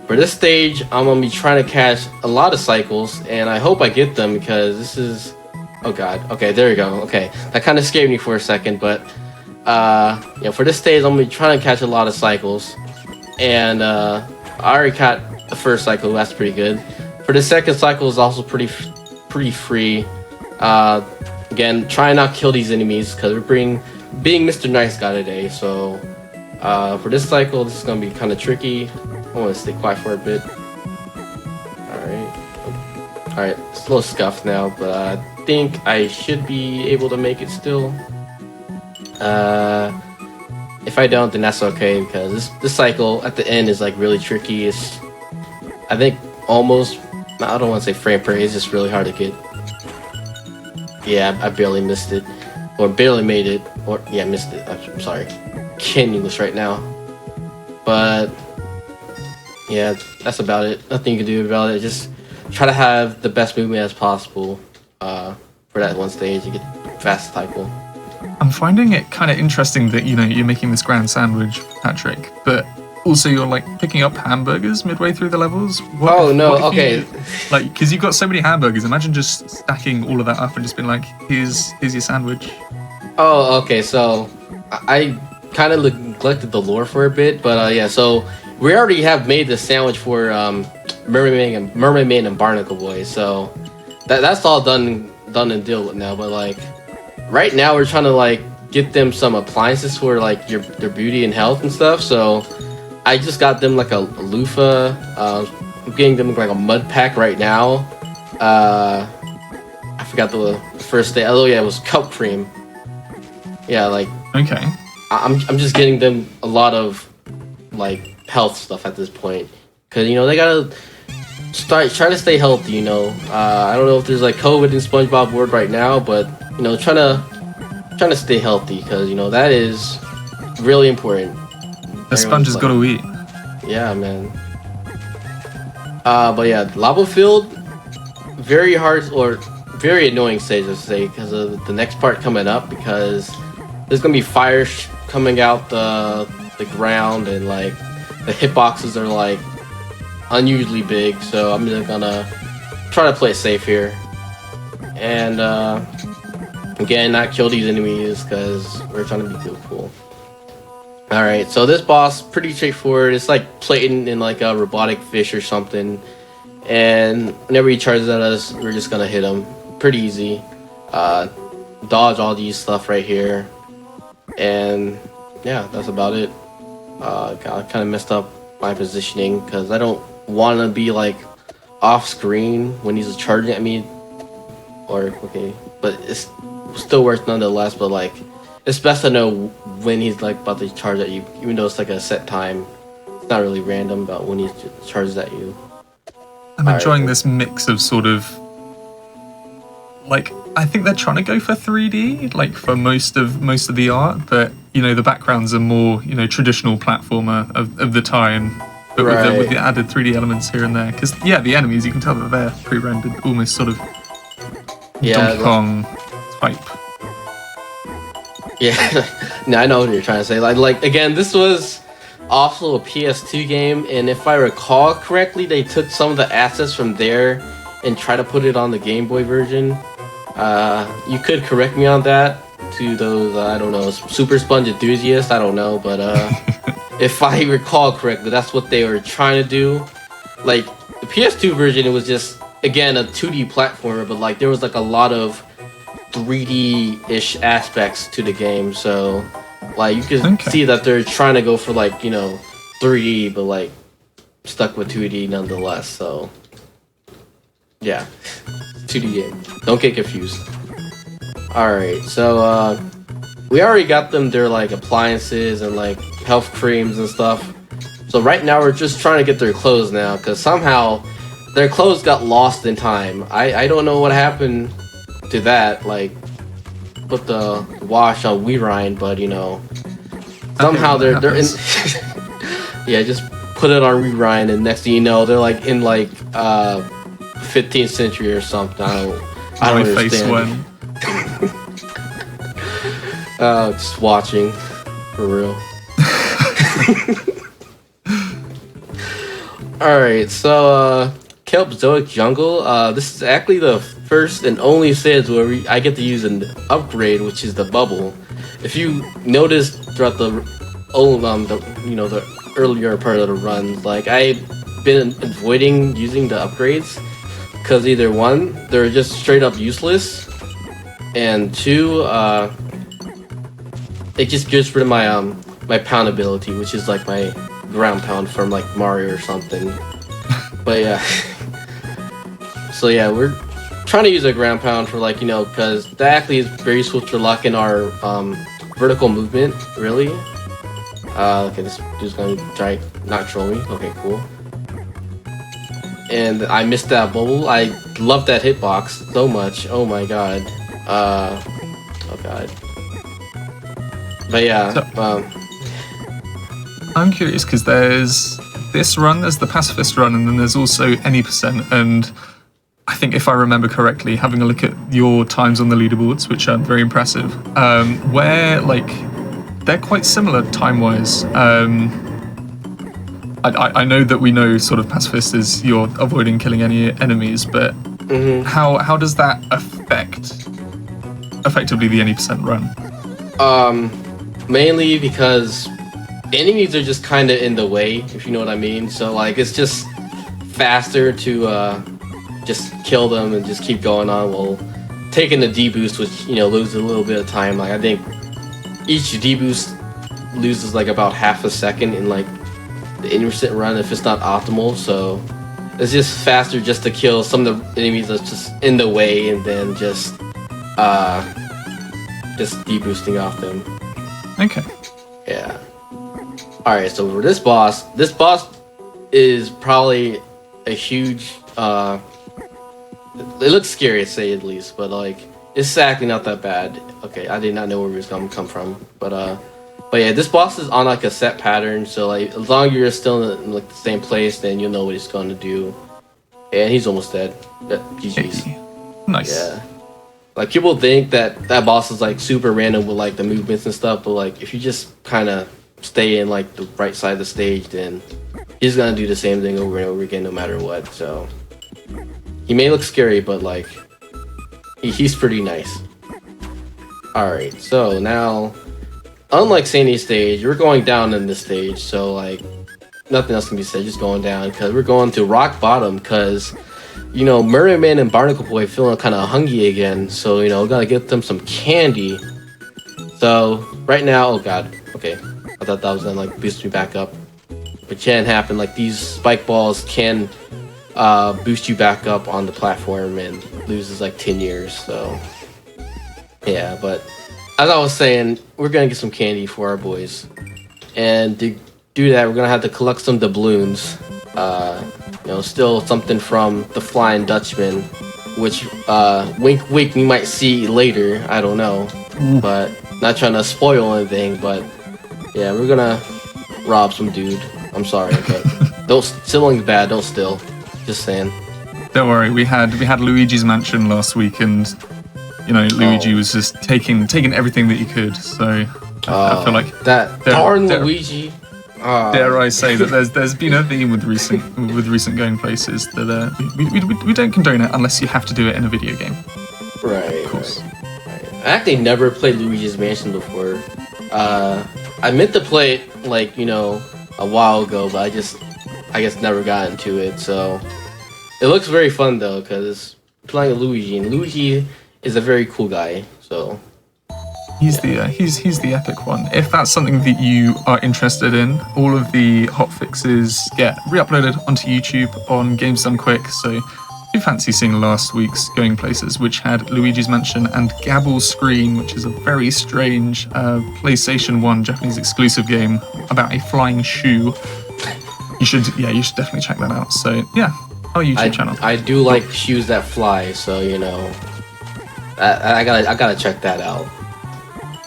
[SPEAKER 5] for this stage I'm gonna be trying to catch a lot of cycles, and I hope I get them because this is, oh god, okay, there we go. Okay, that kind of scared me for a second, but yeah, for this stage I'm gonna be trying to catch a lot of cycles, and I already caught the first cycle. That's pretty good. For the second cycle is also pretty free. Again, try and not kill these enemies because we're being Mr. Nice Guy today. So for this cycle, this is gonna be kind of tricky. I want to stay quiet for a bit. All right, it's a little scuffed now, but I think I should be able to make it still. If I don't, then that's okay, because this cycle at the end is like really tricky. It's, I think, almost, I don't want to say frame per, it's just really hard to get. Yeah, I barely missed it, or barely made it, or yeah, missed it. I'm sorry, can't English right now. But yeah, that's about it. Nothing you can do about it. Just try to have the best movement as possible for that one stage to get fast cycle.
[SPEAKER 1] I'm finding it kind of interesting that, you know, you're making this grand sandwich, Patrick, but also you're like picking up hamburgers midway through the levels.
[SPEAKER 5] What okay.
[SPEAKER 1] Like, because you've got so many hamburgers, imagine just stacking all of that up and just being like, here's your sandwich.
[SPEAKER 5] Oh, okay, so I kind of neglected the lore for a bit, but yeah, so we already have made the sandwich for Mermaid and Barnacle Boy, so that's all done and deal with now. But like right now, we're trying to like get them some appliances for like their beauty and health and stuff. So I just got them like a loofah. I'm getting them like a mud pack right now. I forgot the first day. Oh yeah, it was kelp cream. Yeah, like
[SPEAKER 1] okay.
[SPEAKER 5] I'm just getting them a lot of like health stuff at this point, because you know they gotta try to stay healthy. You know, I don't know if there's like COVID in SpongeBob world right now, but you know, trying to stay healthy, because you know that is really important.
[SPEAKER 1] The sponge has got to eat.
[SPEAKER 5] Yeah, man. But yeah, lava field, very hard or very annoying stage, I'd say, because of the next part coming up, because there's gonna be fire coming out the ground, and like the hitboxes are like unusually big, so I'm just gonna try to play it safe here, and again, not kill these enemies because we're trying to be too cool. All right, so this boss pretty straightforward. It's like plating in like a robotic fish or something, and whenever he charges at us, we're just gonna hit him. Pretty easy. Dodge all these stuff right here, and yeah, that's about it. I kind of messed up my positioning because I don't want to be like off screen when he's charging at me. Or okay, but it's still works nonetheless. But like, it's best to know when he's like about to charge at you, even though it's like a set time. It's not really random about when he charges at you.
[SPEAKER 1] I'm enjoying this mix of sort of like, I think they're trying to go for 3D, like for most of the art, but you know the backgrounds are more, you know, traditional platformer of the time, but with the added 3D elements here and there. Because yeah, the enemies, you can tell that they're pre-rendered, almost sort of Donkey Kong type.
[SPEAKER 5] Yeah, no, I know what you're trying to say. Like again, this was also a PS2 game, and if I recall correctly, they took some of the assets from there and tried to put it on the Game Boy version. You could correct me on that to those I don't know, Supersponge enthusiasts. I don't know, but if I recall correctly, that's what they were trying to do. Like the PS2 version, it was just again a 2D platformer, but like there was like a lot of 3D-ish aspects to the game, so like you can see that they're trying to go for like, you know, 3D, but like stuck with 2D nonetheless. So yeah, 2D game. Don't get confused. All right, so we already got them their like appliances and like health creams and stuff. So right now we're just trying to get their clothes now, because somehow their clothes got lost in time. I don't know what happened to that. Like put the wash on Rewind, but you know somehow they're in. Yeah, just put it on Rewind, and next thing you know they're like in like 15th century or something. I don't understand. Just watching for real. Alright, so Kelp Zoic Jungle. This is actually the first and only stage where I get to use an upgrade, which is the bubble. If you notice throughout the earlier part of the run, like I've been avoiding using the upgrades because either one, they're just straight up useless, and two, it just gets rid of my my pound ability, which is like my ground pound from like Mario or something. But yeah, so yeah, we're trying to use a ground pound for like, you know, because that actually is very useful to lock in our vertical movement. Really. Okay, this dude's gonna try not troll me. Okay, cool. And I missed that bubble. I love that hitbox so much. Oh my god. Oh god. But yeah.
[SPEAKER 1] So, I'm curious because there's this run, there's the pacifist run, and then there's also any percent. And I think if I remember correctly, having a look at your times on the leaderboards, which are very impressive, where like they're quite similar time-wise. I know that we know sort of pacifist is you're avoiding killing any enemies, but how does that affect effectively the any percent run?
[SPEAKER 5] Mainly because enemies are just kind of in the way, if you know what I mean. So like it's just faster to just kill them and just keep going on while taking the D-boost, which, you know, loses a little bit of time. Like I think each D-boost loses like about half a second in like the innocent run if it's not optimal. So it's just faster just to kill some of the enemies that's just in the way, and then just D-boosting off them.
[SPEAKER 1] Okay.
[SPEAKER 5] Yeah. Alright, so for this boss is probably a huge it looks scary to say at least, but like it's actually not that bad. Okay, I did not know where it was gonna come from. But yeah, this boss is on like a set pattern, so like as long as you're still in like the same place, then you'll know what he's gonna do. And he's almost dead. GG's.
[SPEAKER 1] Nice.
[SPEAKER 5] Yeah. Like people think that boss is like super random with like the movements and stuff, but like if you just kind of stay in like the right side of the stage, then he's gonna do the same thing over and over again no matter what. So he may look scary, but like he's pretty nice. Alright, so now unlike Sandy's stage, we're going down in this stage, so like nothing else can be said, just going down, because we're going to rock bottom, because you know, Merman and Barnacle Boy feeling kind of hungry again, so you know, gotta get them some candy. So right now, oh god, okay, I thought that was gonna like boost me back up. it can happen. Like these spike balls can boost you back up on the platform and loses like 10 years. So yeah, but as I was saying, we're gonna get some candy for our boys, and to do that, we're gonna have to collect some doubloons. Still something from the Flying Dutchman, which wink wink we might see later. I don't know, but not trying to spoil anything. But yeah, we're gonna rob some dude. I'm sorry, but don't stealing's bad. Don't steal. Just saying.
[SPEAKER 1] Don't worry, we had Luigi's Mansion last week, and Luigi was just taking everything that he could. So I feel like
[SPEAKER 5] that darn Luigi.
[SPEAKER 1] Dare I say that there's been a theme with recent going places that we don't condone it unless you have to do it in a video game.
[SPEAKER 5] Right.
[SPEAKER 1] Of course.
[SPEAKER 5] Right. I actually never played Luigi's Mansion before. I meant to play it a while ago, but I guess never got into it. So it looks very fun though, because playing Luigi, and Luigi is a very cool guy. So
[SPEAKER 1] he's the epic one. If that's something that you are interested in, all of the hotfixes get re-uploaded onto YouTube on Games Done Quick. So if you fancy seeing last week's Going Places, which had Luigi's Mansion and Gabble's Scream, which is a very strange PlayStation 1 Japanese exclusive game about a flying shoe, you should definitely check that out. So yeah, our YouTube channel.
[SPEAKER 5] I do like shoes that fly, so I gotta check that out.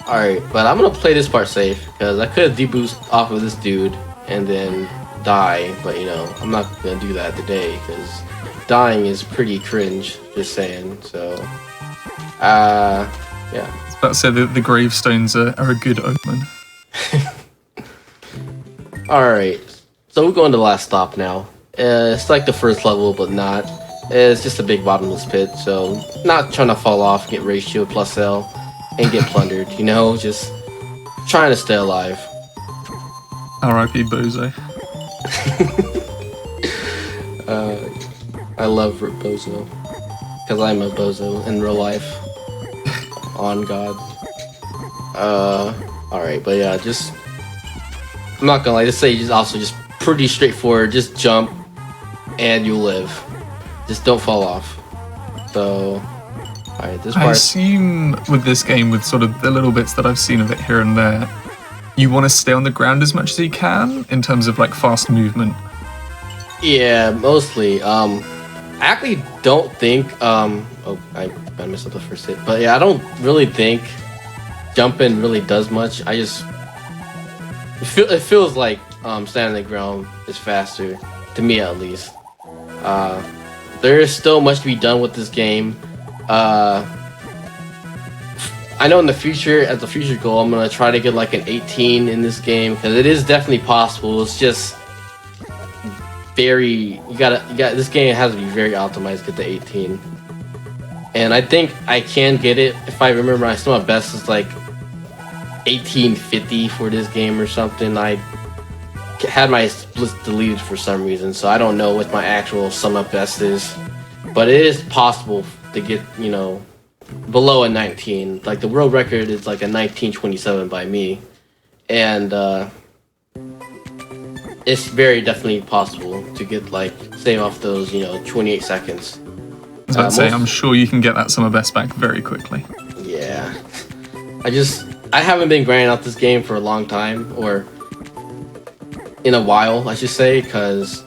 [SPEAKER 5] Alright, but I'm gonna play this part safe, because I could deboost off of this dude and then die, but I'm not gonna do that today, because dying is pretty cringe, just saying. So yeah.
[SPEAKER 1] I was about to say the gravestones are a good omen.
[SPEAKER 5] Alright, so we're going to the last stop now. It's like the first level, but not. It's just a big bottomless pit, so not trying to fall off, get ratio plus L, and get plundered, just trying to stay alive.
[SPEAKER 1] R.I.P. Bozo.
[SPEAKER 5] I love Bozo, because I'm a Bozo in real life. On God. Alright, but yeah, I'm not gonna lie, just say just pretty straightforward, just jump, and you live. Just don't fall off. So alright, this part.
[SPEAKER 1] I assume with this game, with sort of the little bits that I've seen of it here and there, you want to stay on the ground as much as you can in terms of like fast movement.
[SPEAKER 5] Yeah, mostly. I actually don't think. I messed up the first hit, but yeah, I don't really think jumping really does much. It feels like standing on the ground is faster, to me at least. There is still much to be done with this game. I know in the future, as a future goal, I'm gonna try to get like an 18 in this game, because it is definitely possible. It's just this game has to be very optimized to get the 18. And I think I can get it if I remember. I still my best is like 1850 for this game or something. I had my splits deleted for some reason, so I don't know what my actual sum up best is, but it is possible to get below a 19. Like the world record is like a 1927 by me, and it's very definitely possible to get like save off those 28 seconds.
[SPEAKER 1] I was about to say, I'm sure you can get that summer best back very quickly.
[SPEAKER 5] Yeah, I haven't been grinding out this game for a long time, or in a while, I should say, because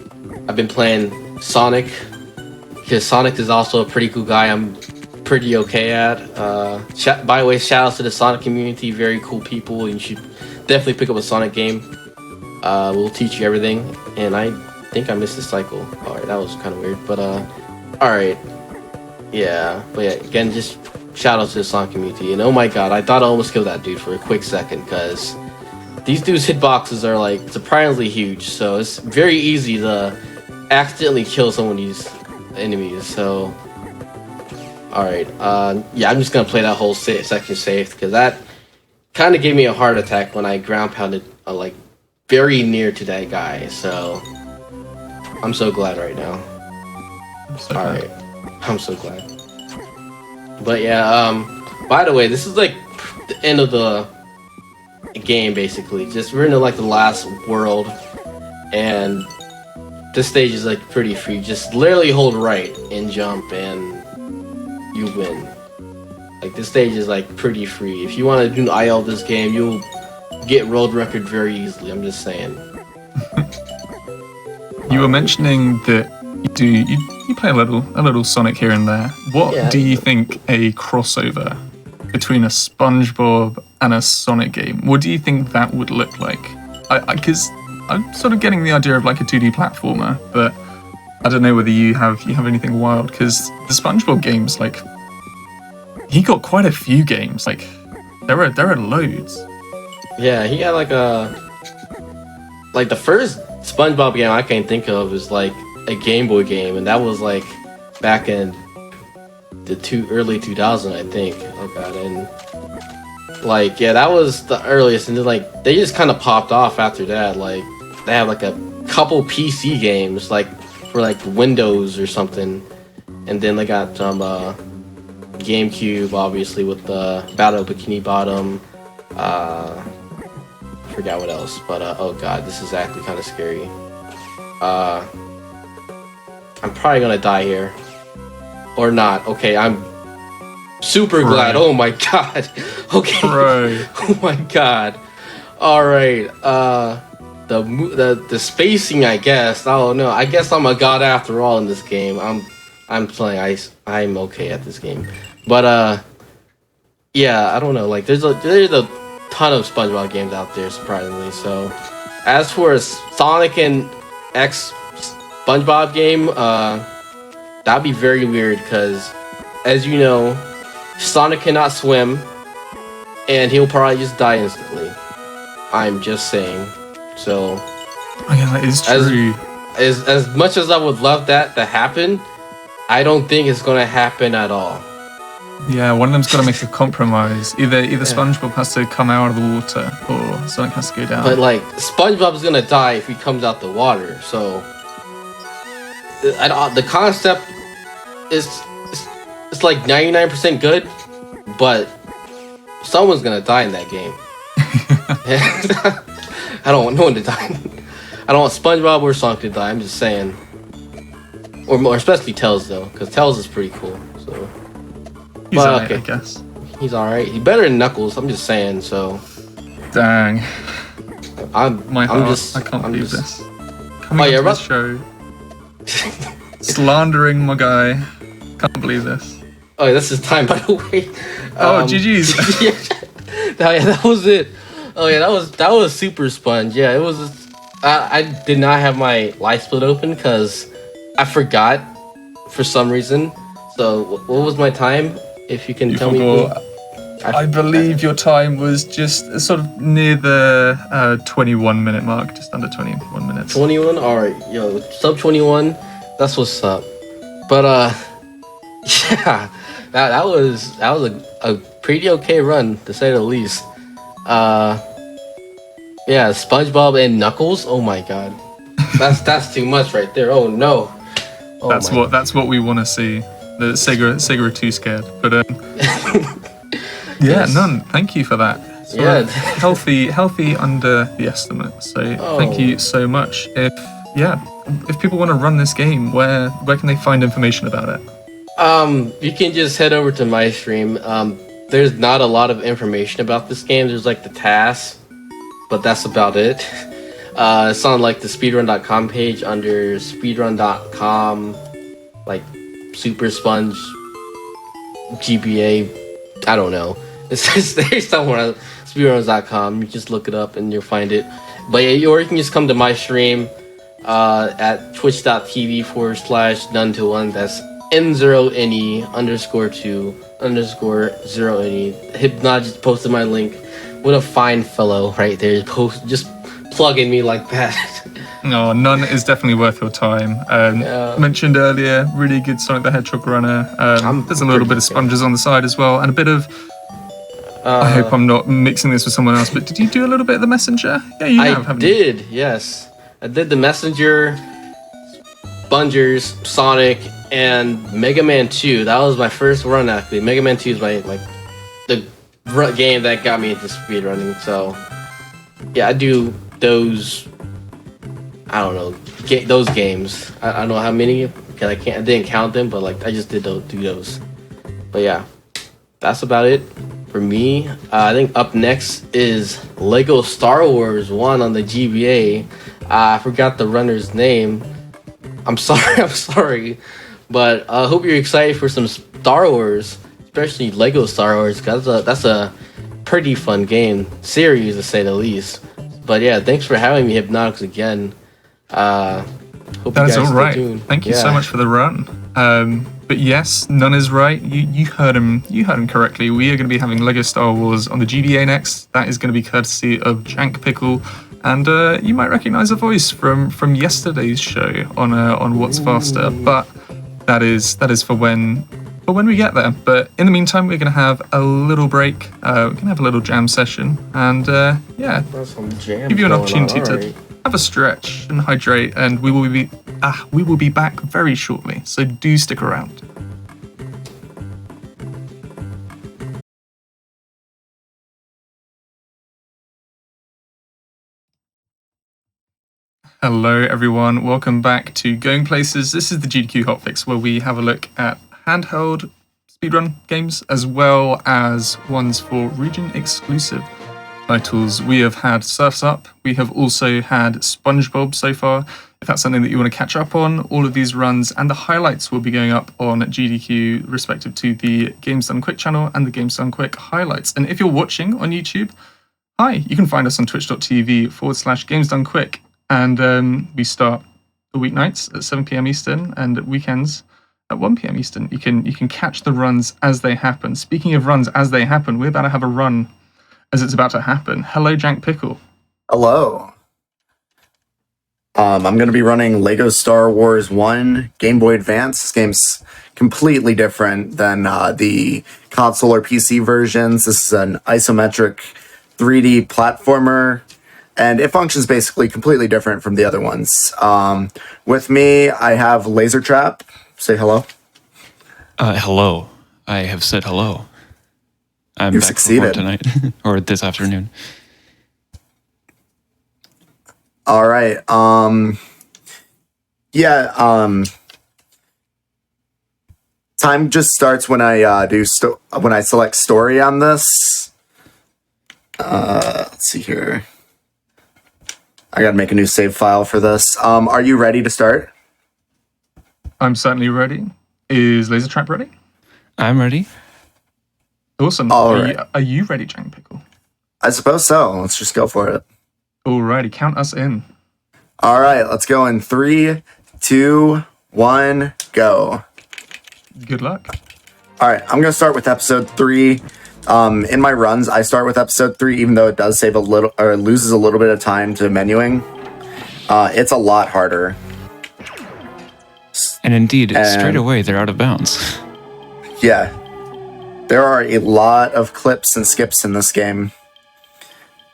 [SPEAKER 5] I've been playing Sonic. Because Sonic is also a pretty cool guy. I'm pretty okay at. By the way, shout out to the Sonic community. Very cool people, and you should definitely pick up a Sonic game. We'll teach you everything. And I think I missed the cycle. Alright, that was kind of weird. But alright. Yeah. But yeah, again, just shout out to the Sonic community. And oh my god, I thought I almost killed that dude for a quick second, because these dudes' hitboxes are like surprisingly huge, so it's very easy to accidentally kill some of these enemies. So, alright, yeah, I'm just gonna play that whole section safe, because that kind of gave me a heart attack when I ground pounded like very near to that guy. So, I'm so glad right now. Alright, I'm so glad. But yeah, by the way, this is like the end of the game basically. We're in like the last world, and this stage is like pretty free. Just literally hold right and jump, and you win. Like this stage is like pretty free. If you want to do an IL this game, you'll get world record very easily. I'm just saying.
[SPEAKER 1] You were mentioning that you play a little Sonic here and there. What do you think a crossover between a SpongeBob and a Sonic game? What do you think that would look like? Because I'm sort of getting the idea of like a 2D platformer, but I don't know whether you have anything wild. Because the SpongeBob games, like, he got quite a few games. Like, there are loads.
[SPEAKER 5] Yeah, he got like the first SpongeBob game I can think of is like a Game Boy game, and that was like back in the early 2000s, I think. Oh god, and like that was the earliest, and then like they just kind of popped off after that. Like they have like a couple PC games like for like Windows or something, and then they got some GameCube, obviously, with the Battle of Bikini Bottom. Forgot what else, but oh god, this is actually kind of scary. I'm probably gonna die here, or not. Okay, I'm super glad. Oh my god. Okay.
[SPEAKER 1] Right.
[SPEAKER 5] Oh my god. All right. The spacing, I guess. Oh no, I guess I'm a god after all in this game. I'm playing. I'm okay at this game, but yeah, I don't know. Like there's a ton of SpongeBob games out there, surprisingly. So, as for a Sonic and X SpongeBob game, that'd be very weird because, as you know, Sonic cannot swim, and he'll probably just die instantly. I'm just saying. So,
[SPEAKER 1] Oh yeah, that is true.
[SPEAKER 5] As much as I would love that to happen, I don't think it's gonna happen at all.
[SPEAKER 1] Yeah, one of them's got to make a compromise. Either SpongeBob has to come out of the water, or Sonic has to go down.
[SPEAKER 5] But like, SpongeBob's gonna die if he comes out the water. So, the concept is it's like 99% good, but someone's gonna die in that game. I don't want no one to die. I don't want SpongeBob or Sonic to die. I'm just saying, or more especially Tails though, because Tails is pretty cool. So.
[SPEAKER 1] He's alright, I guess.
[SPEAKER 5] He's alright. He's better than Knuckles. I'm just saying. So.
[SPEAKER 1] Dang. I can't
[SPEAKER 5] I'm
[SPEAKER 1] believe
[SPEAKER 5] just,
[SPEAKER 1] this. Coming
[SPEAKER 5] yeah,
[SPEAKER 1] onto this show, slandering my guy. Can't believe this.
[SPEAKER 5] Oh, this is time, by the way.
[SPEAKER 1] GG's.
[SPEAKER 5] Yeah, that was it. Oh yeah, that was Super Sponge. Yeah, it was. I did not have my light split open because I forgot for some reason. So what was my time? If you can tell me.
[SPEAKER 1] I believe your time was just sort of near the 21-minute mark, just under 21 minutes.
[SPEAKER 5] 21? Alright, yo, sub 21, that's what's up. But yeah, that was a pretty okay run, to say the least. Yeah, SpongeBob and Knuckles, oh my god. That's too much right there, oh no. Oh
[SPEAKER 1] that's what we want to see. The Sega are too scared, but yeah, none. Thank you for that. Healthy under the estimate. So thank you so much. If people want to run this game, where can they find information about it?
[SPEAKER 5] You can just head over to my stream. There's not a lot of information about this game. There's like the tasks, but that's about it. It's on like the speedrun.com page under speedrun.com, like Supersponge GBA. I don't know. It's there's somewhere on speedruns.com. You just look it up and you'll find it. But yeah, or you can just come to my stream at twitch.tv/none21. That's N0NE_2_0NE. Hypnot just posted my link. What a fine fellow right there. Just plugging me like that.
[SPEAKER 1] No, None is definitely worth your time. Mentioned earlier, really good Sonic the Hedgehog runner. There's a little bit of Sponges on the side as well, and a bit of... I hope I'm not mixing this with someone else, but did you do a little bit of the Messenger? Yeah, you have, haven't you?
[SPEAKER 5] I did, yes. I did the Messenger, Spongers, Sonic, and Mega Man 2. That was my first run, actually. Mega Man 2 is the game that got me into speedrunning, so... Yeah, I do those I don't know, those games. I don't know how many, because I didn't count them, but like I just do those. But yeah, that's about it for me. I think up next is Lego Star Wars 1 on the GBA. I forgot the runner's name. I'm sorry, but I hope you're excited for some Star Wars, especially Lego Star Wars, because that's a pretty fun game series to say the least. But yeah, thanks for having me, Hypnotics, again. Hope
[SPEAKER 1] That
[SPEAKER 5] you
[SPEAKER 1] is
[SPEAKER 5] guys
[SPEAKER 1] all
[SPEAKER 5] stay
[SPEAKER 1] right.
[SPEAKER 5] tuned.
[SPEAKER 1] Thank you so
[SPEAKER 5] Yeah.
[SPEAKER 1] much for the run. But yes, none is right. You heard him. You heard him correctly. We are going to be having Lego Star Wars on the GBA next. That is going to be courtesy of Jank Pickle, and you might recognise a voice from yesterday's show on What's Faster. But that is for when we get there. But in the meantime, we're going to have a little break. We're going to have a little jam session, and yeah,
[SPEAKER 5] There's some jams
[SPEAKER 1] give you an
[SPEAKER 5] going
[SPEAKER 1] opportunity
[SPEAKER 5] on.
[SPEAKER 1] to
[SPEAKER 5] Alright.
[SPEAKER 1] have a stretch and hydrate, and we will be back very shortly, so do stick around. Hello everyone, welcome back to Going Places. This is the GDQ Hotfix, where we have a look at handheld speedrun games as well as ones for region exclusive titles. We have had Surf's Up, we have also had Spongebob so far. If that's something that you want to catch up on, all of these runs and the highlights will be going up on GDQ respective to the Games Done Quick channel and the Games Done Quick highlights. And if you're watching on YouTube, hi, you can find us on twitch.tv/Games Done Quick. And we start the weeknights at 7 p.m. Eastern and at weekends at 1 p.m. Eastern. You can catch the runs as they happen. Speaking of runs as they happen, we're about to have a run as it's about to happen. Hello, Jank Pickle.
[SPEAKER 6] Hello. I'm going to be running Lego Star Wars 1 Game Boy Advance. This game's completely different than the console or PC versions. This is an isometric 3D platformer, and it functions basically completely different from the other ones. With me, I have Laser Trap. Say hello.
[SPEAKER 7] Hello. I have said hello. I'm
[SPEAKER 6] You've
[SPEAKER 7] back
[SPEAKER 6] succeeded.
[SPEAKER 7] from work tonight, or this afternoon.
[SPEAKER 6] All right. Time just starts when I when I select story on this. Let's see here. I gotta make a new save file for this. Are you ready to start?
[SPEAKER 1] I'm certainly ready. Is Laser Trap ready?
[SPEAKER 7] I'm ready.
[SPEAKER 1] Awesome.
[SPEAKER 6] All
[SPEAKER 1] are,
[SPEAKER 6] right.
[SPEAKER 1] are you ready, Jank Pickle?
[SPEAKER 6] I suppose so. Let's just go for it.
[SPEAKER 1] Alrighty, count us in.
[SPEAKER 6] All right, let's go in 3, 2, 1, go.
[SPEAKER 1] Good luck.
[SPEAKER 6] All right, I'm gonna start with episode 3. In my runs, I start with episode 3, even though it does save a little or loses a little bit of time to menuing. It's a lot harder.
[SPEAKER 7] And indeed,
[SPEAKER 6] And-
[SPEAKER 7] straight away, they're out of bounds.
[SPEAKER 6] Yeah, there are a lot of clips and skips in this game.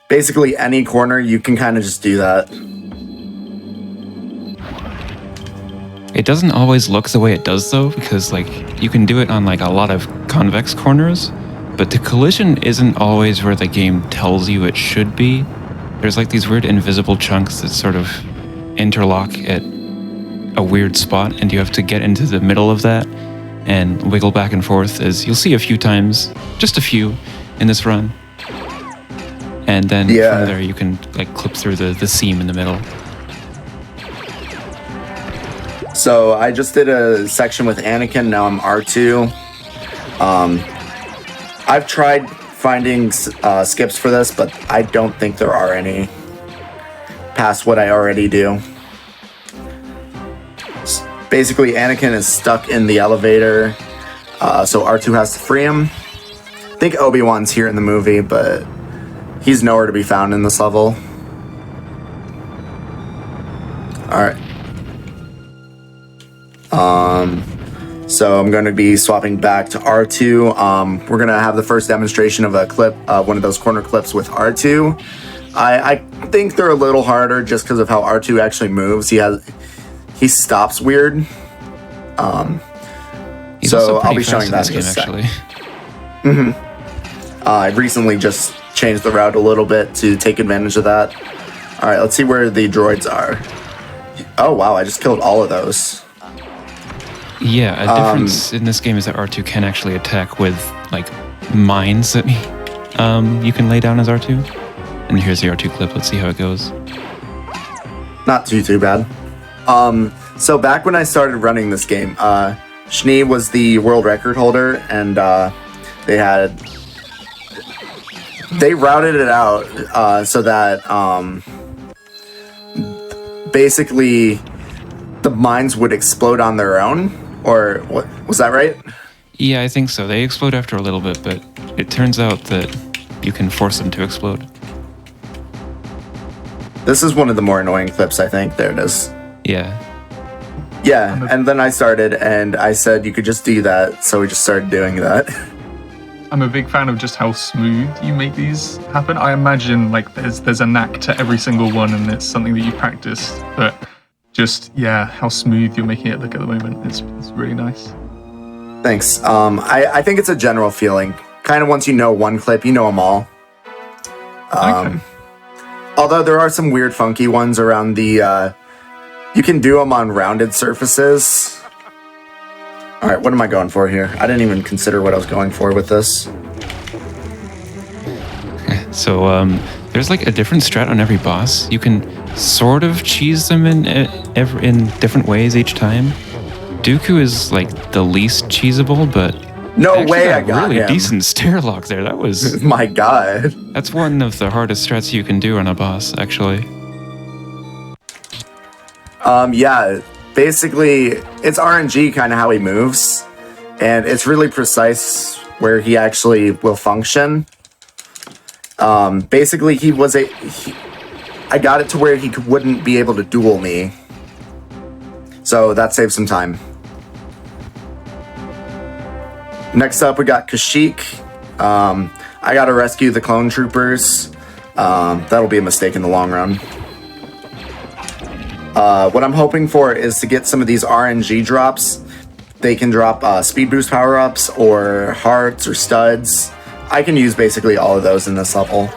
[SPEAKER 6] Basically, any corner you can kind of just do that.
[SPEAKER 7] It doesn't always look the way it does, though, because, like, you can do it on, like, a lot of convex corners, but the collision isn't always where the game tells you it should be. There's, like, these weird invisible chunks that sort of interlock at a weird spot, and you have to get into the middle of that and wiggle back and forth, as you'll see a few times, just a few, in this run. And then
[SPEAKER 6] Yeah.
[SPEAKER 7] from there you can, like, clip through the seam in the middle.
[SPEAKER 6] So I just did a section with Anakin. Now I'm R2. I've tried finding skips for this, but I don't think there are any past what I already do. Basically, Anakin is stuck in the elevator, so R2 has to free him. I think Obi-Wan's here in the movie, but he's nowhere to be found in this level. Alright. So I'm going to be swapping back to R2. We're going to have the first demonstration of a clip, one of those corner clips with R2. I think they're a little harder just because of how R2 actually moves. He stops weird.
[SPEAKER 7] He's
[SPEAKER 6] So
[SPEAKER 7] also
[SPEAKER 6] I'll
[SPEAKER 7] pretty
[SPEAKER 6] be showing
[SPEAKER 7] fast in
[SPEAKER 6] that
[SPEAKER 7] this
[SPEAKER 6] in
[SPEAKER 7] game,
[SPEAKER 6] a sec.
[SPEAKER 7] actually.
[SPEAKER 6] I've recently just changed the route a little bit to take advantage of that. All right, let's see where the droids are. Oh wow, I just killed all of those.
[SPEAKER 7] Yeah, a difference in this game is that R2 can actually attack with like mines that you can lay down as R2. And here's the R2 clip. Let's see how it goes.
[SPEAKER 6] Not too bad. So back when I started running this game, Schnee was the world record holder, and they routed it out so that basically the mines would explode on their own. Or what was that right?
[SPEAKER 7] Yeah, I think so. They explode after a little bit, but it turns out that you can force them to explode.
[SPEAKER 6] This is one of the more annoying clips, I think. There it is.
[SPEAKER 7] Yeah.
[SPEAKER 6] Yeah, and then I started, and I said you could just do that, so we just started doing that.
[SPEAKER 1] I'm a big fan of just how smooth you make these happen. I imagine like there's a knack to every single one, and it's something that you practiced, but just, yeah, how smooth you're making it look at the moment. It's really nice.
[SPEAKER 6] Thanks. I think it's a general feeling. Kind of once you know one clip, you know them all.
[SPEAKER 1] Okay.
[SPEAKER 6] Although there are some weird, funky ones around the... you can do them on rounded surfaces. All right, what am I going for here? I didn't even consider what I was going for with this.
[SPEAKER 7] So there's like a different strat on every boss. You can sort of cheese them in different ways each time. Dooku is like the least cheesable, but
[SPEAKER 6] No way I
[SPEAKER 7] got
[SPEAKER 6] got
[SPEAKER 7] really
[SPEAKER 6] him.
[SPEAKER 7] decent stair lock there. That was
[SPEAKER 6] My God.
[SPEAKER 7] that's one of the hardest strats you can do on a boss, actually.
[SPEAKER 6] Yeah, basically, it's RNG kind of how he moves, and it's really precise where he actually will function. Basically, I got it to where he wouldn't be able to duel me, so that saves some time. Next up, we got Kashyyyk. I gotta rescue the clone troopers. That'll be a mistake in the long run. What I'm hoping for is to get some of these RNG drops. They can drop speed boost power-ups or hearts or studs. I can use basically all of those in this level.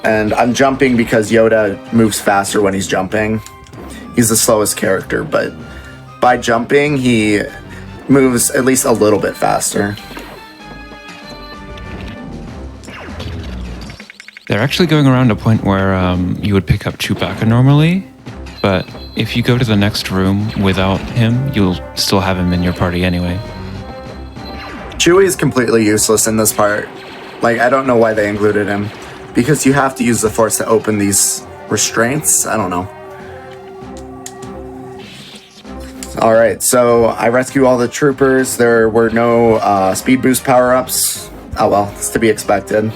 [SPEAKER 6] And I'm jumping because Yoda moves faster when he's jumping. He's the slowest character, but by jumping, he moves at least a little bit faster.
[SPEAKER 7] They're actually going around a point where you would pick up Chewbacca normally, but if you go to the next room without him, you'll still have him in your party anyway.
[SPEAKER 6] Chewie is completely useless in this part. Like, I don't know why they included him. Because you have to use the Force to open these restraints? I don't know. Alright, so I rescue all the troopers. There were no speed boost power-ups. Oh well, it's to be expected.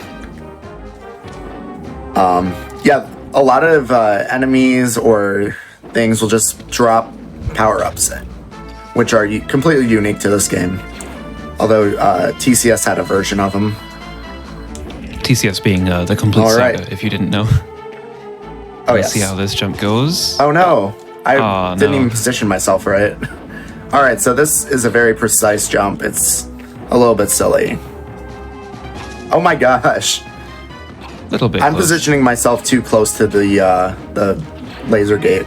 [SPEAKER 6] Yeah, a lot of enemies or things will just drop power-ups, which are completely unique to this game. Although TCS had a version of them.
[SPEAKER 7] TCS being the complete saga, if you didn't know.
[SPEAKER 6] Oh,
[SPEAKER 7] Let's
[SPEAKER 6] yes.
[SPEAKER 7] see how this jump goes.
[SPEAKER 6] Oh no, I didn't
[SPEAKER 7] no.
[SPEAKER 6] even position myself right. Alright, so this is a very precise jump. It's a little bit silly. Oh my gosh.
[SPEAKER 7] Little bit
[SPEAKER 6] I'm
[SPEAKER 7] close.
[SPEAKER 6] positioning myself too close to the laser gate.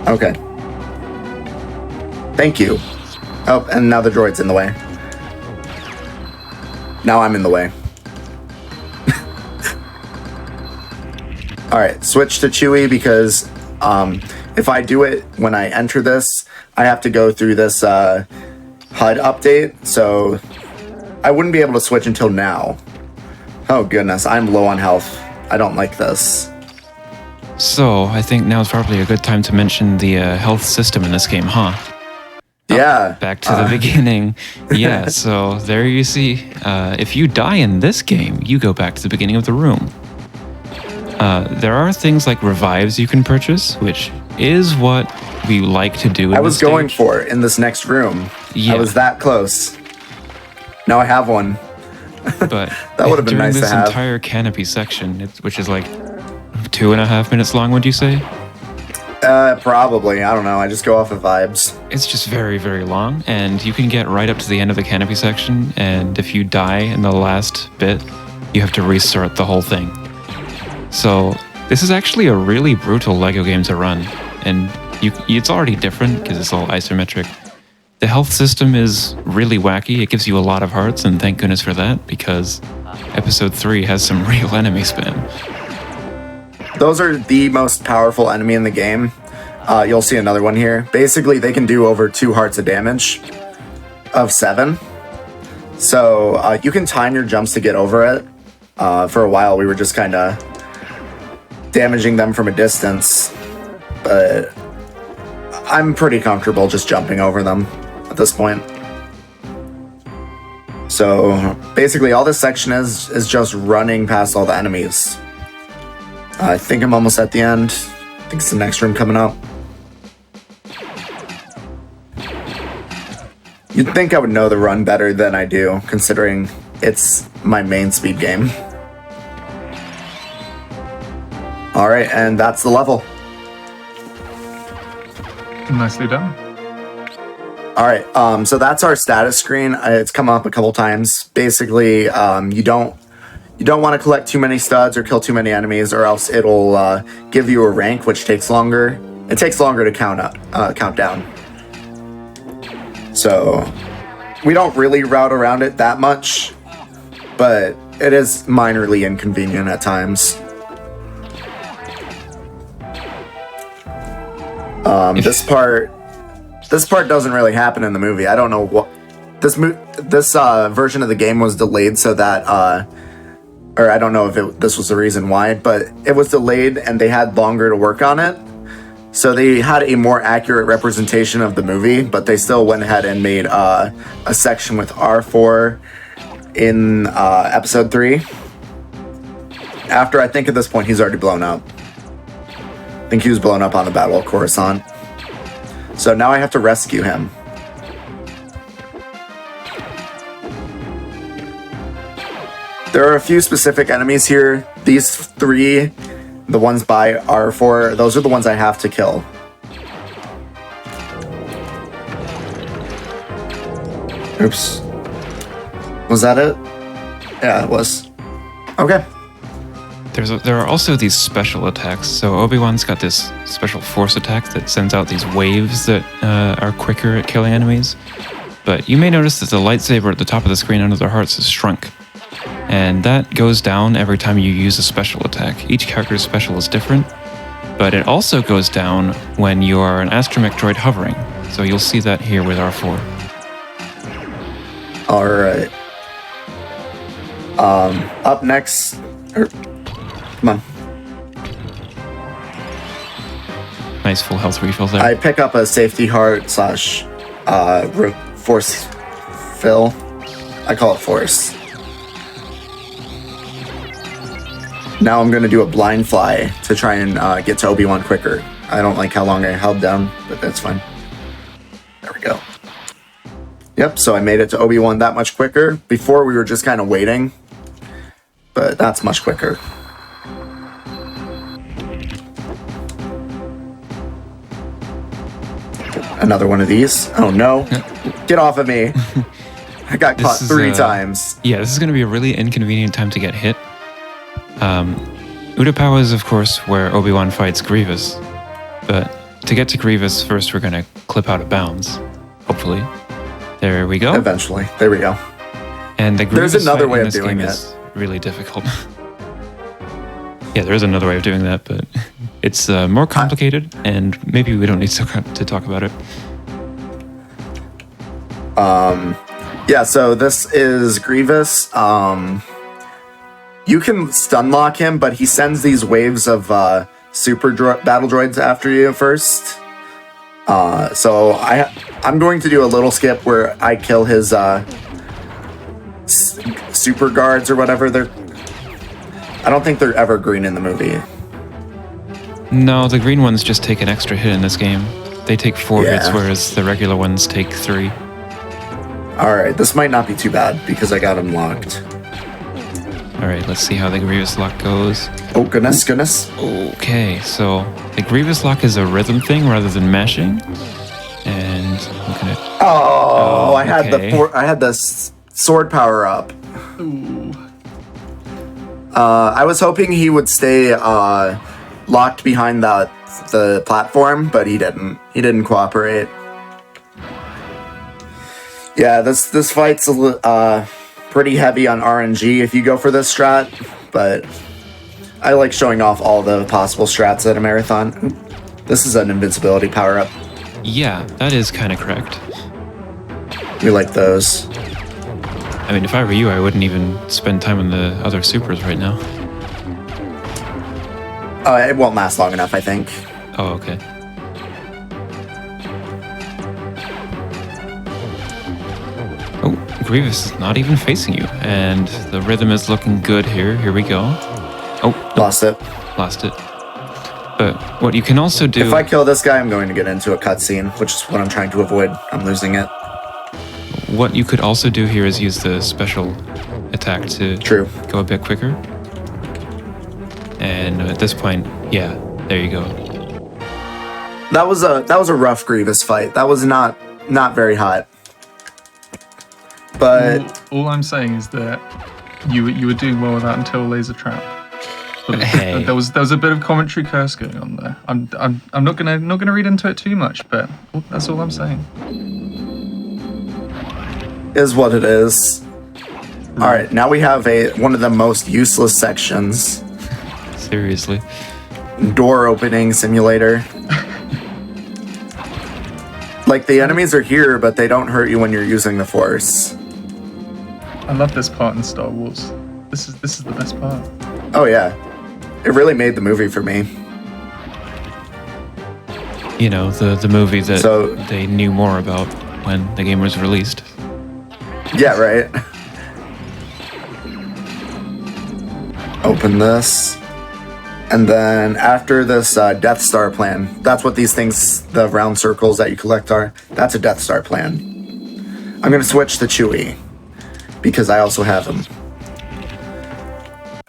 [SPEAKER 6] Okay. Thank you. Oh, and now the droid's in the way. Now I'm in the way. Alright, switch to Chewie because if I do it when I enter this, I have to go through this HUD update, so I wouldn't be able to switch until now. Oh goodness, I'm low on health. I don't like this.
[SPEAKER 7] So, I think now is probably a good time to mention the health system in this game, huh?
[SPEAKER 6] Yeah.
[SPEAKER 7] Back to the beginning. Yeah, so there you see, if you die in this game, you go back to the beginning of the room. There are things like revives you can purchase, which is what we like to do in
[SPEAKER 6] I was
[SPEAKER 7] this
[SPEAKER 6] going
[SPEAKER 7] stage.
[SPEAKER 6] for it in this next room.
[SPEAKER 7] Yeah.
[SPEAKER 6] I was that close. Now I have one.
[SPEAKER 7] But
[SPEAKER 6] That would have been
[SPEAKER 7] during
[SPEAKER 6] nice to
[SPEAKER 7] this
[SPEAKER 6] have.
[SPEAKER 7] entire canopy section, which is like 2.5 minutes long, would you say?
[SPEAKER 6] Probably. I don't know. I just go off of vibes.
[SPEAKER 7] It's just very, very long, and you can get right up to the end of the canopy section, and if you die in the last bit, you have to restart the whole thing. So This is actually a really brutal Lego game to run, and it's already different because it's all isometric. The health system is really wacky. It gives you a lot of hearts, and thank goodness for that, because episode 3 has some real enemy spam.
[SPEAKER 6] Those are the most powerful enemy in the game. You'll see another one here. Basically, they can do over 2 hearts of damage of 7. So you can time your jumps to get over it. For a while, we were just kind of damaging them from a distance, but I'm pretty comfortable just jumping over them at this point. So basically, all this section is just running past all the enemies. I think I'm almost at the end. I think it's the next room coming up. You'd think I would know the run better than I do, considering it's my main speed game. Alright, and that's the level.
[SPEAKER 1] Nicely done.
[SPEAKER 6] Alright, so that's our status screen. It's come up a couple times. Basically, you don't want to collect too many studs or kill too many enemies, or else it'll give you a rank, which takes longer. It takes longer to count down. So we don't really route around it that much, but it is minorly inconvenient at times. This part doesn't really happen in the movie. I don't know what this version of the game was delayed so that or I don't know if this was the reason why, but it was delayed and they had longer to work on it. So they had a more accurate representation of the movie, but they still went ahead and made a section with R4 in episode 3. After, I think at this point, he's already blown up. I think he was blown up on the Battle of Coruscant. So now I have to rescue him. There are a few specific enemies here. These 3, the ones by R4, those are the ones I have to kill. Oops. Was that it? Yeah, it was. Okay.
[SPEAKER 7] There are also these special attacks. So Obi-Wan's got this special force attack that sends out these waves that are quicker at killing enemies. But you may notice that the lightsaber at the top of the screen under their hearts is shrunk. And that goes down every time you use a special attack. Each character's special is different, but it also goes down when you are an astromech droid hovering. So you'll see that here with R4.
[SPEAKER 6] Alright. Up next... come on.
[SPEAKER 7] Nice full health refill there.
[SPEAKER 6] I pick up a safety heart / force fill. I call it force. Now I'm going to do a blind fly to try and get to Obi-Wan quicker. I don't like how long I held down, but that's fine. There we go. Yep, so I made it to Obi-Wan that much quicker. Before we were just kind of waiting, but that's much quicker. Another one of these. Oh no. Get off of me. I got caught 3 times.
[SPEAKER 7] Yeah, this is going to be a really inconvenient time to get hit. Utapau is, of course, where Obi-Wan fights Grievous. But to get to Grievous, first we're going to clip out of bounds. Hopefully. There we go.
[SPEAKER 6] Eventually. There we go.
[SPEAKER 7] And the Grievous
[SPEAKER 6] There's another
[SPEAKER 7] fight
[SPEAKER 6] way
[SPEAKER 7] in
[SPEAKER 6] of
[SPEAKER 7] this
[SPEAKER 6] doing
[SPEAKER 7] game
[SPEAKER 6] it.
[SPEAKER 7] is really difficult. Yeah, there is another way of doing that, but it's more complicated, and maybe we don't need to talk about it.
[SPEAKER 6] Yeah, so this is Grievous. You can stun lock him, but he sends these waves of super battle droids after you first. So I'm going to do a little skip where I kill his super guards or whatever. I don't think they're ever green in the movie.
[SPEAKER 7] No, the green ones just take an extra hit in this game. They take 4 hits, whereas the regular ones take 3.
[SPEAKER 6] Alright, this might not be too bad because I got him locked.
[SPEAKER 7] Alright, let's see how the Grievous lock goes.
[SPEAKER 6] Oh, goodness.
[SPEAKER 7] Okay, so the Grievous lock is a rhythm thing rather than mashing. And I'm gonna...
[SPEAKER 6] Oh, I had the sword power up.
[SPEAKER 1] Ooh.
[SPEAKER 6] I was hoping he would stay locked behind the platform, but he didn't. He didn't cooperate. Yeah, this fight's pretty heavy on RNG if you go for this strat, but I like showing off all the possible strats at a marathon. This is an invincibility power-up.
[SPEAKER 7] Yeah, that is kind of correct.
[SPEAKER 6] We like those.
[SPEAKER 7] I mean, if I were you, I wouldn't even spend time on the other supers right now.
[SPEAKER 6] It won't last long enough, I think.
[SPEAKER 7] Oh, okay. Oh, Grievous is not even facing you, and the rhythm is looking good here. Here we go. Oh,
[SPEAKER 6] Lost it.
[SPEAKER 7] lost it. But what you can also do...
[SPEAKER 6] If I kill this guy, I'm going to get into a cutscene, which is what I'm trying to avoid. I'm losing it.
[SPEAKER 7] What you could also do here is use the special attack to
[SPEAKER 6] True.
[SPEAKER 7] go a bit quicker. And at this point, yeah, there you go.
[SPEAKER 6] That was a rough Grievous fight. That was not very hot. But
[SPEAKER 1] All I'm saying is that you were doing well with that until laser trap.
[SPEAKER 7] Hey.
[SPEAKER 1] There was a bit of commentary curse going on there. I'm not gonna read into it too much, but that's all I'm saying.
[SPEAKER 6] is what it is. All right, now we have one of the most useless sections.
[SPEAKER 7] Seriously.
[SPEAKER 6] Door opening simulator. Like, the enemies are here, but they don't hurt you when you're using the Force.
[SPEAKER 1] I love this part in Star Wars. This is the best part.
[SPEAKER 6] Oh yeah, it really made the movie for me.
[SPEAKER 7] You know, the movie that
[SPEAKER 6] So-
[SPEAKER 7] they knew more about when the game was released.
[SPEAKER 6] Yeah, right. Open this. And then after this Death Star plan, that's what these things, the round circles that you collect are. That's a Death Star plan. I'm going to switch to Chewie, because I also have him.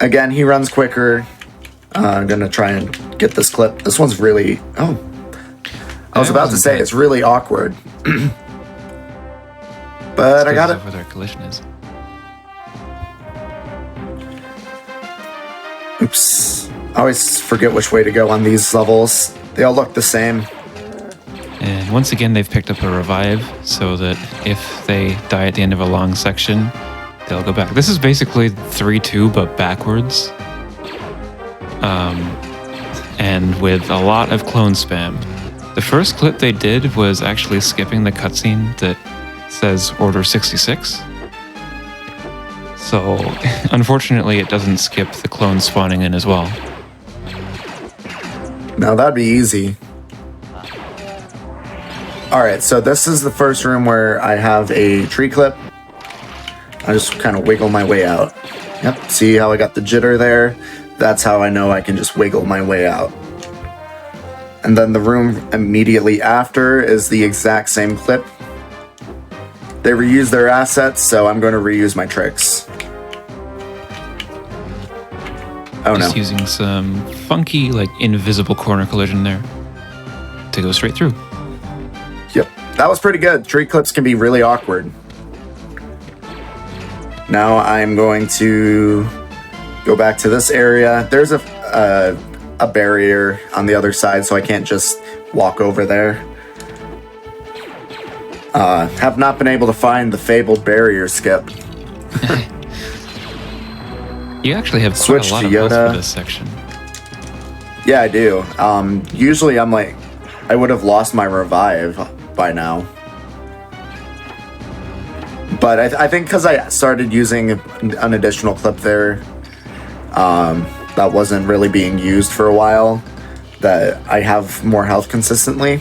[SPEAKER 6] Again, he runs quicker. I'm going to try and get this clip. This one's really... Oh. I was about to say, it's really awkward. But I got it.
[SPEAKER 7] Where their collision is.
[SPEAKER 6] Oops. I always forget which way to go on these levels. They all look the same.
[SPEAKER 7] And once again, they've picked up a revive so that if they die at the end of a long section, they'll go back. This is basically 3-2, but backwards. And with a lot of clone spam. The first clip they did was actually skipping the cutscene that says Order 66. So, unfortunately, it doesn't skip the clones spawning in as well.
[SPEAKER 6] Now that'd be easy. Alright, so this is the first room where I have a tree clip. I just kind of wiggle my way out. Yep, see how I got the jitter there? That's how I know I can just wiggle my way out. And then the room immediately after is the exact same clip. They reuse their assets, so I'm going to reuse my tricks. Oh no.
[SPEAKER 7] Just using some funky, like, invisible corner collision there to go straight through.
[SPEAKER 6] Yep, that was pretty good. Tree clips can be really awkward. Now I'm going to go back to this area. There's a barrier on the other side, so I can't just walk over there. Have not been able to find the fabled barrier skip.
[SPEAKER 7] You actually have
[SPEAKER 6] Switch
[SPEAKER 7] quite a lot
[SPEAKER 6] to
[SPEAKER 7] of health
[SPEAKER 6] Yoda.
[SPEAKER 7] for this section.
[SPEAKER 6] Yeah, I do. Usually I'm like, I would have lost my revive by now. But I think because I started using an additional clip there, that wasn't really being used for a while, that I have more health consistently.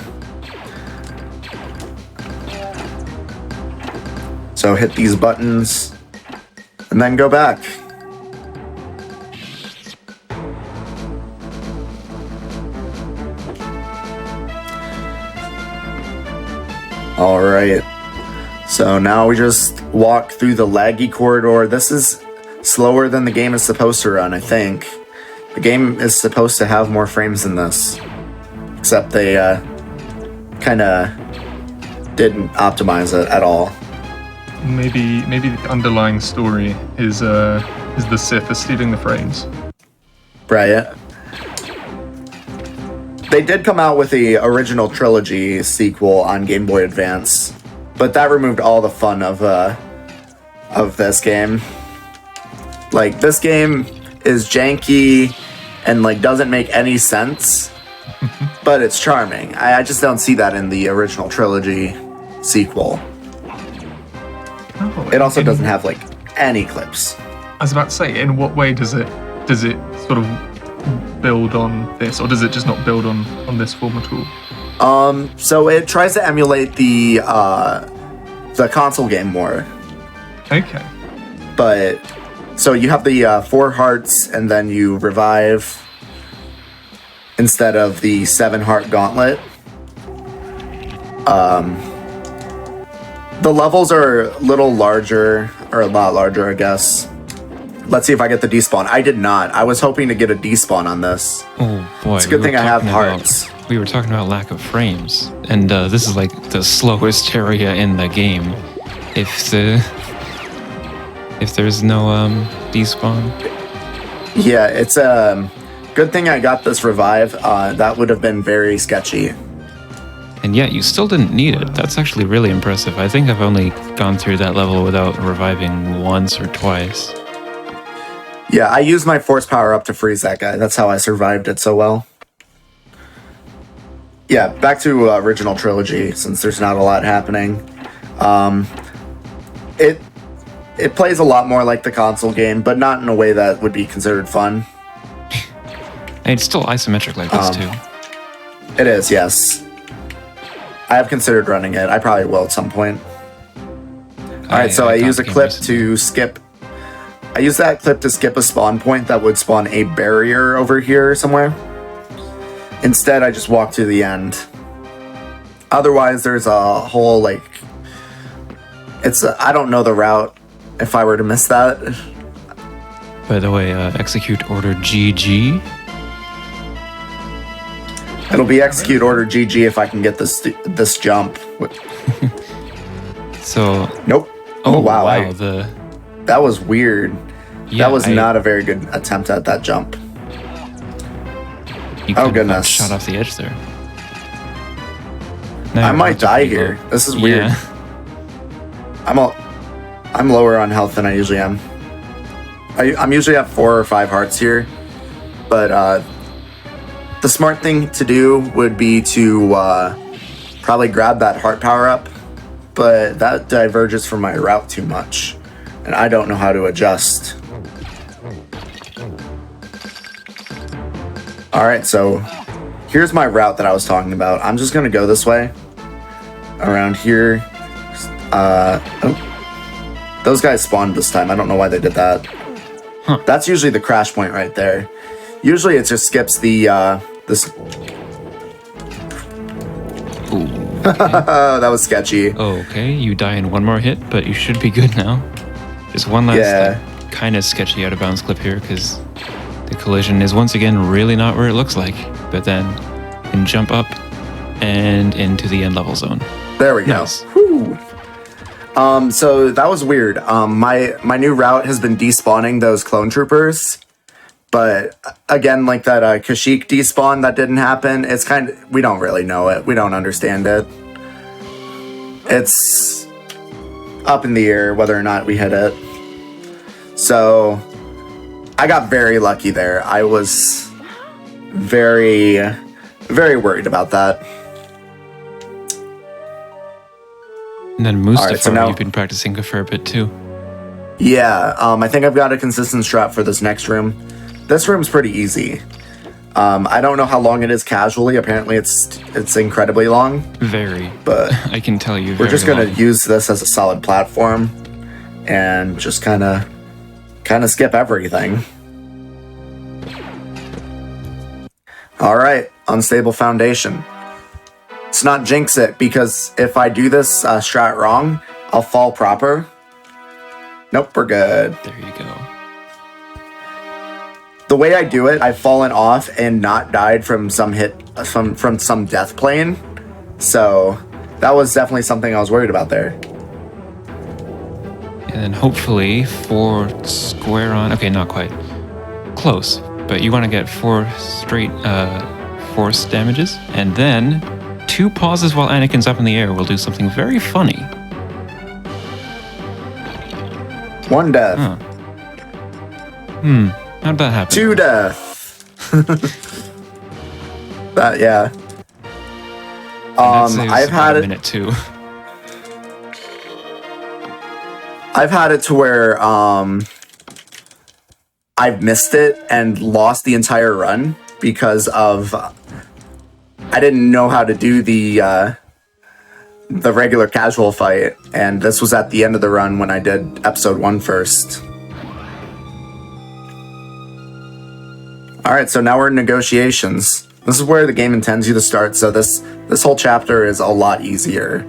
[SPEAKER 6] So hit these buttons, and then go back. Alright, so now we just walk through the laggy corridor. This is slower than the game is supposed to run, I think. The game is supposed to have more frames than this. Except they kind of didn't optimize it at all.
[SPEAKER 1] Maybe the underlying story is the Sith are stealing the frames.
[SPEAKER 6] Right. They did come out with the original trilogy sequel on Game Boy Advance, but that removed all the fun of this game. Like, this game is janky and like doesn't make any sense, but it's charming. I just don't see that in the original trilogy sequel.
[SPEAKER 1] Oh,
[SPEAKER 6] It also doesn't have like any clips.
[SPEAKER 1] I was about to say, in what way does it sort of build on this, or does it just not build on this form at all?
[SPEAKER 6] So it tries to emulate the console game more.
[SPEAKER 1] Okay.
[SPEAKER 6] But so you have the 4 hearts, and then you revive instead of the 7 heart gauntlet. The levels are a little larger, or a lot larger, I guess. Let's see if I get the despawn. I did not. I was hoping to get a despawn on this.
[SPEAKER 7] Oh boy,
[SPEAKER 6] It's a good thing I have hearts.
[SPEAKER 7] We were talking about lack of frames, and this is like the slowest area in the game. If there's no despawn.
[SPEAKER 6] Yeah, it's a good thing I got this revive. That would have been very sketchy.
[SPEAKER 7] And yet, you still didn't need it. That's actually really impressive. I think I've only gone through that level without reviving once or twice.
[SPEAKER 6] Yeah, I used my force power up to freeze that guy. That's how I survived it so well. Yeah, back to original trilogy, since there's not a lot happening. It plays a lot more like the console game, but not in a way that would be considered fun.
[SPEAKER 7] And it's still isometric like this, too.
[SPEAKER 6] It is, yes. I have considered running it. I probably will at some point. Alright, so I use a clip to skip... I use that clip to skip a spawn point that would spawn a barrier over here somewhere. Instead, I just walk to the end. Otherwise, there's a whole, like... I don't know the route if I were to miss that.
[SPEAKER 7] By the way, execute order GG.
[SPEAKER 6] It'll be execute order GG if I can get this jump.
[SPEAKER 7] So...
[SPEAKER 6] Nope.
[SPEAKER 7] Oh,
[SPEAKER 6] wow. That was weird.
[SPEAKER 7] Yeah,
[SPEAKER 6] that was not a very good attempt at that jump.
[SPEAKER 7] You
[SPEAKER 6] Oh, goodness.
[SPEAKER 7] Shot off the edge there.
[SPEAKER 6] I might die here. This is weird.
[SPEAKER 7] Yeah.
[SPEAKER 6] I'm lower on health than I usually am. I'm usually at 4 or 5 hearts here, but the smart thing to do would be to probably grab that heart power up, but that diverges from my route too much, and I don't know how to adjust. Alright, so here's my route that I was talking about. I'm just gonna go this way, around here. Those guys spawned this time. I don't know why they did that.
[SPEAKER 7] Huh.
[SPEAKER 6] That's usually the crash point right there. Usually it just skips the, this...
[SPEAKER 7] Ooh.
[SPEAKER 6] That was sketchy.
[SPEAKER 7] Okay, you die in one more hit, but you should be good now. There's one last kind of sketchy out of bounds clip here, because the collision is once again really not where it looks like, but then you can jump up and into the end level zone.
[SPEAKER 6] There we go.
[SPEAKER 7] Nice.
[SPEAKER 6] Whew. So that was weird. My new route has been despawning those clone troopers, but again, like that Kashyyyk despawn, that didn't happen. It's kind of, we don't really know it. We don't understand it. It's up in the air whether or not we hit it. So I got very lucky there. I was very, very worried about that.
[SPEAKER 7] And then Mustafa,
[SPEAKER 6] Alright, so now-
[SPEAKER 7] you've been practicing a fair bit too.
[SPEAKER 6] Yeah, I think I've got a consistent strat for this next room. This room's pretty easy. I don't know how long it is casually. Apparently it's incredibly long.
[SPEAKER 7] Very.
[SPEAKER 6] But
[SPEAKER 7] I can tell you.
[SPEAKER 6] we're just gonna
[SPEAKER 7] long.
[SPEAKER 6] use this as a solid platform and just kind of skip everything. All right, unstable foundation. Let's not jinx it, because if I do this strat wrong, I'll fall proper. Nope, we're good.
[SPEAKER 7] There you go.
[SPEAKER 6] The way I do it, I've fallen off and not died from some hit, from some death plane. So that was definitely something I was worried about there.
[SPEAKER 7] And then hopefully 4 square on. Okay, not quite. Close. But you want to get 4 straight force damages, and then 2 pauses while Anakin's up in the air will do something very funny.
[SPEAKER 6] 1 death.
[SPEAKER 7] Huh. How'd that happen?
[SPEAKER 6] 2 death. That, yeah.
[SPEAKER 7] That saves
[SPEAKER 6] I've
[SPEAKER 7] about
[SPEAKER 6] had
[SPEAKER 7] a
[SPEAKER 6] it.
[SPEAKER 7] minute too.
[SPEAKER 6] I've had it to where I've missed it and lost the entire run because of I didn't know how to do the regular casual fight, and this was at the end of the run when I did episode 1 first. All right, so now we're in negotiations. This is where the game intends you to start, so this whole chapter is a lot easier.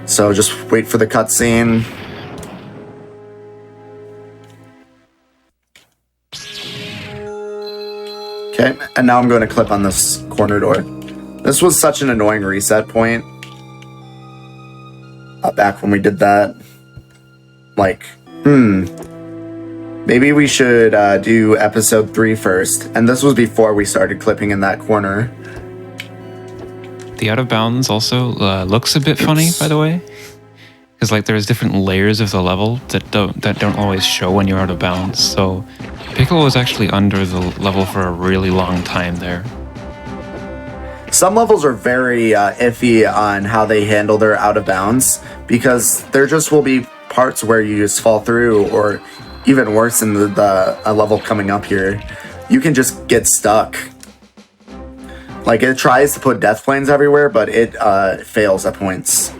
[SPEAKER 6] So just wait for the cutscene. Okay, and now I'm going to clip on this corner door. This was such an annoying reset point. Back when we did that. Like, maybe we should do episode 3 first. And this was before we started clipping in that corner.
[SPEAKER 7] The out of bounds also looks a bit funny, by the way, because like there's different layers of the level that don't always show when you're out of bounds. So Piccolo was actually under the level for a really long time there.
[SPEAKER 6] Some levels are very iffy on how they handle their out of bounds, because there just will be parts where you just fall through, or even worse in the level coming up here, you can just get stuck. Like, it tries to put death planes everywhere, but it fails at points.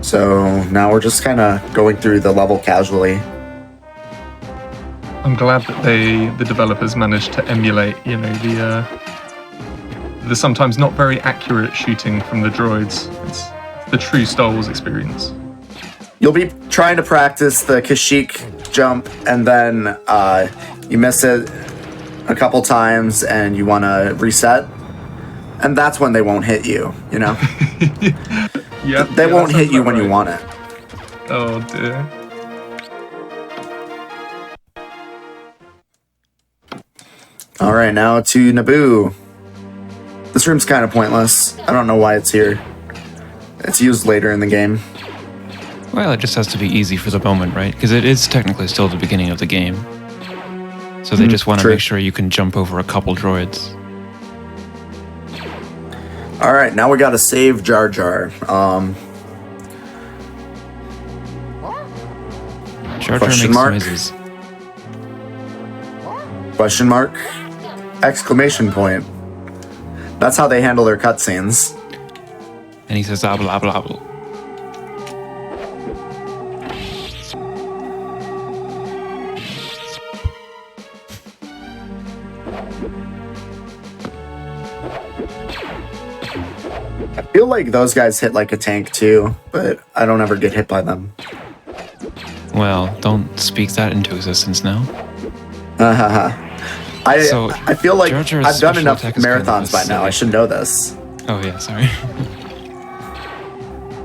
[SPEAKER 6] So now we're just kind of going through the level casually.
[SPEAKER 1] I'm glad that the developers managed to emulate, the sometimes not very accurate shooting from the droids. It's the true Star Wars experience.
[SPEAKER 6] You'll be trying to practice the Kashyyyk jump, and then you miss it a couple times, and you want to reset, and that's when they won't hit you. They won't hit you when you want it.
[SPEAKER 1] Oh dear.
[SPEAKER 6] All right, now to Naboo. This room's kind of pointless. I don't know why it's here. It's used later in the game.
[SPEAKER 7] Well, it just has to be easy for the moment, right? Because it is technically still the beginning of the game. So they just want to make sure you can jump over a couple droids.
[SPEAKER 6] All right, now we got to save Jar Jar.
[SPEAKER 7] Jar Jar
[SPEAKER 6] Question
[SPEAKER 7] makes
[SPEAKER 6] mark?
[SPEAKER 7] noises.
[SPEAKER 6] Question mark? Exclamation point. That's how they handle their cutscenes.
[SPEAKER 7] And he says, blah, blah, blah, blah.
[SPEAKER 6] I feel like those guys hit like a tank too, but I don't ever get hit by them.
[SPEAKER 7] Well, don't speak that into existence now.
[SPEAKER 6] I feel like
[SPEAKER 7] Jar Jar's
[SPEAKER 6] I've done
[SPEAKER 7] special
[SPEAKER 6] enough
[SPEAKER 7] attack is kind of
[SPEAKER 6] marathons
[SPEAKER 7] a
[SPEAKER 6] by now. I
[SPEAKER 7] silly
[SPEAKER 6] should know this.
[SPEAKER 7] Oh yeah, sorry.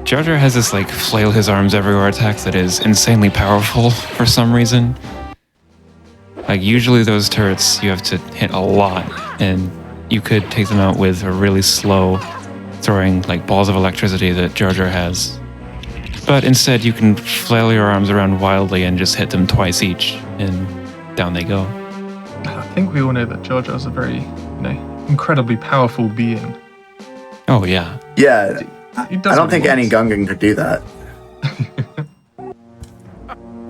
[SPEAKER 7] Jar Jar has this like flail his arms everywhere attack that is insanely powerful for some reason. Like usually those turrets you have to hit a lot, and you could take them out with a really slow throwing like balls of electricity that Jar Jar has. But instead you can flail your arms around wildly and just hit them twice each, and down they go.
[SPEAKER 1] I think we all know that Jar Jar's a very, incredibly powerful being.
[SPEAKER 7] Oh yeah.
[SPEAKER 6] Yeah,
[SPEAKER 1] He
[SPEAKER 6] I
[SPEAKER 1] does
[SPEAKER 6] don't
[SPEAKER 1] what he
[SPEAKER 6] think any
[SPEAKER 1] wants.
[SPEAKER 6] Gungan could do that.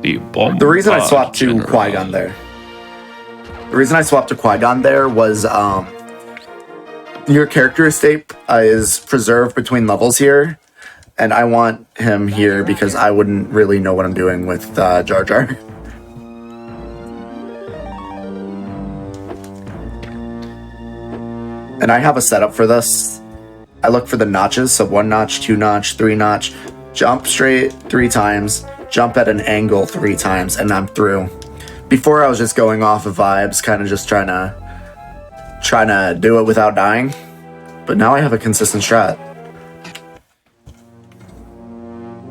[SPEAKER 7] The
[SPEAKER 6] reason I swapped to Qui-Gon there. The reason I swapped to Qui-Gon there was your character estate is preserved between levels here, and I want him here because I wouldn't really know what I'm doing with Jar Jar. And I have a setup for this. I look for the notches, so 1 notch, 2 notch, 3 notch, jump straight 3 times, jump at an angle 3 times, and I'm through. Before I was just going off of vibes, kind of just trying to do it without dying. But now I have a consistent strat.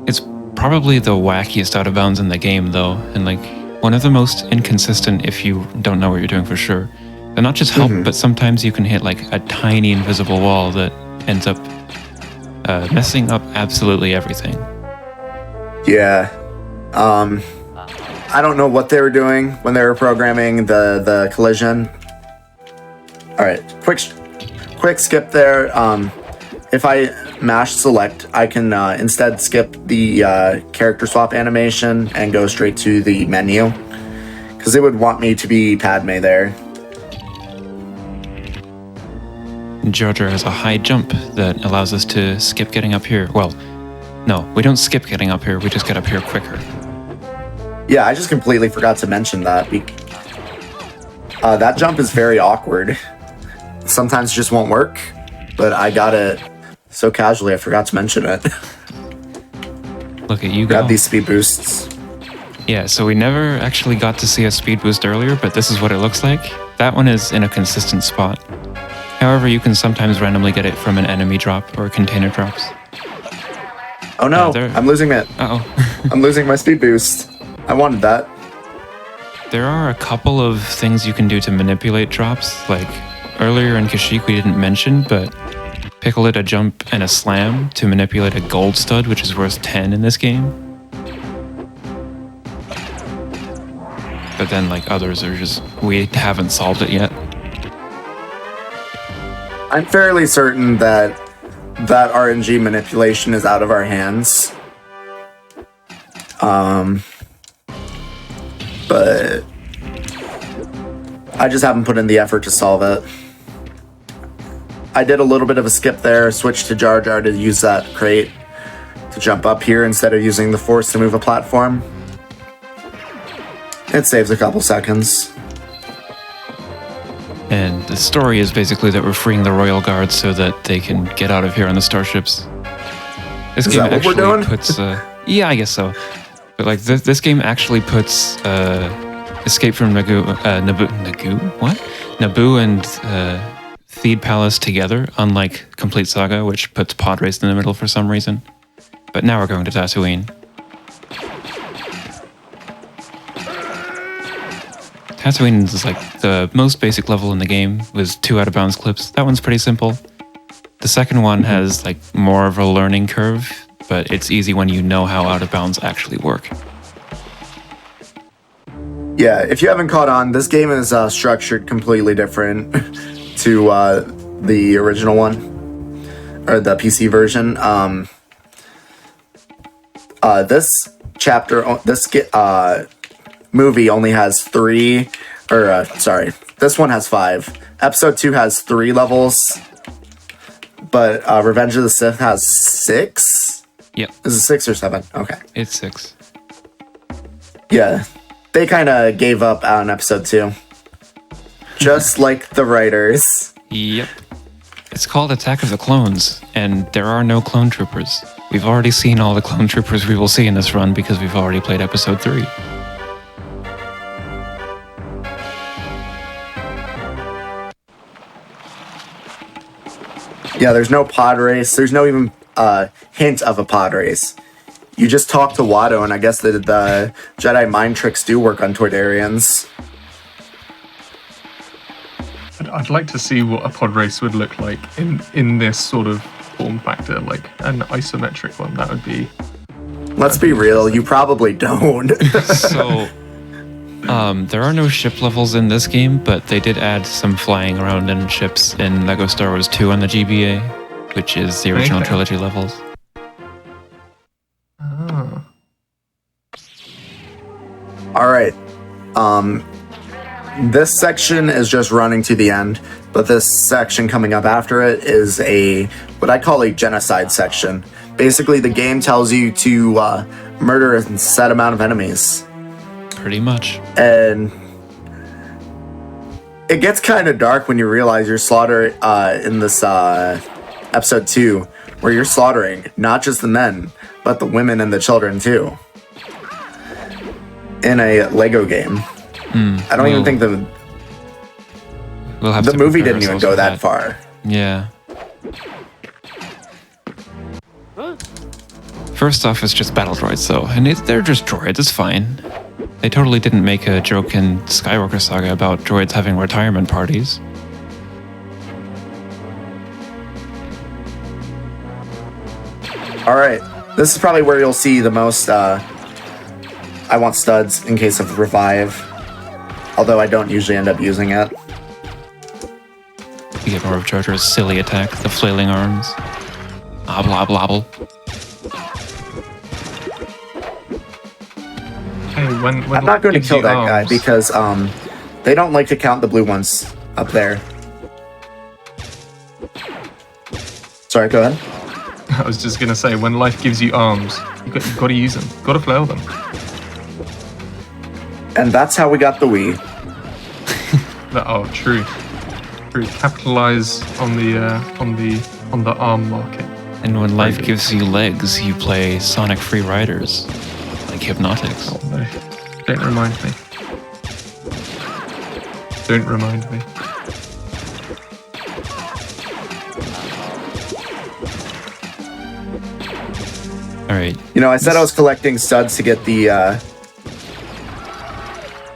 [SPEAKER 7] It's probably the wackiest out of bounds in the game though, and like one of the most inconsistent if you don't know what you're doing for sure. They're not just help, but sometimes you can hit like a tiny invisible wall that ends up messing up absolutely everything.
[SPEAKER 6] Yeah. I don't know what they were doing when they were programming the collision. All right, quick skip there. If I mash select, I can instead skip the character swap animation and go straight to the menu, because it would want me to be Padme there.
[SPEAKER 7] Jar has a high jump that allows us to skip getting up here. Well, no, we don't skip getting up here, we just get up here quicker.
[SPEAKER 6] Yeah, I just completely forgot to mention that. That jump is very awkward. Sometimes it just won't work, but I got it so casually I forgot to mention it.
[SPEAKER 7] Look at you go.
[SPEAKER 6] Grab these speed boosts.
[SPEAKER 7] Yeah, so we never actually got to see a speed boost earlier, but this is what it looks like. That one is in a consistent spot. However, you can sometimes randomly get it from an enemy drop or container drops.
[SPEAKER 6] Oh no, I'm losing it.
[SPEAKER 7] Uh-oh.
[SPEAKER 6] I'm losing my speed boost. I wanted that.
[SPEAKER 7] There are a couple of things you can do to manipulate drops. Like earlier in Kashyyyk we didn't mention, but Pickle did a jump and a slam to manipulate a gold stud, which is worth 10 in this game. But then like others are just, we haven't solved it yet.
[SPEAKER 6] I'm fairly certain that RNG manipulation is out of our hands. But I just haven't put in the effort to solve it. I did a little bit of a skip there, switched to Jar Jar to use that crate to jump up here instead of using the force to move a platform. It saves a couple seconds.
[SPEAKER 7] And the story is basically that we're freeing the Royal Guard so that they can get out of here on the starships. This
[SPEAKER 6] Is
[SPEAKER 7] game
[SPEAKER 6] that what we're
[SPEAKER 7] actually
[SPEAKER 6] doing?
[SPEAKER 7] puts, yeah, I guess so. But like this game actually puts Escape from Naboo and Theed Palace together, unlike Complete Saga, which puts Pod Race in the middle for some reason. But now we're going to Tatooine. Tatooine is like the most basic level in the game, with 2 out of bounds clips. That one's pretty simple. The second one has like more of a learning curve, but it's easy when you know how out of bounds actually work.
[SPEAKER 6] Yeah, if you haven't caught on, this game is structured completely different to the original one, or the PC version. This chapter, this movie only has 3, or sorry, this one has 5. Episode 2 has 3 levels, but Revenge of the Sith has 6?
[SPEAKER 7] Yep.
[SPEAKER 6] Is it 6 or 7? Okay.
[SPEAKER 7] It's 6.
[SPEAKER 6] Yeah, they kind of gave up on episode 2. Just like the writers.
[SPEAKER 7] Yep. It's called Attack of the Clones, and there are no clone troopers. We've already seen all the clone troopers we will see in this run because we've already played episode 3.
[SPEAKER 6] Yeah, there's no pod race. There's no even hint of a pod race. You just talk to Watto, and I guess the Jedi mind tricks do work on Toydarians.
[SPEAKER 1] I'd like to see what a pod race would look like in this sort of form factor, like an isometric one. That would be...
[SPEAKER 6] Let's be real, you probably don't.
[SPEAKER 7] So, there are no ship levels in this game, but they did add some flying around in ships in LEGO Star Wars 2 on the GBA, which is the original trilogy levels.
[SPEAKER 1] Oh.
[SPEAKER 6] Alright. This section is just running to the end, but this section coming up after it is what I call a genocide section. Basically, the game tells you to murder a set amount of enemies.
[SPEAKER 7] Pretty much.
[SPEAKER 6] And it gets kind of dark when you realize you're slaughtering in this episode 2, where you're slaughtering not just the men, but the women and the children too. In a Lego game. I don't even think the movie didn't even go that far.
[SPEAKER 7] Yeah. First off, it's just battle droids though, and they're just droids, it's fine. They totally didn't make a joke in Skywalker Saga about droids having retirement parties.
[SPEAKER 6] All right, this is probably where you'll see the most. I want studs in case of revive, although I don't usually end up using it.
[SPEAKER 7] You get more of Jar Jar's silly attack, the flailing arms. Obble, obble, obble.
[SPEAKER 1] Hey, when
[SPEAKER 6] I'm not going to
[SPEAKER 1] gives
[SPEAKER 6] kill
[SPEAKER 1] you
[SPEAKER 6] that guy
[SPEAKER 1] arms-
[SPEAKER 6] because they don't like to count the blue ones up there. Sorry, go ahead.
[SPEAKER 1] I was just gonna say, when life gives you arms, you've got to use them. Got to flail them.
[SPEAKER 6] And that's how we got the Wii.
[SPEAKER 1] True. Capitalize on the arm market.
[SPEAKER 7] And when life gives you legs, you play Sonic Free Riders, like Hypnotics.
[SPEAKER 1] Oh no! Don't remind me. Don't remind me.
[SPEAKER 7] All right.
[SPEAKER 6] You know, I said I was collecting studs to get the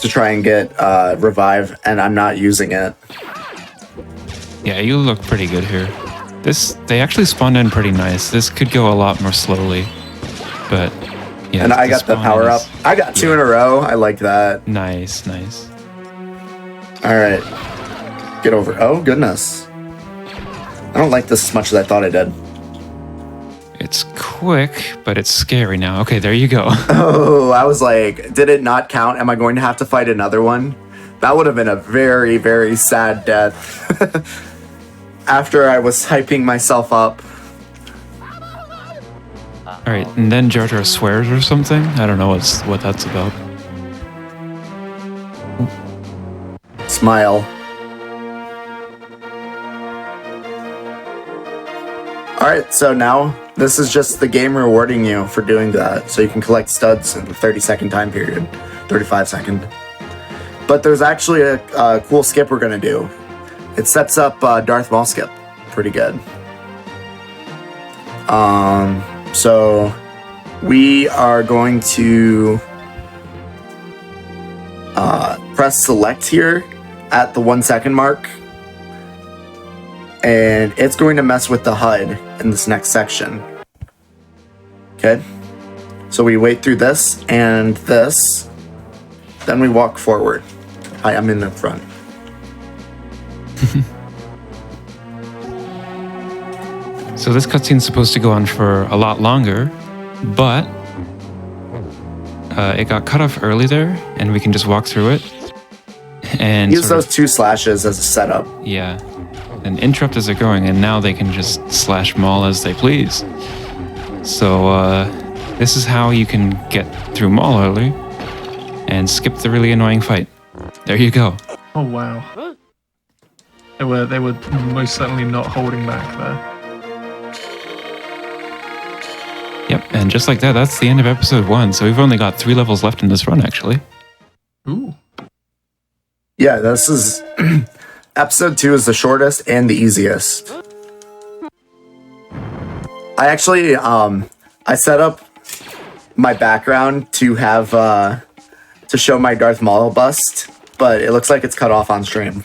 [SPEAKER 6] to try and get revive, and I'm not using it.
[SPEAKER 7] Yeah, you look pretty good here. They actually spawned in pretty nice. This could go a lot more slowly, but yeah.
[SPEAKER 6] And I got the power up. I got two in a row. I like that.
[SPEAKER 7] Nice.
[SPEAKER 6] All right, get over. Oh goodness, I don't like this as much as I thought I did.
[SPEAKER 7] It's quick, but it's scary now. Okay, there you go.
[SPEAKER 6] Oh, I was like, did it not count? Am I going to have to fight another one? That would have been a very, very sad death. After I was hyping myself up.
[SPEAKER 7] All right, and then Jar Jar swears or something. I don't know what that's about.
[SPEAKER 6] Smile. Alright, so now this is just the game rewarding you for doing that. So you can collect studs in a 30-second time period. 35-second. But there's actually a cool skip we're going to do. It sets up Darth Maul skip pretty good. So we are going to press select here at the 1 second mark. And it's going to mess with the HUD in this next section. Okay. So we wait through this and this. Then we walk forward. Hi, I'm in the front.
[SPEAKER 7] So this cutscene's supposed to go on for a lot longer, but it got cut off early there, and we can just walk through it. And
[SPEAKER 6] Use those 2 slashes as a setup.
[SPEAKER 7] Yeah, and interrupt as they're going, and now they can just slash Maul as they please. So this is how you can get through Maul early and skip the really annoying fight. There you go.
[SPEAKER 1] Oh wow. They were most certainly not holding back there.
[SPEAKER 7] Yep, and just like that, that's the end of episode 1. So we've only got 3 levels left in this run, actually.
[SPEAKER 1] Ooh.
[SPEAKER 6] Yeah, this is... episode 2 is the shortest and the easiest. I actually, I set up my background to have, to show my Darth Maul bust, but it looks like it's cut off on stream.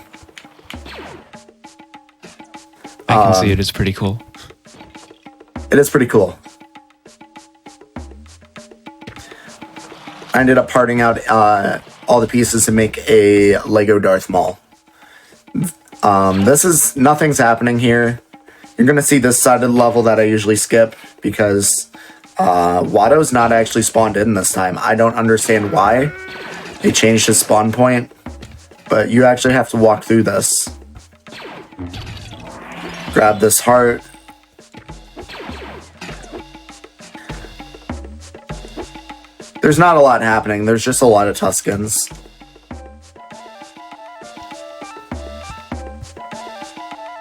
[SPEAKER 7] I can see it. It's pretty cool.
[SPEAKER 6] It is pretty cool. I ended up parting out all the pieces to make a Lego Darth Maul. Nothing's happening here. You're going to see this side of the level that I usually skip because Watto's not actually spawned in this time. I don't understand why. They changed his spawn point, but you actually have to walk through this. Grab this heart. There's not a lot happening. There's just a lot of Tuskens.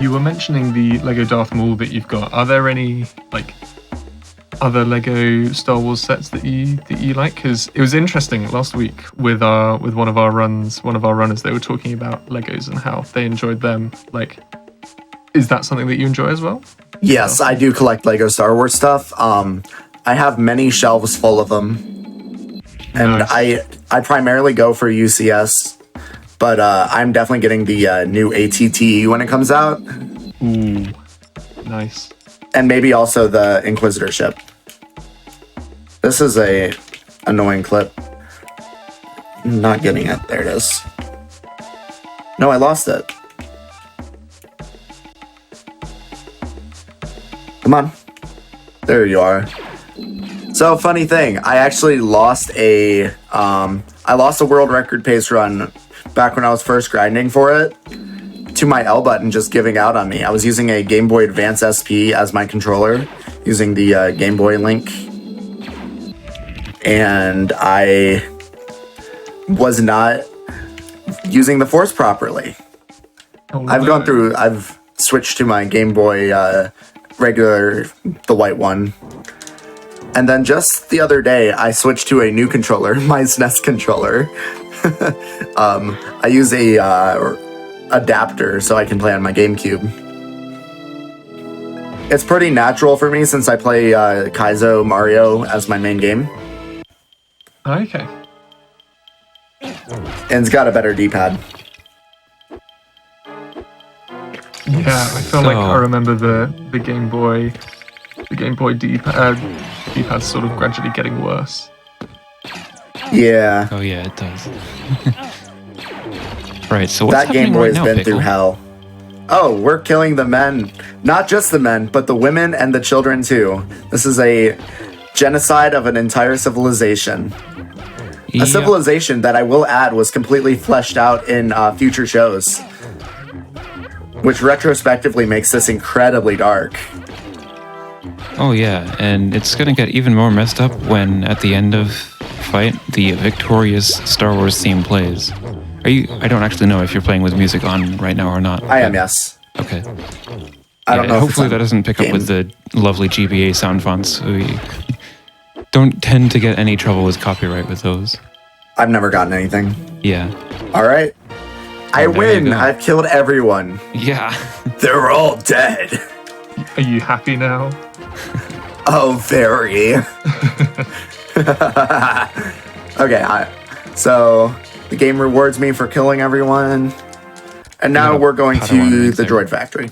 [SPEAKER 1] You were mentioning the Lego Darth Maul that you've got. Are there any like other Lego Star Wars sets that you like? Because it was interesting last week with one of our runners. They were talking about Legos and how they enjoyed them. Like, is that something that you enjoy as well?
[SPEAKER 6] Yes, I do collect Lego Star Wars stuff. I have many shelves full of them. And
[SPEAKER 1] Nice.
[SPEAKER 6] I primarily go for UCS, but I'm definitely getting the new ATT when it comes out,
[SPEAKER 1] Ooh, nice.
[SPEAKER 6] and maybe also the Inquisitorship. This is a annoying clip. Not getting it. There it is. No, I lost it. Come on. There you are. So, funny thing, I actually lost a world record pace run back when I was first grinding for it to my L button just giving out on me. I was using a Game Boy Advance SP as my controller, using the Game Boy Link, and I was not using the force properly.
[SPEAKER 1] Oh,
[SPEAKER 6] I've switched to my Game Boy regular, the white one. And then just the other day, I switched to a new controller, my SNES controller. I use a adapter so I can play on my GameCube. It's pretty natural for me since I play Kaizo Mario as my main game.
[SPEAKER 1] Okay.
[SPEAKER 6] And it's got a better D-pad.
[SPEAKER 1] Yeah, I feel like I remember the Game Boy D-pad sort of gradually getting worse.
[SPEAKER 6] Yeah.
[SPEAKER 7] Oh yeah, it does. Right, so what's
[SPEAKER 6] That
[SPEAKER 7] happening
[SPEAKER 6] Game Boy
[SPEAKER 7] right
[SPEAKER 6] has
[SPEAKER 7] now,
[SPEAKER 6] been
[SPEAKER 7] Pickle?
[SPEAKER 6] through hell. Oh, we're killing the men. Not just the men, but the women and the children too. This is a genocide of an entire civilization. A
[SPEAKER 7] Yep.
[SPEAKER 6] civilization that I will add was completely fleshed out in future shows, which retrospectively makes this incredibly dark.
[SPEAKER 7] Oh yeah, and it's gonna get even more messed up when, at the end of fight, the victorious Star Wars theme plays. I don't actually know if you're playing with music on right now or not.
[SPEAKER 6] I am, yes.
[SPEAKER 7] Okay.
[SPEAKER 6] I don't know.
[SPEAKER 7] Hopefully that doesn't pick up with the lovely GBA sound fonts. We don't tend to get any trouble with copyright with those.
[SPEAKER 6] I've never gotten anything.
[SPEAKER 7] Yeah.
[SPEAKER 6] All right. I
[SPEAKER 7] Oh, there you
[SPEAKER 6] win.
[SPEAKER 7] go.
[SPEAKER 6] I've killed everyone.
[SPEAKER 7] Yeah.
[SPEAKER 6] They're all dead.
[SPEAKER 1] Are you happy now?
[SPEAKER 6] Oh, very. Okay, so the game rewards me for killing everyone. And now
[SPEAKER 7] Yeah,
[SPEAKER 6] we're going
[SPEAKER 7] Padawan
[SPEAKER 6] to
[SPEAKER 7] right
[SPEAKER 6] the
[SPEAKER 7] there.
[SPEAKER 6] droid factory.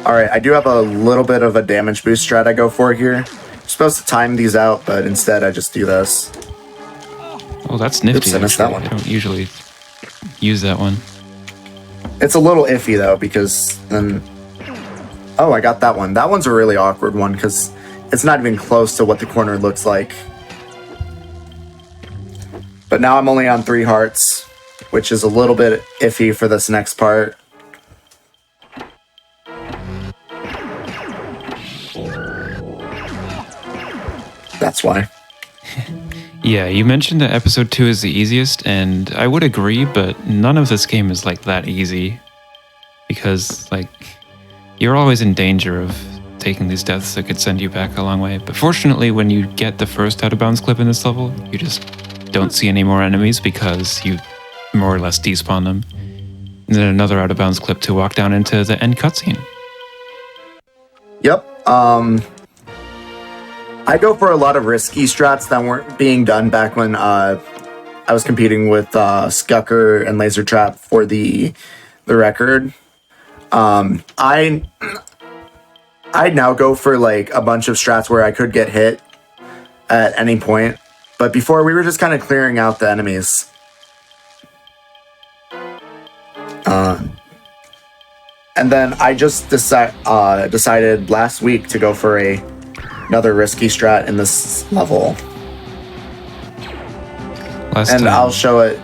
[SPEAKER 6] Alright, I do have a little bit of a damage boost strat I go for here. I'm supposed to time these out, but instead I just do this.
[SPEAKER 7] Oh, that's nifty.
[SPEAKER 6] Oops, I missed that
[SPEAKER 7] actually.
[SPEAKER 6] one.
[SPEAKER 7] I don't usually use that one.
[SPEAKER 6] It's a little iffy though, because then... Oh, I got that one. That one's a really awkward one, because it's not even close to what the corner looks like. But now I'm only on 3 hearts, which is a little bit iffy for this next part. That's why.
[SPEAKER 7] Yeah, you mentioned that episode 2 is the easiest, and I would agree, but none of this game is like that easy. Because, like, you're always in danger of taking these deaths that could send you back a long way. But fortunately, when you get the first out of bounds clip in this level, you just don't see any more enemies because you more or less despawn them. And then another out of bounds clip to walk down into the end cutscene.
[SPEAKER 6] Yep. I go for a lot of risky strats that weren't being done back when I was competing with Skucker and Laser Trap for the record. I now go for like a bunch of strats where I could get hit at any point, but before we were just kind of clearing out the enemies. And then I just decided last week to go for another risky strat in this level, and I'll show it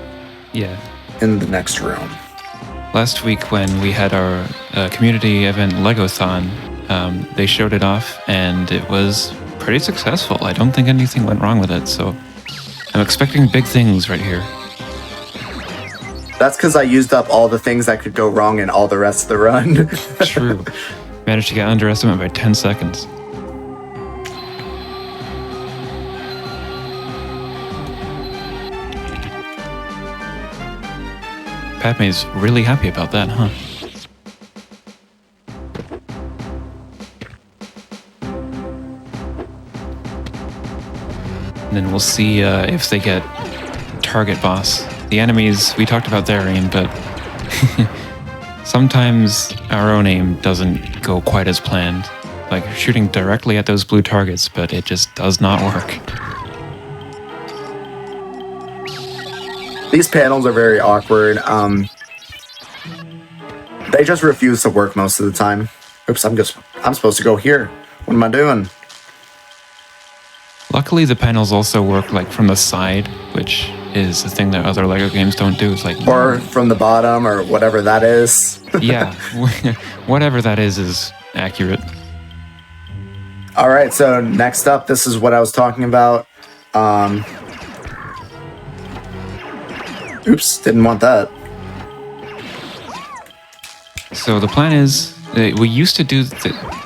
[SPEAKER 7] Yeah.
[SPEAKER 6] in the next room.
[SPEAKER 7] Last week when we had our community event Legothon, they showed it off and it was pretty successful. I don't think anything went wrong with it, so I'm expecting big things right here.
[SPEAKER 6] That's because I used up all the things that could go wrong in all the rest of the run.
[SPEAKER 7] True. Managed to get underestimated by 10 seconds. Padme's really happy about that, huh? then we'll see if they get target boss. The enemies, we talked about their aim, but sometimes our own aim doesn't go quite as planned. Like shooting directly at those blue targets, but it just does not work.
[SPEAKER 6] These panels are very awkward. They just refuse to work most of the time. Oops, I'm supposed to go here. What am I doing?
[SPEAKER 7] Luckily, the panels also work like from the side, which is the thing that other LEGO games don't do. It's like
[SPEAKER 6] Or from the bottom, or whatever that is.
[SPEAKER 7] yeah, whatever that is accurate.
[SPEAKER 6] All right, so next up, this is what I was talking about. Oops, didn't want that.
[SPEAKER 7] So the plan is, we used to do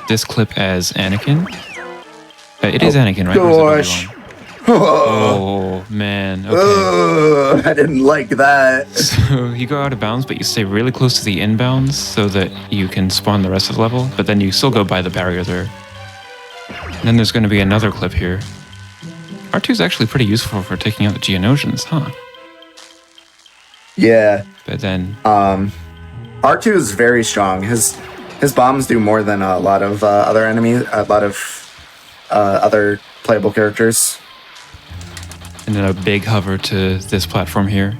[SPEAKER 7] this clip as Anakin. It is Anakin, right? Or is it
[SPEAKER 6] Gosh.
[SPEAKER 7] Oh, man. Okay.
[SPEAKER 6] I didn't like that.
[SPEAKER 7] So you go out of bounds, but you stay really close to the inbounds so that you can spawn the rest of the level, but then you still go by the barrier there. And then there's going to be another clip here. R2 is actually pretty useful for taking out the Geonosians, huh?
[SPEAKER 6] Yeah.
[SPEAKER 7] But then...
[SPEAKER 6] R2 is very strong. His bombs do more than a lot of other enemies, a lot of other playable characters.
[SPEAKER 7] And then a big hover to this platform here.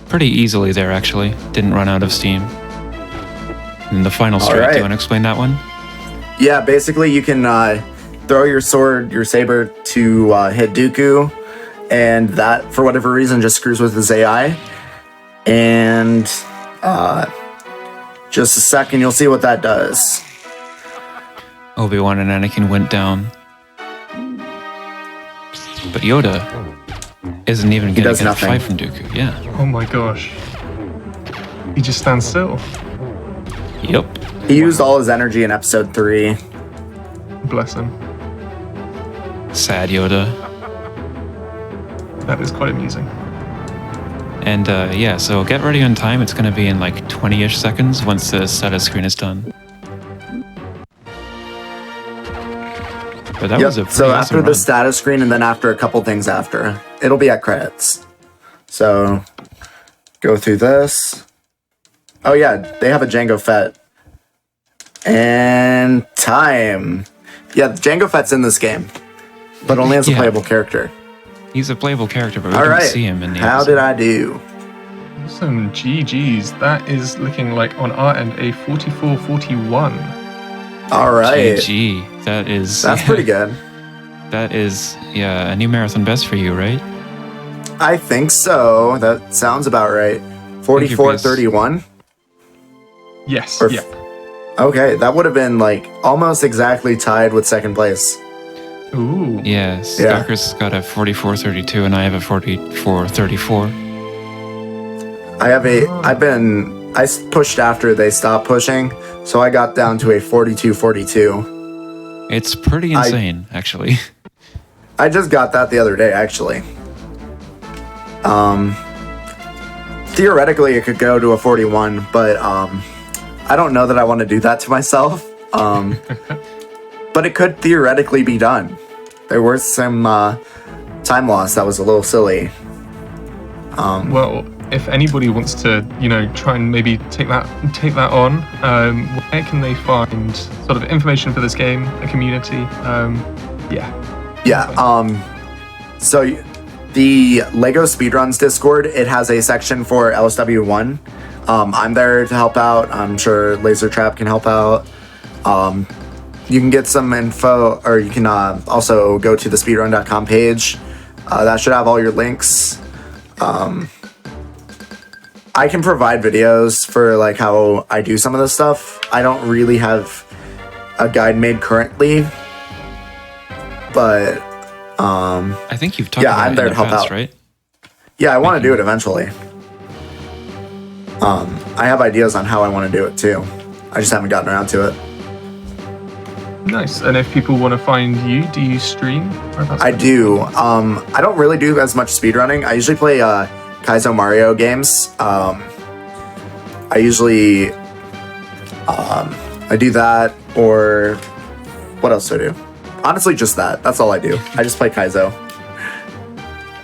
[SPEAKER 7] Pretty easily there, actually. Didn't run out of steam. And the final strike,
[SPEAKER 6] right.
[SPEAKER 7] do you want to explain that one?
[SPEAKER 6] Yeah, basically you can throw your sword, your saber, to hit Dooku, and that, for whatever reason, just screws with his AI. And just a second, you'll see what that does.
[SPEAKER 7] Obi-Wan and Anakin went down. But Yoda isn't even going to
[SPEAKER 6] does
[SPEAKER 7] get
[SPEAKER 6] nothing.
[SPEAKER 7] a fight from Dooku. Yeah.
[SPEAKER 1] Oh my gosh. He just stands still.
[SPEAKER 7] Yep.
[SPEAKER 6] He used all his energy in episode 3.
[SPEAKER 1] Bless him.
[SPEAKER 7] Sad Yoda.
[SPEAKER 1] That is quite amusing.
[SPEAKER 7] And yeah, so get ready on time. It's going to be in like 20-ish seconds once the status screen is done. But that was a pretty
[SPEAKER 6] so
[SPEAKER 7] awesome
[SPEAKER 6] after the
[SPEAKER 7] run.
[SPEAKER 6] status screen, and then after a couple things after, it'll be at credits. So go through this. Oh yeah, they have a Jango Fett. And time. Yeah, Jango Fett's in this game, but only as a
[SPEAKER 7] Yeah.
[SPEAKER 6] playable character.
[SPEAKER 7] He's a playable character, but we
[SPEAKER 6] All
[SPEAKER 7] didn't
[SPEAKER 6] right.
[SPEAKER 7] see him in the
[SPEAKER 6] How
[SPEAKER 7] episode.
[SPEAKER 6] did I do?
[SPEAKER 1] Some GG's. That is looking like on our end a 44-41.
[SPEAKER 6] All right.
[SPEAKER 7] GG. That is...
[SPEAKER 6] That's pretty good.
[SPEAKER 7] That is, yeah, a new marathon best for you, right?
[SPEAKER 6] I think so. That sounds about right. 44-31.
[SPEAKER 1] Yes.
[SPEAKER 6] Or-
[SPEAKER 1] Yeah.
[SPEAKER 6] Okay, that would have been like almost exactly tied with second place.
[SPEAKER 1] Ooh.
[SPEAKER 7] Yeah, Stalker's got a 44-32 and I have a 44-34.
[SPEAKER 6] I pushed after they stopped pushing, so I got down to a 42-42.
[SPEAKER 7] It's pretty insane, actually.
[SPEAKER 6] I just got that the other day, actually. Theoretically, it could go to a 41, but I don't know that I want to do that to myself. But it could theoretically be done. There was some time loss that was a little silly.
[SPEAKER 1] Well, if anybody wants to, try and maybe take that on, where can they find sort of information for this game, a community?
[SPEAKER 6] Yeah. So the Lego Speedruns Discord, it has a section for LSW1. I'm there to help out. I'm sure Laser Trap can help out. You can get some info, or you can also go to the speedrun.com page. That should have all your links. I can provide videos for like how I do some of this stuff. I don't really have a guide made currently, but
[SPEAKER 7] I think you've talked
[SPEAKER 6] yeah,
[SPEAKER 7] about
[SPEAKER 6] I'm
[SPEAKER 7] it
[SPEAKER 6] there
[SPEAKER 7] in
[SPEAKER 6] to
[SPEAKER 7] the
[SPEAKER 6] help
[SPEAKER 7] past,
[SPEAKER 6] out.
[SPEAKER 7] right?
[SPEAKER 6] Yeah, I want to do it eventually. I have ideas on how I want to do it too. I just haven't gotten around to it.
[SPEAKER 1] Nice. And if people want to find you, do you stream?
[SPEAKER 6] I do. I don't really do as much speedrunning. I usually play Kaizo Mario games. I usually I do that, or what else do I do? Honestly, just that. That's all I do. I just play Kaizo.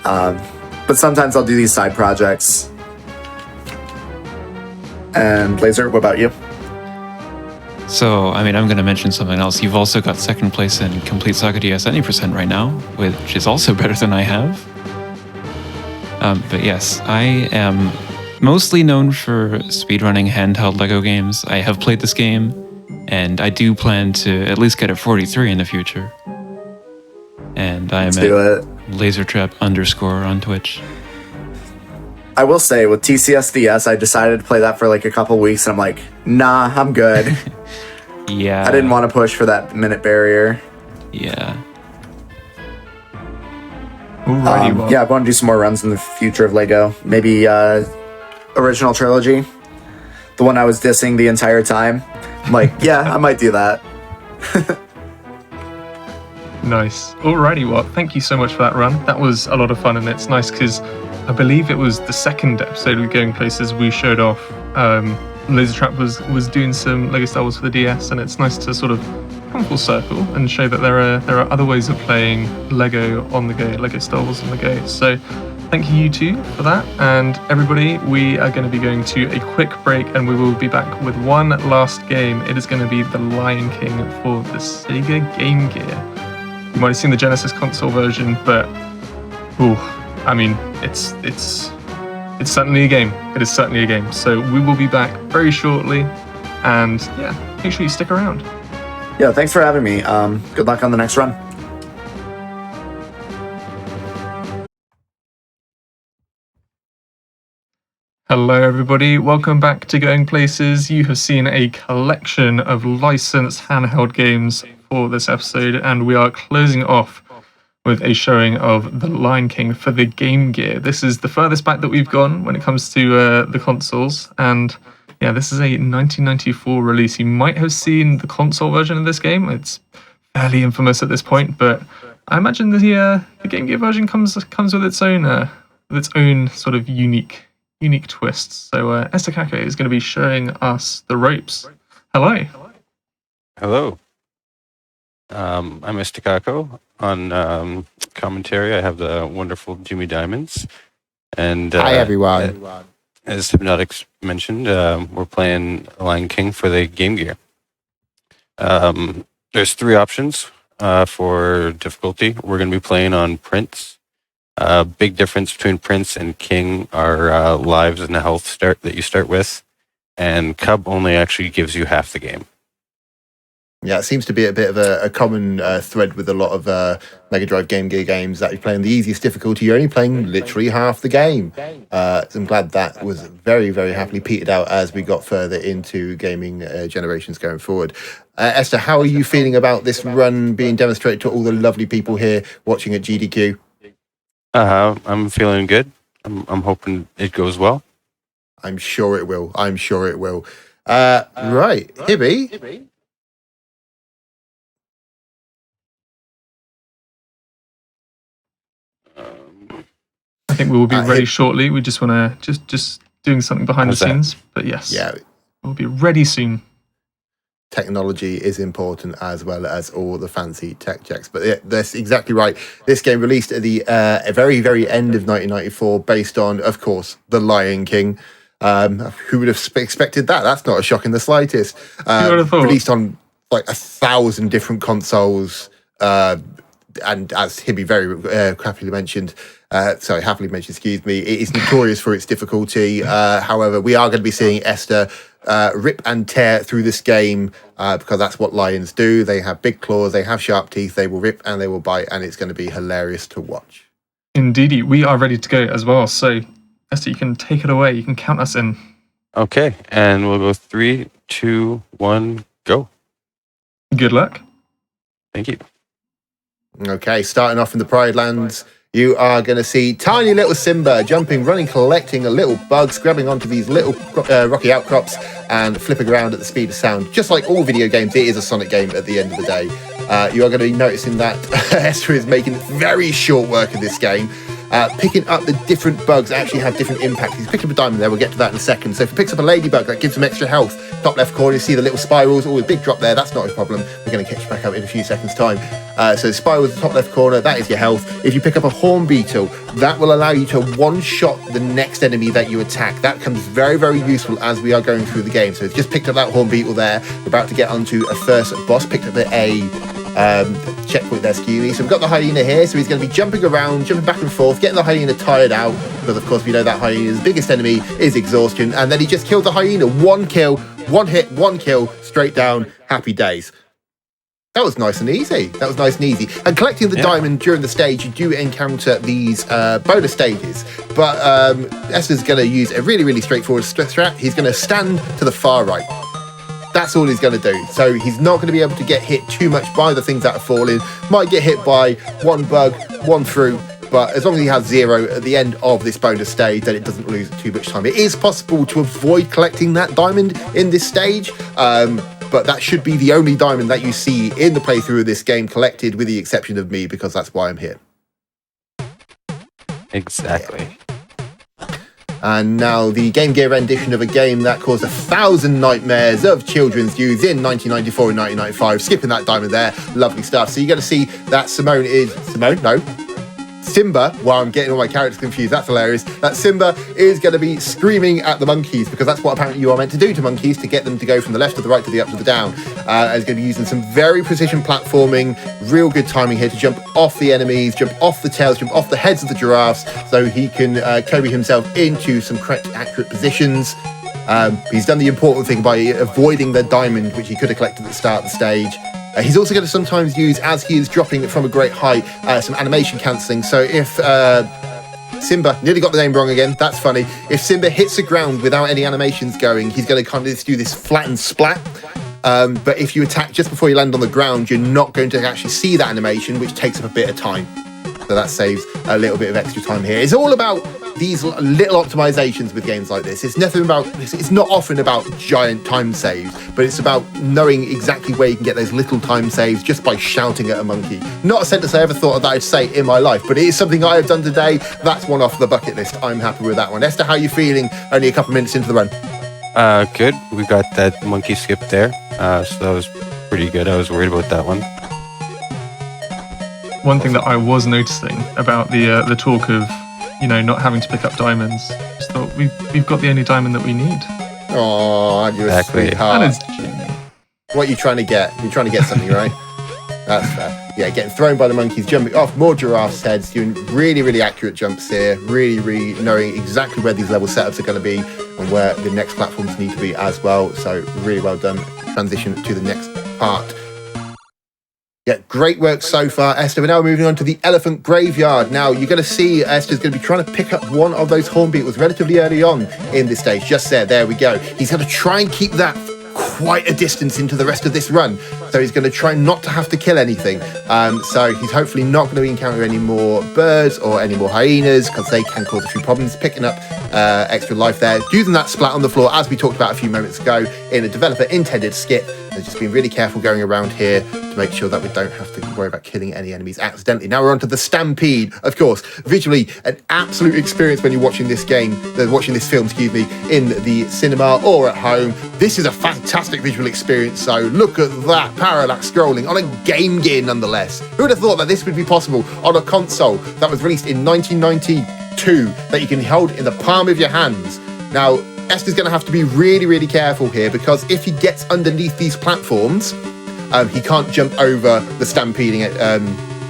[SPEAKER 6] But sometimes I'll do these side projects. And Laser, what about you?
[SPEAKER 7] So, I mean, I'm going to mention something else. You've also got second place in Complete Saga DS any % right now, which is also better than I have. But yes, I am mostly known for speedrunning handheld LEGO games. I have played this game, and I do plan to at least get a 43 in the future. And I am at LaserTrap _ on Twitch.
[SPEAKER 6] I will say, with TCSDS, I decided to play that for like a couple weeks, and I'm like, nah, I'm good.
[SPEAKER 7] Yeah.
[SPEAKER 6] I didn't want to push for that minute barrier.
[SPEAKER 7] Yeah.
[SPEAKER 1] Alrighty, well.
[SPEAKER 6] Yeah, I want to do some more runs in the future of LEGO. Maybe original trilogy, the one I was dissing the entire time. I'm like, yeah, I might do that.
[SPEAKER 1] Nice. Alrighty, well, thank you so much for that run. That was a lot of fun, and it's nice because I believe it was the second episode of Going Places we showed off. LaserTrap was doing some LEGO Star Wars for the DS, and it's nice to sort of come full circle and show that there are other ways of playing LEGO on the go, LEGO Star Wars on the go. So thank you two for that, and everybody, we are going to be going to a quick break, and we will be back with one last game. It is going to be The Lion King for the Sega Game Gear. You might have seen the Genesis console version, but I mean, it's certainly a game. It is certainly a game. So we will be back very shortly, and yeah, make sure you stick around.
[SPEAKER 6] Yeah, thanks for having me. Good luck on the next run.
[SPEAKER 1] Hello everybody, welcome back to Going Places. You have seen a collection of licensed handheld games for this episode, and we are closing off with a showing of The Lion King for the Game Gear. This is the furthest back that we've gone when it comes to the consoles, and yeah, this is a 1994 release. You might have seen the console version of this game. It's fairly infamous at this point, but I imagine the Game Gear version comes with its own sort of unique twists. So Esther Kako is going to be showing us the ropes. Hello.
[SPEAKER 8] Hello. I'm Mr. Kako. On commentary, I have the wonderful Jimmy Diamonds. And
[SPEAKER 9] hi, everyone.
[SPEAKER 8] As Hypnotics mentioned, we're playing Lion King for the Game Gear. There's 3 options for difficulty. We're going to be playing on Prince. Big difference between Prince and King are lives and health that you start with. And Cub only actually gives you half the game.
[SPEAKER 9] Yeah, it seems to be a bit of a common thread with a lot of Mega Drive Game Gear games that you play on the easiest difficulty. You're only playing literally half the game. So I'm glad that was very, very happily petered out as we got further into gaming generations going forward. Esther, how are you feeling about this run being demonstrated to all the lovely people here watching at GDQ?
[SPEAKER 8] I'm feeling good. I'm hoping it goes well.
[SPEAKER 9] I'm sure it will. Right, Hibby.
[SPEAKER 1] I think we will be ready shortly. We just want to just doing something behind the scenes, but yes,
[SPEAKER 9] yeah,
[SPEAKER 1] we'll be ready soon.
[SPEAKER 9] Technology is important as well as all the fancy tech checks. But yeah, that's exactly right. This game released at the very, very end of 1994, based on, of course, The Lion King. Who would have expected that? That's not a shock in the slightest. Released on like 1,000 different consoles, and as Hibby very happily mentioned, excuse me, it is notorious for its difficulty. However, we are going to be seeing Esther rip and tear through this game because that's what lions do. They have big claws, they have sharp teeth, they will rip and they will bite, and it's going to be hilarious to watch.
[SPEAKER 1] Indeedy, we are ready to go as well. So, Esther, you can take it away. You can count us in.
[SPEAKER 8] Okay, and we'll go 3, 2, 1, go.
[SPEAKER 1] Good luck.
[SPEAKER 8] Thank you.
[SPEAKER 9] Okay, starting off in the Pride Lands, you are going to see tiny little Simba jumping, running, collecting little bugs, grabbing onto these little rocky outcrops and flipping around at the speed of sound. Just like all video games, it is a Sonic game at the end of the day. You are going to be noticing that Esther is making very short work of this game. picking up the different bugs actually have different impacts. He's picked up a diamond there, we'll get to that in a second. So if he picks up a ladybug, that gives him extra health. Top left corner, you see the little spirals, a big drop there, that's not a problem. We're going to catch back up in a few seconds time. So spirals, top left corner, that is your health. If you pick up a horn beetle, that will allow you to one-shot the next enemy that you attack. That comes very, very useful as we are going through the game. So we've just picked up that horn beetle there. We're about to get onto a first boss, picked up a checkpoint there, Skewy. So we've got the hyena here, so he's going to be jumping around, jumping back and forth, getting the hyena tired out, because of course we know that hyena's biggest enemy is exhaustion, and then he just killed the hyena. One kill, one hit, one kill, straight down, happy days. That was nice and easy. And collecting the diamond during the stage, you do encounter these bonus stages. But Esther's going to use a really, really straightforward strat. He's going to stand to the far right. That's all he's going to do. So he's not going to be able to get hit too much by the things that are falling. Might get hit by one bug, one fruit. But as long as he has 0 at the end of this bonus stage, then it doesn't lose too much time. It is possible to avoid collecting that diamond in this stage. But that should be the only diamond that you see in the playthrough of this game collected, with the exception of me, because that's why I'm here.
[SPEAKER 8] Exactly.
[SPEAKER 9] And now the Game Gear rendition of a game that caused 1,000 nightmares of children's youth in 1994 and 1995. Skipping that diamond there. Lovely stuff. So you're going to see that Simba, while I'm getting all my characters confused, that's hilarious, that Simba is going to be screaming at the monkeys, because that's what apparently you are meant to do to monkeys, to get them to go from the left to the right to the up to the down. And he's going to be using some very precision platforming, real good timing here to jump off the enemies, jump off the tails, jump off the heads of the giraffes, so he can Kobe himself into some correct, accurate positions. He's done the important thing by avoiding the diamond, which he could have collected at the start of the stage. He's also going to sometimes use, as he is dropping from a great height, some animation cancelling. So if Simba, nearly got the name wrong again, that's funny. If Simba hits the ground without any animations going, he's going to kind of do this flattened splat. But if you attack just before you land on the ground, you're not going to actually see that animation, which takes up a bit of time. So that saves a little bit of extra time here. It's all about these little optimizations with games like this. It's not often about giant time saves, but it's about knowing exactly where you can get those little time saves just by shouting at a monkey. Not a sentence I ever thought that I'd say in my life, but it is something I have done today. That's one off the bucket list. I'm happy with that one. Esther, how are you feeling only a couple of minutes into the run?
[SPEAKER 8] Good. We got that monkey skip there, so that was pretty good. I was worried about that one.
[SPEAKER 1] One thing that I was noticing about the talk of, not having to pick up diamonds, just thought we've got the only diamond that we need.
[SPEAKER 9] Oh, you're
[SPEAKER 8] exactly.
[SPEAKER 9] a sweetheart.
[SPEAKER 1] That is genuine.
[SPEAKER 9] What are you trying to get? You're trying to get something, right? That's fair. Yeah, getting thrown by the monkeys, jumping off more giraffes' heads, doing really, really accurate jumps here, really, really knowing exactly where these level setups are going to be and where the next platforms need to be as well. So really well done. Transition to the next part. Yeah, great work so far, Esther. We're now moving on to the elephant graveyard. Now, you're going to see Esther's going to be trying to pick up one of those horn beetles relatively early on in this stage. Just there we go. He's going to try and keep that quite a distance into the rest of this run. So he's going to try not to have to kill anything. So he's hopefully not going to encounter any more birds or any more hyenas, because they can cause a few problems. Picking up extra life there. Using that splat on the floor, as we talked about a few moments ago, in a developer-intended skip. And just being really careful going around here to make sure that we don't have to worry about killing any enemies accidentally. Now we're on to the Stampede. Of course, visually, an absolute experience when you're watching this film, in the cinema or at home. This is a fantastic visual experience, so look at that parallax scrolling on a Game Gear nonetheless. Who would have thought that this would be possible on a console that was released in 1992 that you can hold in the palm of your hands? Now, Esther's going to have to be really, really careful here, because if he gets underneath these platforms, he can't jump over the stampeding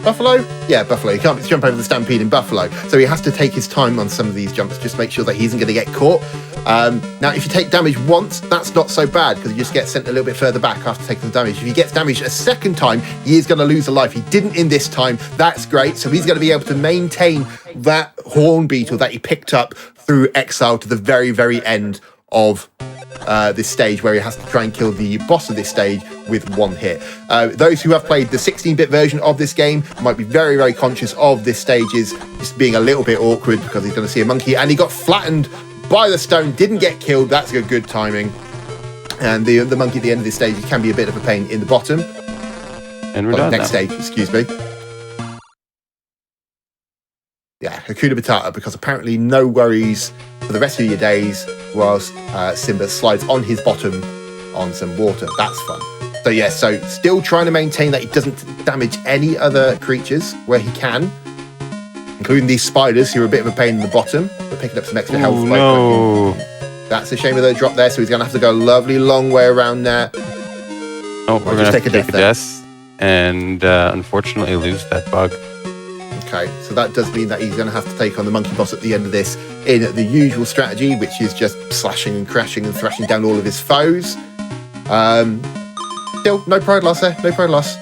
[SPEAKER 9] Buffalo? Yeah, Buffalo. He can't jump over the stampeding buffalo. So he has to take his time on some of these jumps, just make sure that he isn't going to get caught. Now, if you take damage once, that's not so bad, because you just get sent a little bit further back after taking the damage. If he gets damaged a second time, he is going to lose a life. He didn't in this time. That's great. So he's going to be able to maintain that horn beetle that he picked up through exile to the very, very end of this stage, where he has to try and kill the boss of this stage with one hit. Those who have played the 16-bit version of this game might be very, very conscious of this stages just being a little bit awkward, because he's going to see a monkey and he got flattened by the stone, didn't get killed. That's good timing. And the monkey at the end of this stage can be a bit of a pain in the bottom.
[SPEAKER 8] And we're done
[SPEAKER 9] next
[SPEAKER 8] now.
[SPEAKER 9] stage, excuse me. Yeah, okay. Hakuna Matata, because apparently no worries for the rest of your days whilst Simba slides on his bottom on some water. That's fun. So yeah, so still trying to maintain that he doesn't damage any other creatures where he can, including these spiders who are a bit of a pain in the bottom, but picking up some extra health.
[SPEAKER 8] No.
[SPEAKER 9] That's a shame of the drop there, so he's going to have to go a lovely long way around there.
[SPEAKER 8] Oh, we're going to have to take a death and unfortunately lose that bug.
[SPEAKER 9] Okay, so that does mean that he's going to have to take on the monkey boss at the end of this in the usual strategy, which is just slashing and crashing and thrashing down all of his foes. Still, no pride loss there, no pride loss.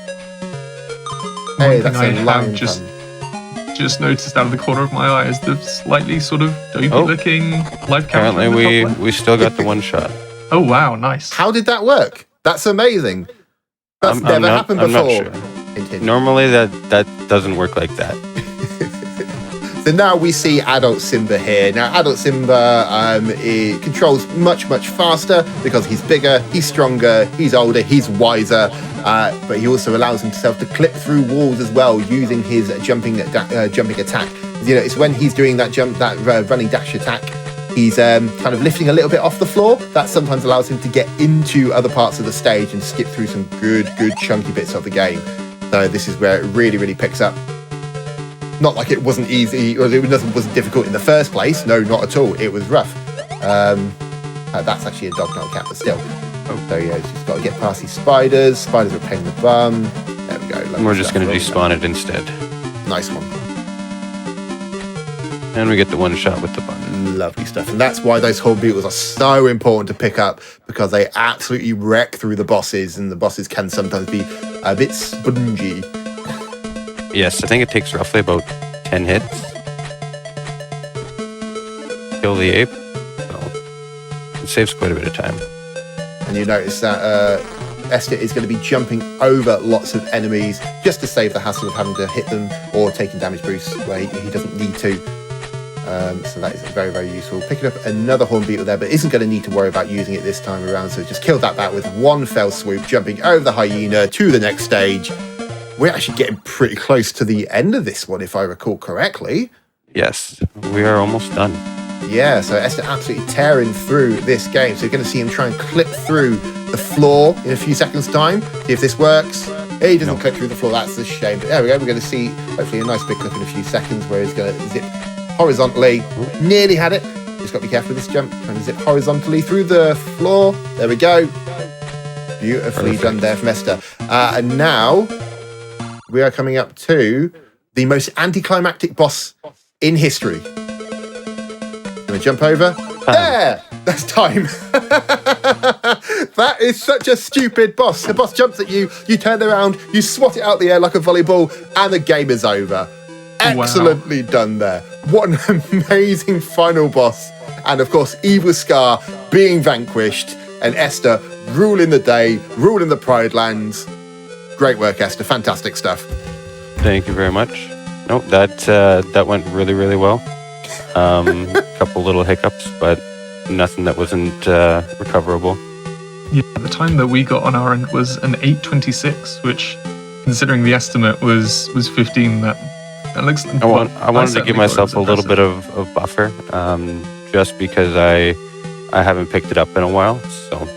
[SPEAKER 9] Hey, that's a lion
[SPEAKER 1] just noticed out of the corner of my eye is the slightly sort of dopey-looking life character.
[SPEAKER 8] Apparently, we still got the one shot.
[SPEAKER 1] Oh wow, nice!
[SPEAKER 9] How did that work? That's amazing. That's never happened before.
[SPEAKER 8] I'm not sure. Normally, that doesn't work like that.
[SPEAKER 9] So now we see adult Simba here. Now, adult Simba he controls much faster because he's bigger, he's stronger, he's older, he's wiser. But he also allows himself to clip through walls as well using his jumping attack. You know, it's when he's doing that running dash attack, he's kind of lifting a little bit off the floor. That sometimes allows him to get into other parts of the stage and skip through some good chunky bits of the game. So this is where it really picks up. Not like it wasn't easy or it wasn't difficult in the first place. No, not at all. It was rough. That's actually a dog, not a cat, but still. So yeah, just got to get past these spiders. Spiders are a pain in the bum. There we go.
[SPEAKER 8] We're just going to despawn it instead.
[SPEAKER 9] Nice one.
[SPEAKER 8] And we get the one shot with the button.
[SPEAKER 9] Lovely stuff. And that's why those horn beetles are so important to pick up, because they absolutely wreck through the bosses, and the bosses can sometimes be a bit spongy.
[SPEAKER 8] Yes, I think it takes roughly about 10 hits. Kill the ape. So it saves quite a bit of time.
[SPEAKER 9] And you notice that Esther is going to be jumping over lots of enemies just to save the hassle of having to hit them or taking damage boosts where he doesn't need to. So that is very useful. Picking up another horn beetle there, but isn't going to need to worry about using it this time around. So just killed that bat with one fell swoop, jumping over the hyena to the next stage. We're actually getting pretty close to the end of this one, if I recall correctly.
[SPEAKER 8] Yes, we are almost done.
[SPEAKER 9] Yeah, so Esther absolutely tearing through this game. So you're going to see him try and clip through the floor in a few seconds' time. See if this works. He doesn't clip through the floor. That's a shame. But there we go. We're going to see hopefully a nice big clip in a few seconds where he's going to zip horizontally. Nearly had it. Just got to be careful with this jump. Trying to zip horizontally through the floor. There we go. Beautifully done there from Esther. And now we are coming up to the most anticlimactic boss in history. Gonna jump over. There! That's time. That is such a stupid boss. The boss jumps at you, you turn around, you swat it out the air like a volleyball, and the game is over. Excellently done there. What an amazing final boss. And of course, Evil Scar being vanquished, and Esther ruling the day, ruling the Pride Lands. Great work, Esther. Fantastic stuff.
[SPEAKER 8] Thank you very much. No, that went really well. Couple little hiccups, but nothing that wasn't recoverable.
[SPEAKER 1] Yeah, the time that we got on our end was an 8:26, which, considering the estimate was 15, that looks.
[SPEAKER 8] I wanted to give myself a little bit of buffer, just because I haven't picked it up in a while. So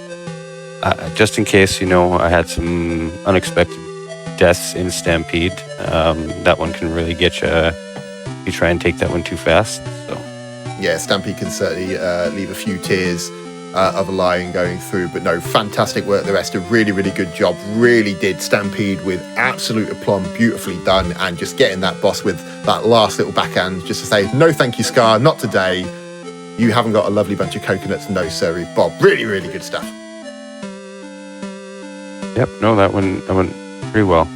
[SPEAKER 8] just in case, I had some unexpected deaths in Stampede. That one can really get you if you try and take that one too fast. So
[SPEAKER 9] yeah, Stampede can certainly leave a few tears of a lion going through. But no, fantastic work the rest. A really good job. Really did Stampede with absolute aplomb. Beautifully done. And just getting that boss with that last little backhand just to say, no thank you, Scar, not today. You haven't got a lovely bunch of coconuts. No, sorry, Bob. Really good stuff.
[SPEAKER 8] Yep, no, that went pretty well.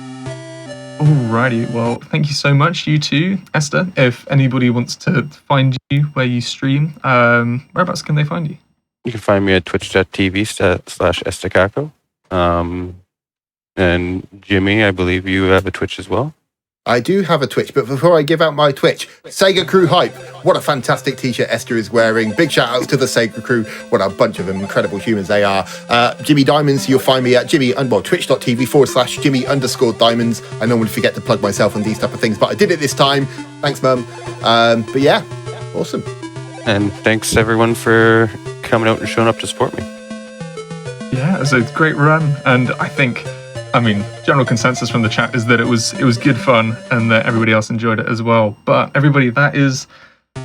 [SPEAKER 1] Alrighty, well, thank you so much, you two. Esther, if anybody wants to find you where you stream, whereabouts can they find you?
[SPEAKER 8] You can find me at twitch.tv/Estacako. And Jimmy, I believe you have a Twitch as well.
[SPEAKER 9] I do have a Twitch, but before I give out my Twitch, Sega Crew Hype. What a fantastic t-shirt Esther is wearing. Big shout outs to the Sega Crew. What a bunch of incredible humans they are. Jimmy Diamonds, you'll find me at twitch.tv/Jimmy_Diamonds. I normally forget to plug myself on these type of things, but I did it this time. Thanks, Mum. But yeah, awesome.
[SPEAKER 8] And thanks everyone for coming out and showing up to support me.
[SPEAKER 1] Yeah, it was a great run, and I think, general consensus from the chat is that it was good fun, and that everybody else enjoyed it as well. But everybody, that is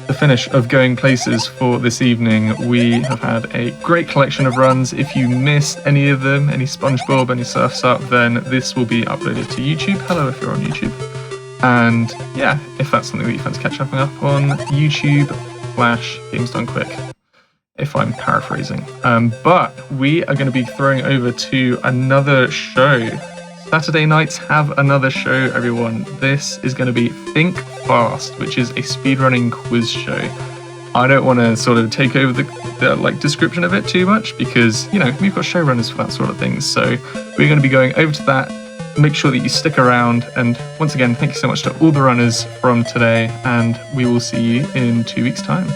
[SPEAKER 1] the finish of Going Places for this evening. We have had a great collection of runs. If you missed any of them, any Spongebob, any Surf's Up, then this will be uploaded to YouTube. Hello if you're on YouTube. And yeah, if that's something that you fancy catch up on YouTube/Games Done Quick, if I'm paraphrasing. But we are going to be throwing over to another show. Saturday nights have another show, everyone. This is going to be Think Fast, which is a speedrunning quiz show. I don't want to sort of take over the description of it too much because, we've got showrunners for that sort of thing. So we're going to be going over to that. Make sure that you stick around. And once again, thank you so much to all the runners from today. And we will see you in 2 weeks' time.